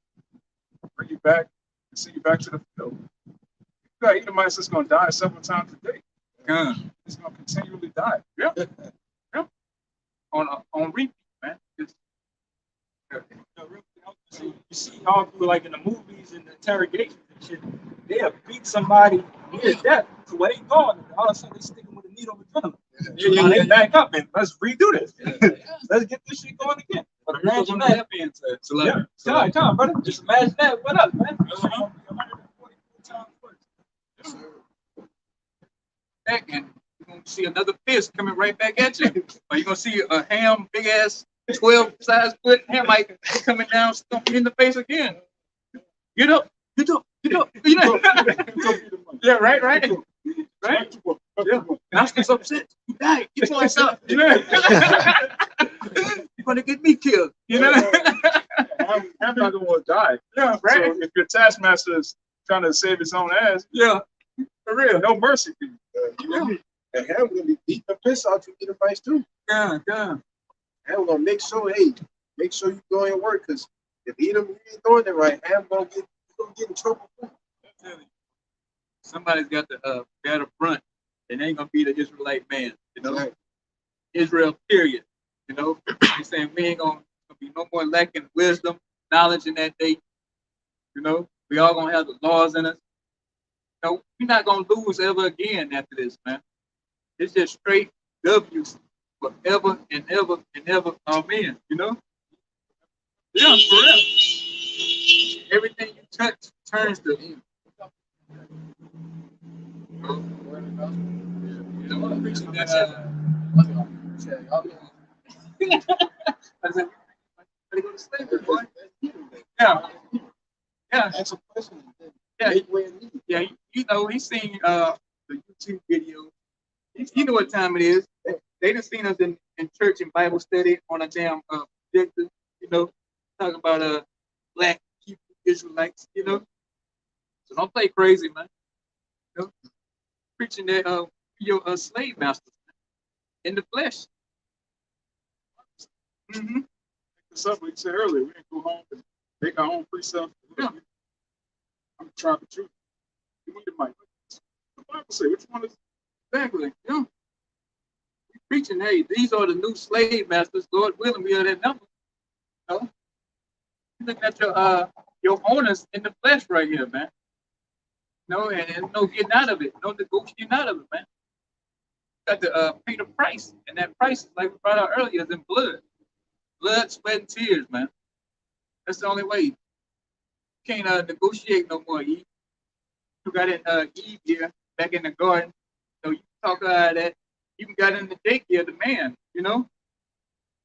bring you back, and send you back to the field. You got Edomites that's gonna die several times a day. Yeah. It's gonna continually die. Yeah. On on repeat, man. You see all through like in the movies and the interrogations and shit, they'll beat somebody near death to where they going, and all of a sudden they stick them with a needle with adrenaline. Now they back up and let's redo this. Let's get this shit going again. But imagine that. Come on, brother. Just imagine that. What up, man? Back and you're gonna see another fist coming right back at you. Or you're gonna see a ham, big ass 12 size foot Hamite coming down, stomp you in the face again. Get up, get up, get up. You know? Yeah, right. Right? Yeah. Master's upset. You died. Get your ass up. You know? You're gonna get me killed. You know? I'm not gonna die. Yeah, right. So if your taskmaster is trying to save his own ass, Yeah, for real. no mercy for you. And Ham gonna be beating the piss out you get advice too. Yeah. Ham gonna make sure you go and work, because if you ain't doing it right, Ham gonna get in trouble. Somebody's got to bear the brunt. It ain't gonna be the Israelite man, you know. Right. Israel, period. You know, he's saying we ain't gonna be no more lacking wisdom, knowledge in that day. You know, we all gonna have the laws in us. You know, we're not gonna lose ever again after this, man. It's just straight W's forever and ever and ever. Amen. You know? Yeah, for real. Everything you touch turns to him. You know, I'm preaching that. I said, "Gotta go to slavery, boy." Yeah. Ask a question. Yeah. Yeah. You know, he's seen the YouTube video. You know what time it is. They done seen us in church and Bible study on a damn projector, you know, talking about black people, Israelites, you know. So don't play crazy, man. You know? Preaching that your slave masters in the flesh. Mm-hmm. Like you said earlier, we didn't go home and make our own precepts. Yeah. I'm trying to truth. You need the mic. The Bible say, which one is Exactly. Yeah. We preaching, hey, these are the new slave masters. Lord willing, we are that number. You know? You look at your owners in the flesh right here, man. No, and no getting out of it. No negotiating out of it, man. Got to pay the price. And that price is like we brought out earlier, is in blood. Blood, sweat, and tears, man. That's the only way. You can't negotiate no more, Eve. You got in Eve here, back in the garden. So you talk out of that. You got in the daycare, the man, you know?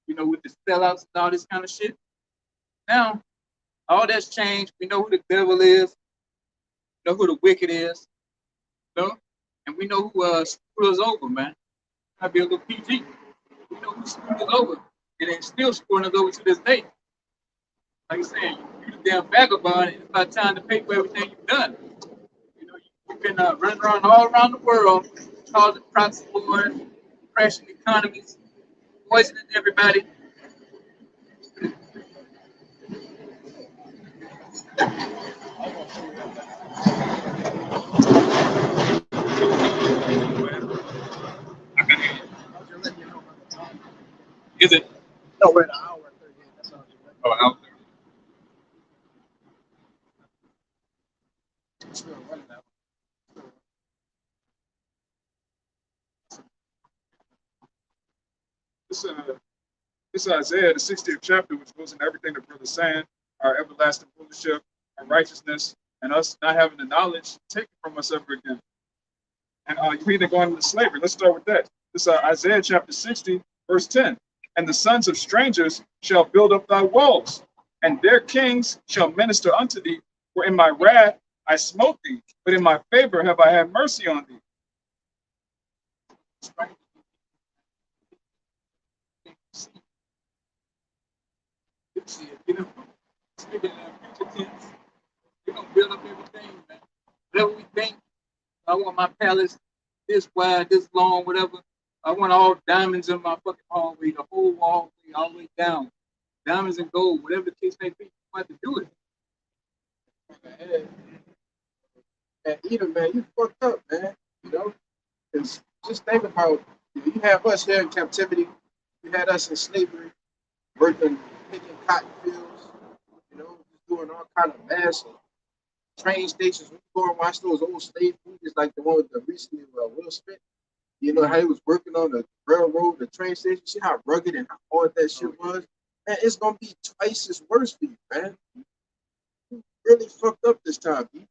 You know, with the sellouts and all this kind of shit. Now, all that's changed. We know who the devil is. We know who the wicked is. You know? And we know who screwed us over, man. I'll be a little PG. We know who screwed us over. And it's still screwing us over to this day. Like I said, you the damn vagabond, and it's about time to pay for everything you've done. You know, you've been running around all around the world, causing proxy wars, crashing economies, poisoning everybody. Is it? No, we're at an hour and 38. That's all. Oh, out there. Still running that. This Isaiah, the 60th chapter, which goes into everything the brother's saying, our everlasting rulership, our righteousness, and us not having the knowledge taken from us ever again. And you either going into slavery. Let's start with that. This Isaiah chapter 60, verse 10. And the sons of strangers shall build up thy walls, and their kings shall minister unto thee. For in my wrath I smote thee, but in my favor have I had mercy on thee. You know, speaking of future tense, we're gonna build up everything, man. Whatever we think, I want my palace this wide, this long, whatever. I want all diamonds in my fucking hallway, the whole hallway, all the way down. Diamonds and gold, whatever the case may be, you have to do it. And Edom, man, you fucked up, man. You know, 'cause just think about, you have us here in captivity, You had us in slavery, working, picking cotton fields, just doing all kind of mass and train stations. We go and watch those old slave movies like the one with the recently Will Smith. You know how he was working on the railroad, the train station. See how rugged and how hard that shit was. Man, it's gonna be twice as worse for you, man. You really fucked up this time, B.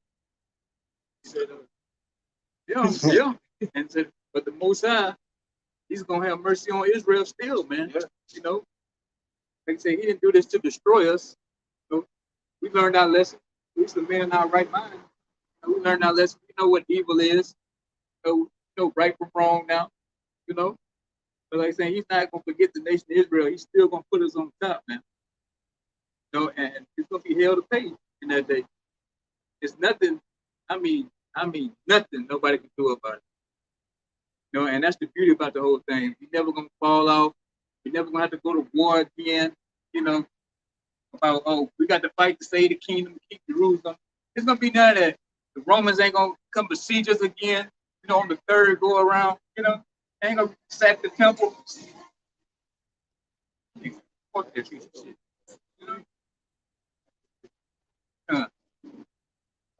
Yeah. And said, but the Most High, He's gonna have mercy on Israel still, man. Yeah. You know, like I say, He didn't do this to destroy us. We learned our lesson. We used to men in our right mind. We learned our lesson. We know what evil is. We know right from wrong now. But like I say, He's not gonna forget the nation of Israel. He's still gonna put us on top, man. And it's gonna be hell to pay in that day. It's nothing. I mean, nothing nobody can do about it. And that's the beauty about the whole thing. We're never gonna fall off. We're never gonna have to go to war again. About we got to fight to save the kingdom, to keep Jerusalem. It's gonna be none of that. The Romans ain't gonna come besiege us again. On the third go around. They ain't gonna sack the temple. Fuck that piece of shit.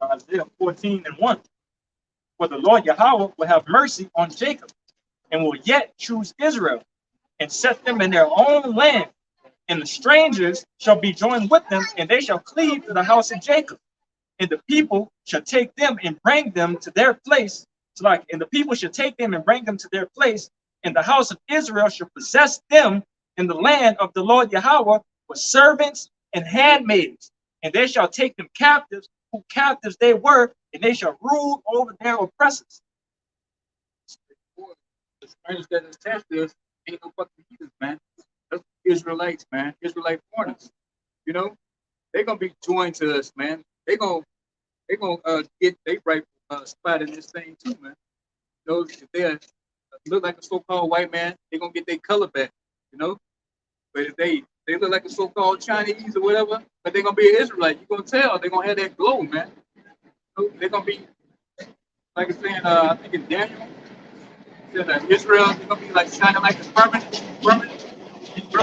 Isaiah 14:1. For the Lord Yahweh will have mercy on Jacob, and will yet choose Israel, and set them in their own land. And the strangers shall be joined with them, and they shall cleave to the house of Jacob. And the people shall take them and bring them to their place. And the people shall take them and bring them to their place, and the house of Israel shall possess them in the land of the Lord Yahweh with servants and handmaids. And they shall take them captives, who captives they were, and they shall rule over their oppressors. The strangers that attached to us ain't no fucking heathens, man. That's Israelites, man. Israelite foreigners. They're gonna be joined to us, man. They're gonna get their right spot in this thing too, man. If they look like a so-called white man, they're gonna get their color back, But if they look like a so-called Chinese or whatever, but they're gonna be an Israelite, you're gonna tell they're gonna have that glow, man. They're gonna be like I saying, I think in Daniel, said that Israel is gonna be like shining like a permanent. It's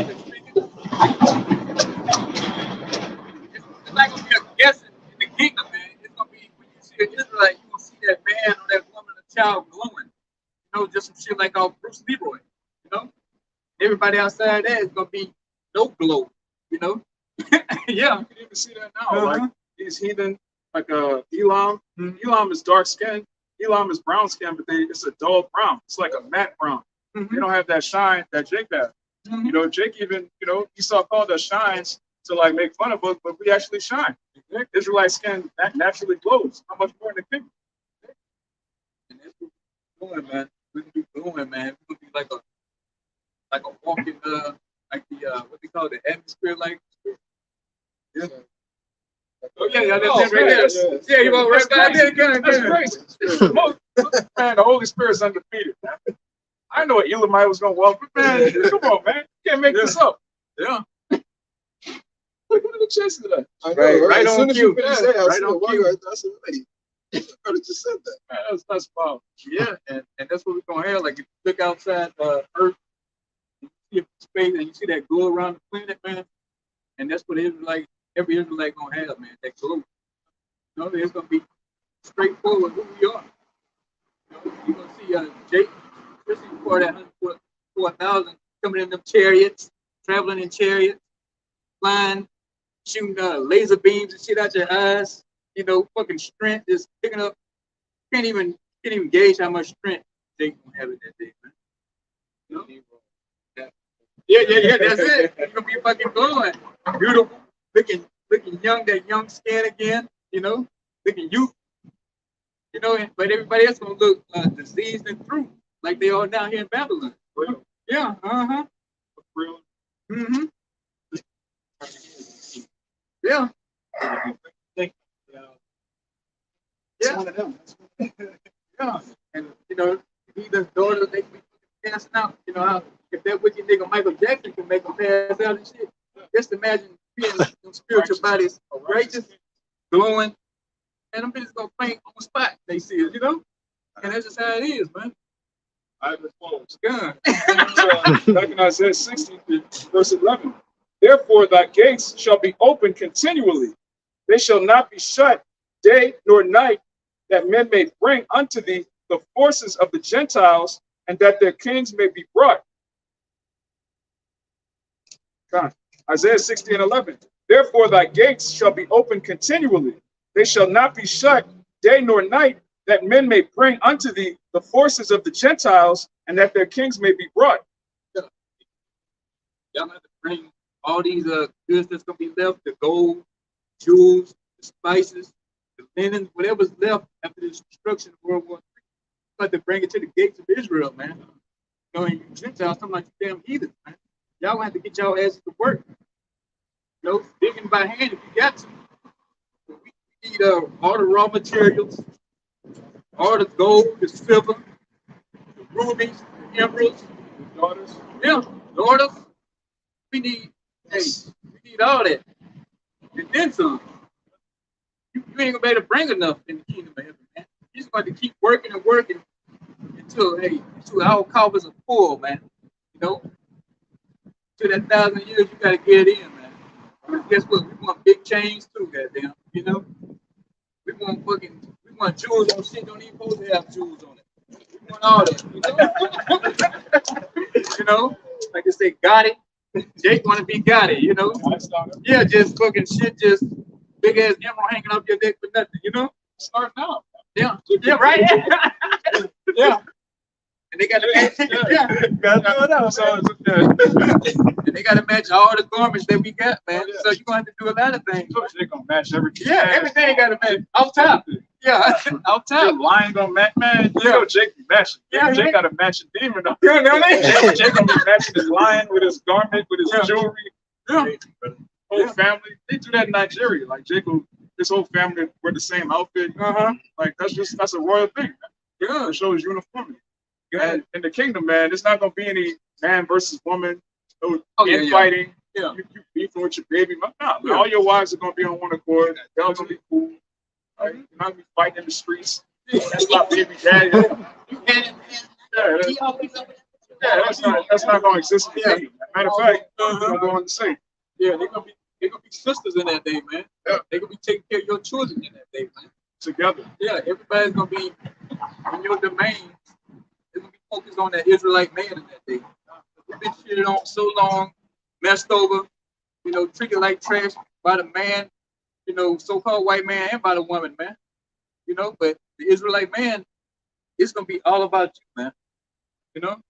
not gonna be a guessing in the kingdom, man. It's gonna be when you see an Israelite, you gonna see that man or that woman or child glowing. Just some shit like Bruce Leroy. Everybody outside that is gonna be no glow. Yeah. You can even see that now. Like these heathen, like Elam. Elam is dark skin. Elam is brown skin, but it's a dull brown. It's like a matte brown. They don't have that shine that Jake has. Jake even, Esau called us shines to like make fun of us, but we actually shine. Israelite skin that naturally glows. How much more in the kingdom? And that's what we're doing, man. We're gonna be glowing, man. We're gonna be like a walking like the what they call it, the atmosphere, like. Yeah. Oh yeah, that's right there. Yeah, you go right back there. That's crazy. Man, the Holy Spirit's undefeated, man. I know what Elamite was gonna walk, but man, come on, man. You can't make this up. Yeah. What are the chances of that? I know, Right as on soon as cue. you finish that, Right on cue. I said, wait, I just said that. Man, that's powerful. Yeah, and that's what we're gonna have. Like if you look outside Earth, you see space, and you see that glow around the planet, man. And that's what every Israelite gonna have, man. That glow. It's gonna be straightforward who we are. You're gonna see Jake, especially before that 104,000 coming in them chariots, traveling in chariots, flying, shooting laser beams and shit out your eyes. Fucking strength is picking up. Can't even gauge how much strength Jake gonna have in that day, man. Yeah. That's it. You're gonna be fucking glowing, beautiful, looking young, that young skin again. Looking youth. But everybody else gonna look diseased and through, like they are down here in Babylon. Yeah. Real. Yeah. It's one of them. Yeah. And these daughters, they be passing out. How if that wicked nigga Michael Jackson can make them pass out and shit, just imagine being in spiritual bodies, righteous, glowing, and them bitches gonna faint on the spot. They see it, And that's just how it is, man. I have it closed. Good. Back in Isaiah 60, verse 11. Therefore thy gates shall be open continually. They shall not be shut day nor night, that men may bring unto thee the forces of the Gentiles, and that their kings may be brought. God. Isaiah 60 and 11. Therefore thy gates shall be open continually. They shall not be shut day nor night, that men may bring unto thee the forces of the Gentiles, and that their kings may be brought. Y'all have to bring all these goods that's gonna be left: the gold, jewels, the spices, the linen, whatever's left after the destruction of World War III. You have to bring it to the gates of Israel, man. You know, and you Gentiles, something like you damn heathens, man. Y'all gonna have to get y'all asses to work. You know, digging by hand if you got to. We need all the raw materials, all the gold, the silver, the rubies, the emeralds, The daughters. yeah, daughters. We need, hey, we need all that. And then some. You ain't gonna be able to bring enough in the kingdom of heaven, man. You just got to keep working and working until our coffers are full, man. You know? To that 1,000 years, you gotta get it in, man. But guess what? We want big chains too, goddamn. You know? We want jewels on shit don't even supposed to have jewels on it. We want all that, you know? You know? Like I say, Gotti. Jake wanna be Gotti, you know? Yeah, just fucking shit, just big ass emerald hanging off your neck for nothing, you know? Start now. Yeah, yeah, right? Yeah. And they got to match, yeah. And they got to match all the garments that we got, man. So you're going to have to do a lot of things. They're going to match everything. Yeah, everything got to match. Off top. Yeah, off top. The lion going to match, man. You know Jake be matching. Yeah, Jake got to match a demon. Yeah, know what I mean? Jake going to be matching his lion with his garment, with his jewelry. Yeah. Whole family. They do that in Nigeria. Like Jake, his whole family wear the same outfit. Like that's a royal thing. Yeah, it shows uniformity. And in the kingdom, man, it's not gonna be any man versus woman, no infighting. Yeah. You beefing with your baby. No, all your wives are gonna be on one accord. They're all gonna be cool. Right? You're not gonna be fighting in the streets. That's not baby daddy. That's not gonna exist in the kingdom. Matter of fact, they're gonna go on the same. Yeah, they're gonna be sisters in that day, man. Yeah. They're gonna be taking care of your children in that day, man. Together. Yeah, everybody's gonna be in your domain. They're gonna be focused on that Israelite man in that day. We've been shitted on so long, messed over, you know, treated like trash by the man, you know, so-called white man, and by the woman, man. You know, but the Israelite man, it's gonna be all about you, man. You know,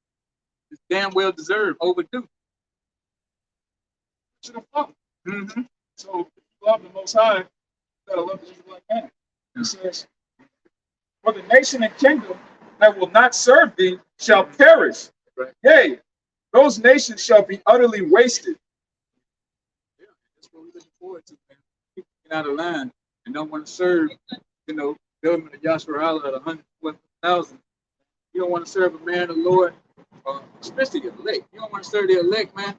it's damn well deserved, overdue. To the Father. So if you love the Most High, you gotta love the Israelite man. It says, "For the nation and kingdom that will not serve thee shall perish. Right. Yea, those nations shall be utterly wasted." Yeah, that's what we're looking forward to, man. People get out of line and don't want to serve, you know, government of Yahshua Allah at 100,000. You don't want to serve a man, the Lord, especially the elect. You don't want to serve the elect, man.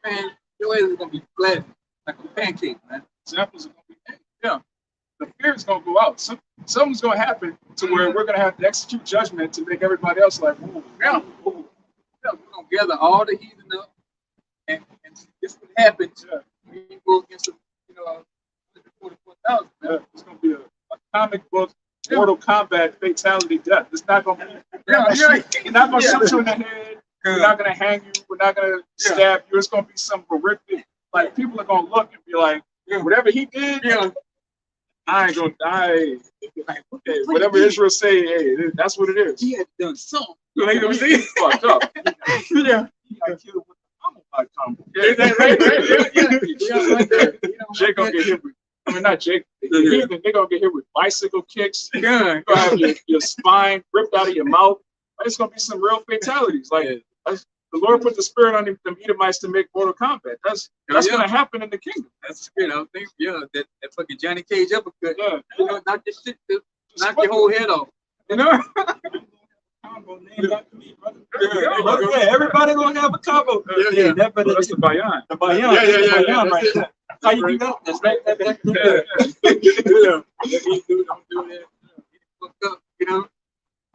Man, your ass is gonna be flat like a pancake, man. Examples are gonna be yeah. The fear is gonna go out. Something's gonna happen to where we're gonna have to execute judgment to make everybody else like, ooh, yeah. We're gonna gather all the heathen up, and this would happen. When you go against, you know, 44,000. Yeah, it's gonna be a comic book Mortal Kombat fatality death. It's not gonna be. You're not gonna shoot you in the head. We're not gonna hang you. We're not gonna stab you. It's gonna be some horrific. Like people are gonna look and be like, whatever he did, I ain't gonna die. Okay, whatever Israel say, hey, that's what it is. He had done something. You know what I'm saying? Fucked up. Yeah. He got killed with the combo. Jake gonna get hit with. I mean, not Jake. They're gonna get hit with bicycle kicks. You're gonna have your spine ripped out of your mouth. It's gonna be some real fatalities. Like the Lord put the spirit on them Edomites to make Mortal Kombat. That's gonna happen in the kingdom. That's good. I think that fucking Johnny Cage uppercut. Yeah. You know, knock this shit, knock your whole head off. You know. Combo named after me, brother. Yeah, everybody gonna have a combo. Yeah. That's the Bayan. The Bayan. Yeah. Right there. How you do that? That's right. Don't do that. Fucked up, you know.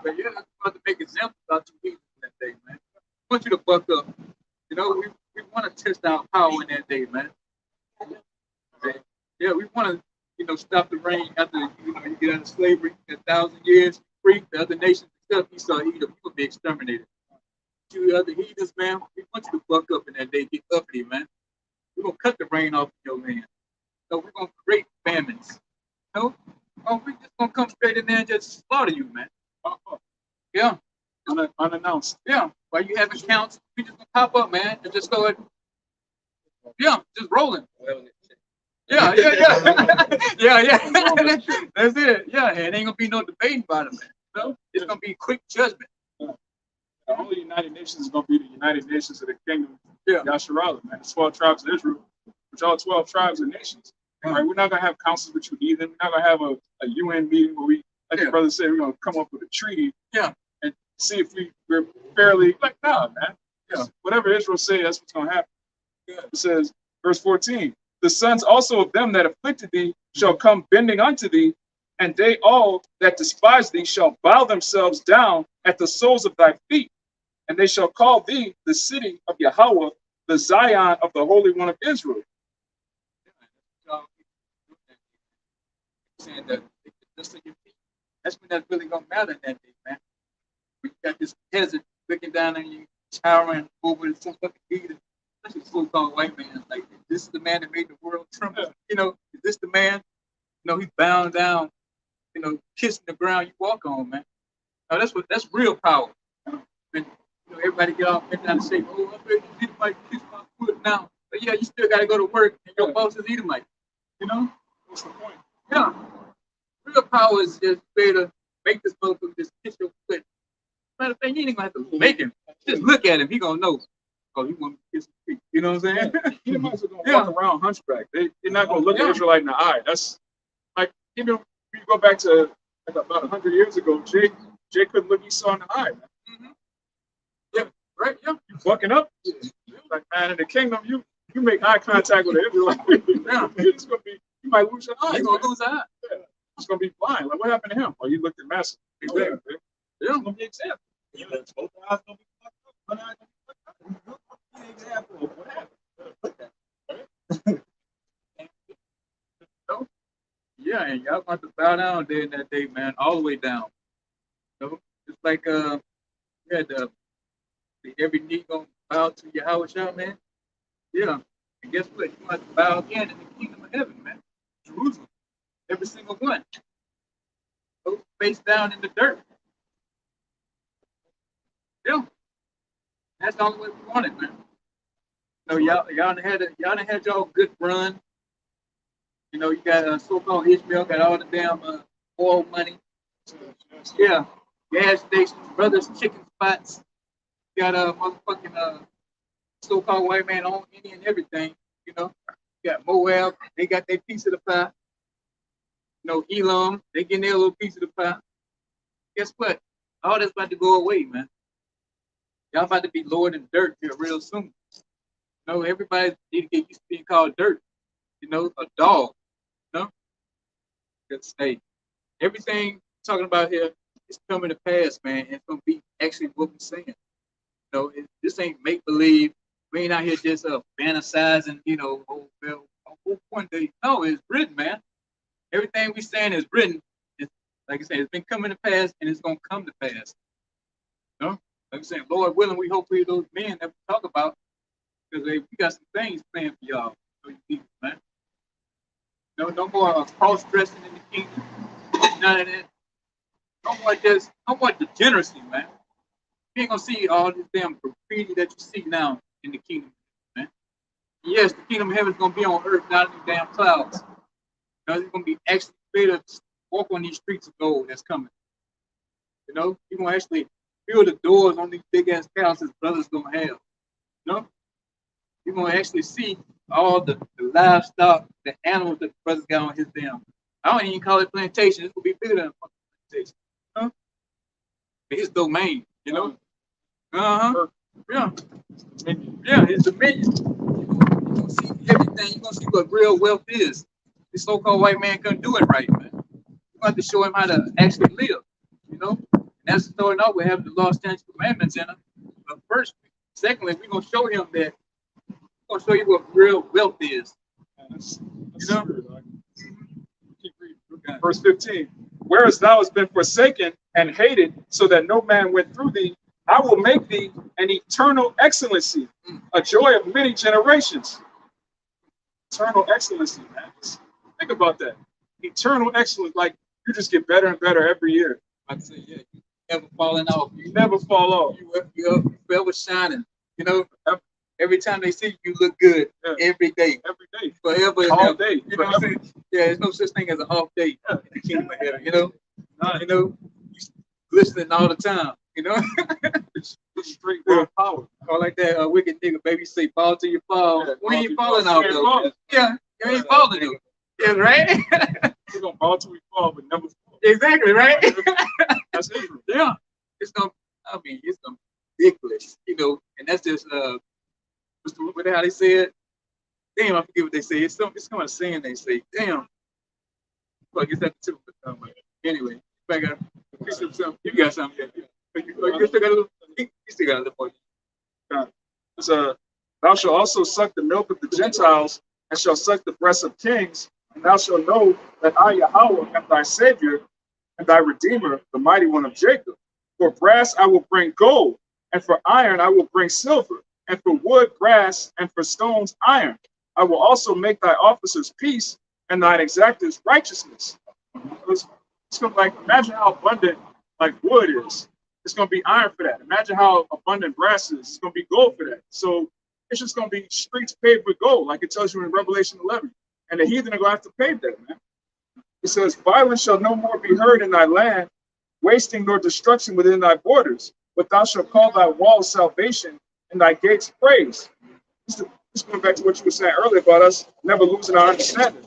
But yeah, I'm about to make examples out you heathens that day, man. I want you to buck up. You know, we want to test our power in that day, man. Okay? Yeah, we want to, stop the rain after, you get out of slavery, 1,000 years, free, the other nations, except Esau, Edom, you will be exterminated. You other heathens, man, we want you to buck up in that day, get uppity, man. We're going to cut the rain off in your land. So we're going to create famines. We're just going to come straight in there and just slaughter you, man. Yeah. Unannounced. Yeah. While you having counts, we just going to pop up, man, and just start, just rolling. Yeah. Yeah. That's it. Yeah, and it ain't gonna be no debating about it, man. It's gonna be quick judgment. The only United Nations is gonna be the United Nations of the Kingdom. Yeah. Yasharala, man. The 12 tribes of Israel, which all 12 tribes and nations. Right? We're not gonna have councils with you either. We're not gonna have a UN meeting where we, like the brother said, we're gonna come up with a treaty. Yeah. And see if we're fairly like, nah, man. Yeah. Whatever Israel says, that's what's gonna happen. Yeah. It says, verse 14. The sons also of them that afflicted thee shall come bending unto thee, and they all that despise thee shall bow themselves down at the soles of thy feet, and they shall call thee the city of Yahweh, the Zion of the Holy One of Israel. Saying that just at your feet. That's when that's really gonna matter in that day, man. We got this peasant looking down on you, towering over some fucking heathen. That's a so-called white man. Like, this is the man that made the world tremble. Is this the man? He's bound down, kissing the ground you walk on, man. Now that's real power. When, everybody get off and down and say, oh, I bet you Edomite kiss my foot now. But yeah, you still gotta go to work and your boss is Edomite. What's the point? Yeah. Real power is just way to make this motherfucker just kiss your foot. Matter of fact, you ain't gonna have to make him. Just look at him, he gonna know. Oh, you want to kiss his feet. You know what I'm saying? Edomites are going to walk around hunchback. They're not going to look at Israelite in the eye. That's like, if you go back to like about 100 years ago, Jay couldn't look Esau in the eye. Mm-hmm. Yeah, right, yeah. You bucking up. Like, man, in the kingdom, you make eye contact with the Israelite. It's going to be, you might lose your eye. You're going to lose an eye. Yeah. It's going to be blind. Like, what happened to him? Oh, you looked at Master. Yeah. It's going to be an example. You let both eyes gonna be fucked up. One eye gonna be fucked up. An example of what happened. Yeah, and y'all want to bow down there in that day, man, all the way down. It's like you had the every knee gonna bow to Yahweh Shah, man. Yeah. And guess what? You must bow again in the kingdom of heaven, man. Jerusalem. Every single one. Go face down in the dirt. Yeah. That's the only way we want it, man. Y'all done had y'all good run. You got so-called Ishmael got all the damn oil money. Yeah, gas stations, brothers, chicken spots. You got a motherfucking so-called white man on any and everything. You got Moab, they got their piece of the pie. Elam, they getting their little piece of the pie. Guess what? All that's about to go away, man. Y'all about to be lowered in dirt here real soon. Everybody need to get used to being called dirt. A dog. Good state. Everything talking about here is coming to pass, man. And it's gonna be actually what we're saying. This ain't make believe. We ain't out here just fantasizing. One day. No, it's written, man. Everything we saying is written. It's, like I said, it's been coming to pass, and it's gonna come to pass. Like I said, Lord willing, we hopefully those men that we talk about, because we got some things planned for y'all. Man. No more cross-dressing in the kingdom. None of that. No more degeneracy, man. You ain't gonna see all this damn graffiti that you see now in the kingdom, man. Yes, the kingdom of heaven is gonna be on earth, not in the damn clouds. It's gonna be actually better to walk on these streets of gold that's coming. You're gonna actually feel the doors on these big ass houses brothers gonna have. You're gonna actually see all the livestock, the animals that the brothers got on his damn. I don't even call it plantation. It's gonna be bigger than a plantation. His domain, Uh-huh. Yeah. Yeah, his dominion. You're gonna see everything. You're gonna see what real wealth is. This so-called white man couldn't do it right, man. You have to show him how to actually live, And that's starting out with having the law, statutes, commandments in it. But first, secondly, we're gonna show him that we're gonna show you what real wealth is. That's You know? true, dog. Keep reading. Verse 15. Whereas thou hast been forsaken and hated, so that no man went through thee, I will make thee an eternal excellency, a joy of many generations. Eternal excellency, man. Just think about that. Eternal excellence, like you just get better and better every year. I'd say, yeah, you never falling off. You never fall off. You forever shining. You know, every time they see you, you look good. Yeah. Every day. Every day. Forever and All ever. day. You know what I'm saying? Yeah, there's no such thing as an off day in the kingdom of heaven. You know, you know, you glistening all the time. You know, It's straight raw power. or like that wicked nigga, baby, say fall till you fall. Yeah, We ain't fall till falling you off fall. though. Yeah, you ain't falling though. Yeah, right. We're gonna fall till we fall, but never fall. Exactly, right. That's Israel. Yeah, it's gonna. I mean, it's gonna be ridiculous, you know. And that's just what how they say it. Damn, I forget what they say. It's kind of saying they say. Damn. Well, I guess that's the tip of the tongue. But anyway, if I got you got something. You still got a little. You still got a little more. It's, thou shalt also suck the milk of the Gentiles, and shalt suck the breasts of kings, and thou shalt know that I, Yahweh, am thy Savior, and thy Redeemer, the mighty one of Jacob. For brass I will bring gold, and for iron I will bring silver, and for wood brass, and for stones iron. I will also make thy officers peace, and thine exactors righteousness. It's gonna, like, imagine how abundant like wood is. It's gonna be iron for that. Imagine how abundant brass is. It's gonna be gold for that. So it's just gonna be streets paved with gold, like it tells you in Revelation 11. And the heathen are gonna have to pave that, man. It says, violence shall no more be heard in thy land, wasting nor destruction within thy borders, but thou shalt call thy walls salvation and thy gates praise. This is going back to what you were saying earlier about us never losing our understanding.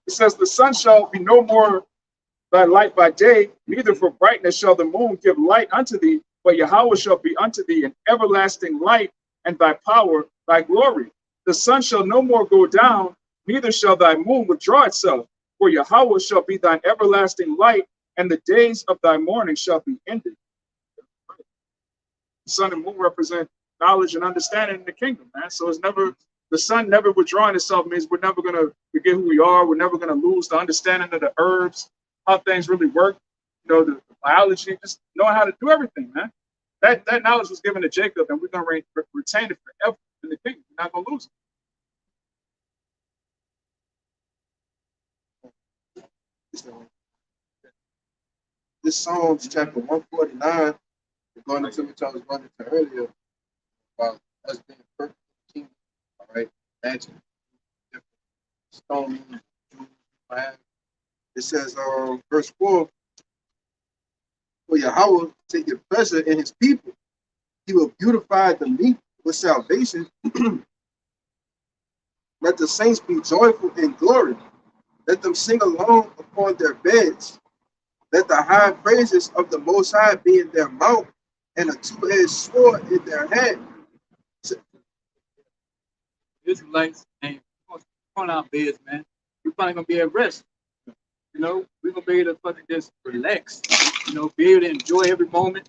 It says, the sun shall be no more thy light by day, neither for brightness shall the moon give light unto thee, but Yahweh shall be unto thee an everlasting light, and thy power thy glory. The sun shall no more go down, neither shall thy moon withdraw itself, for Yahweh shall be thine everlasting light, and the days of thy mourning shall be ended. The sun and moon represent knowledge and understanding in the kingdom, man. So it's never, the sun never withdrawing itself means we're never going to forget who we are. We're never going to lose the understanding of the herbs, how things really work, you know, the biology, just knowing how to do everything, man. That knowledge was given to Jacob, and we're going to retain it forever in the kingdom. We're not going to lose it. This Psalms chapter 149, going into which I was going into earlier, about us being perfect in the kingdom. All right, imagine different stones. It says, verse 4, for Yahweh taketh pleasure in his people. He will beautify the meek with salvation. Let the saints be joyful in glory. Let them sing along upon their beds. Let the high praises of the Most High be in their mouth, and a two-edged sword in their hand. Israelites ain't on our beds, man. We're probably gonna be at rest. You know, we're gonna be able to fucking just relax. You know, be able to enjoy every moment.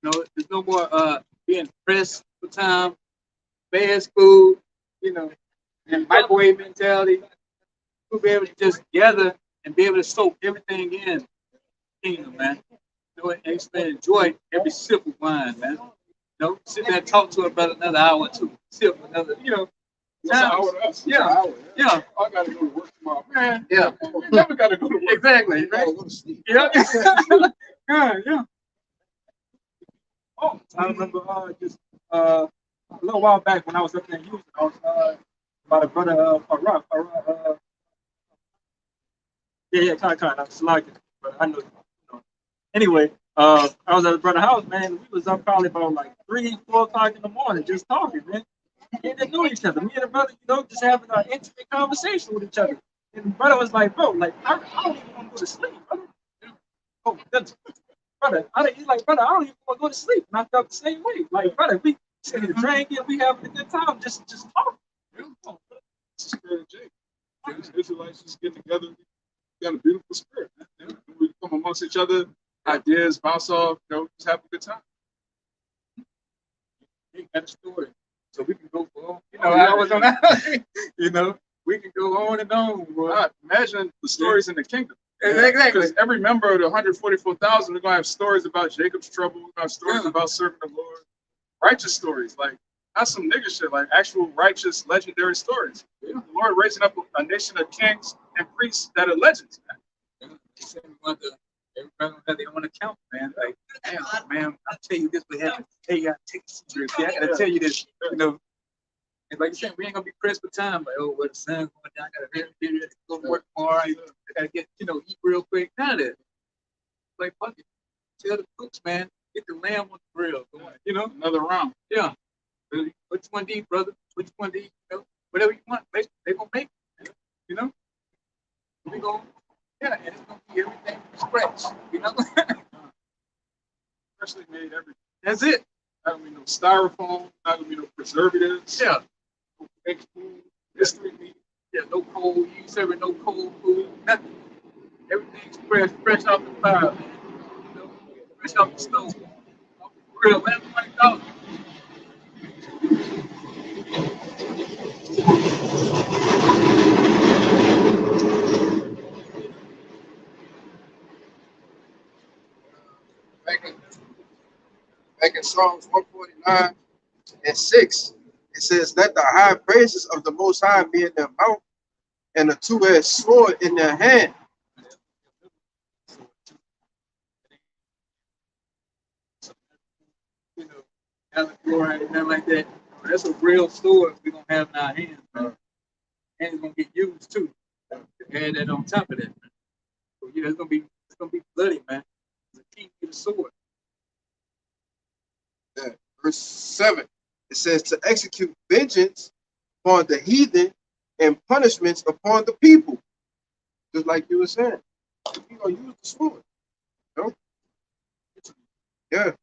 You know, there's no more being pressed for time, fast food, you know, and microwave mentality. We'll be able to just gather and be able to soak everything in. Kingdom, man. You know, and enjoy every sip of wine, man. You know, sit there and talk to it about another hour or two. Sip another, you know. Yeah. Yeah. I got to go to work tomorrow, man. Yeah. You never got to go to work. Exactly. Right? Go to sleep. Yeah. Yeah. Oh, I remember just a little while back when I was up there in Houston, I was by the brother Farah. Yeah, kind. I was like it, but I know, you know. Anyway, I was at the brother's house, man. We was up probably about like 3, 4 o'clock in the morning, just talking, man. We didn't know each other. Me and the brother, you know, just having an intimate conversation with each other. And the brother was like, bro, like I don't even want to go to sleep, brother. Oh, that's, brother, he's like, brother, I don't even want to go to sleep. And I felt the same way. Like, brother, we sitting here drinking, we having a good time, just talking. It's the spirit of Jacob. Israelites just get together. Got a beautiful spirit, man. amongst each other, ideas, bounce off, just have a good time. He got a story. So we can go for, I was on that. We can go on and on, boy. Imagine the stories in the kingdom. Exactly. Because every member of the 144,000, we're going to have stories about Jacob's trouble. We're going to have stories about serving the Lord. Righteous stories, like not some nigga shit, like actual righteous, legendary stories. The Lord raising up a nation of kings and priests that are legends. They said everybody have their own account, man. Like, damn, man, I'll tell you this, we have to tell you, I take this seriously. I gotta tell you this, And like you said, we ain't gonna be pressed for time. Like, oh, well, the sun's going down. I gotta go to work tomorrow. I gotta get, eat real quick. None of that. Like, fuck it. Tell the cooks, man, get the lamb on the grill. Another round. Yeah. What you want to eat, brother? What you want to eat? Whatever you want, they gonna make it. We gonna, and it's gonna be everything from scratch. Freshly made everything. That's it. Not gonna be no styrofoam. Not gonna be no preservatives. Yeah. No fake food. History meat. Yeah. No cold. You ain't serving no cold food. Nothing. Everything's fresh off the fire, man. Fresh off the stove. Off the grill. Whatever you want to call it. Back in Psalms 149:6, it says, "Let the high praises of the Most High be in their mouth, and a two-edged sword in their hand." Allegory and nothing like that. That's a real sword we're gonna have in our hands, man. And it's gonna get used too. Add that on top of that, man. So yeah, it's gonna be bloody, man. It's a king with a sword. Yeah. Verse 7, it says, "To execute vengeance upon the heathen and punishments upon the people." Just like you were saying. We're going to use the sword. Yeah.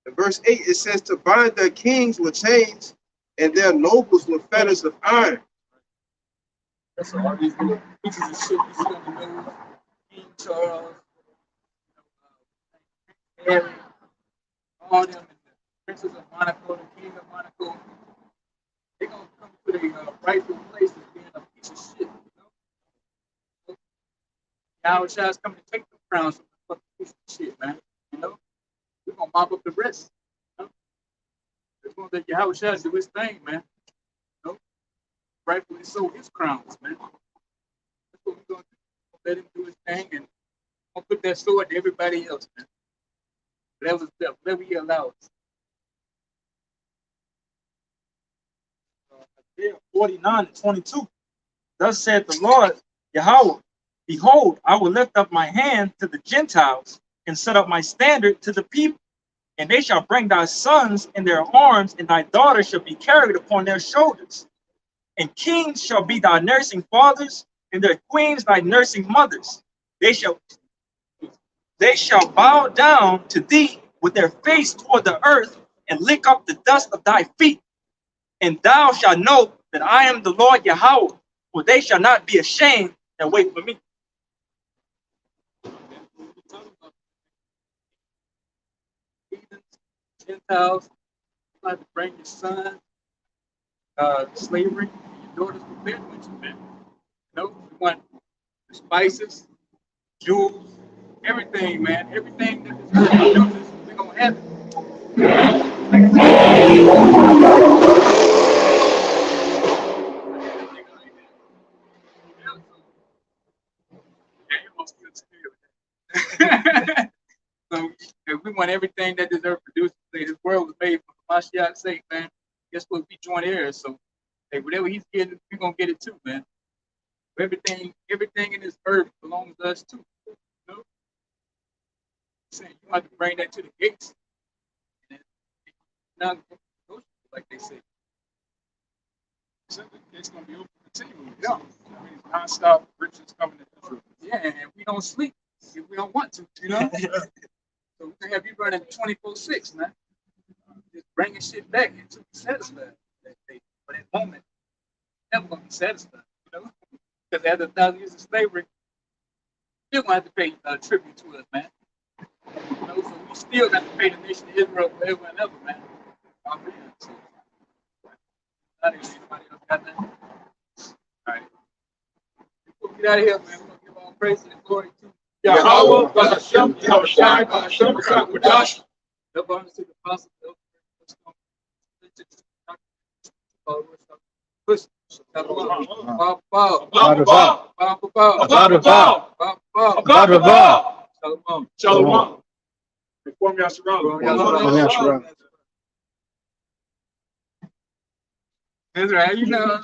In verse 8, it says, "To bind their kings with chains and their nobles with fetters of iron." That's all these little pieces of shit you see on the news. King Charles, Harry, all them, and the Princess of Monaco, the King of Monaco. They're gonna come to their rightful place as being a piece of shit. Our shots coming to take the crowns from the fucking piece of shit, man. We're gonna mop up the rest. It's gonna let Yahweh Shah do his thing, man. Rightfully so, his crowns, man. That's what we're gonna do. Let him do his thing, and we'll put that sword to everybody else, man. Whatever he allows. Isaiah 49:22. Thus said the Lord Yahweh, "Behold, I will lift up my hand to the Gentiles and set up my standard to the people, and they shall bring thy sons in their arms, and thy daughters shall be carried upon their shoulders. And kings shall be thy nursing fathers, and their queens thy nursing mothers. They shall bow down to thee with their face toward the earth, and lick up the dust of thy feet. And thou shalt know that I am the Lord Yahweh, for they shall not be ashamed that wait for me." Heathens, Gentiles, you have to bring your son, slavery, and your daughters prepared with you, man. We want the spices, jewels, everything, man. Everything that is produces, we're gonna have it. So if we want everything that deserves produced, this world was made for Mashiach's sake, man. Guess what? We join heirs. So hey, whatever he's getting, we're gonna get it too, man. Everything in this earth belongs to us too. Saying you have to bring that to the gates. Now, like they say. It's going to be open continually. Yeah. I mean, non-stop riches coming to Israel. Yeah, and we don't sleep if we don't want to, So we can have you running 24/6, man. Just bringing shit back until we satisfied. For that moment, never gonna be satisfied, Because after 1,000 years of slavery, you're gonna have to pay tribute to us, man. You know, so we still got to pay the nation of Israel forever and ever, man. Amen. So, not if anybody else got nothing. All right. Before we get out of here, man, we're gonna give all praise and glory to Yahweh, Hashem, Yahushai, Hashem, Kakwadash. the abundance to the apostle, push. Bow, bow, Bada bow. bow, bow, Bada bow. bow, Bada bow. Shalom. Shalom. Reform Yasharal. Yasharal. That's right. You know.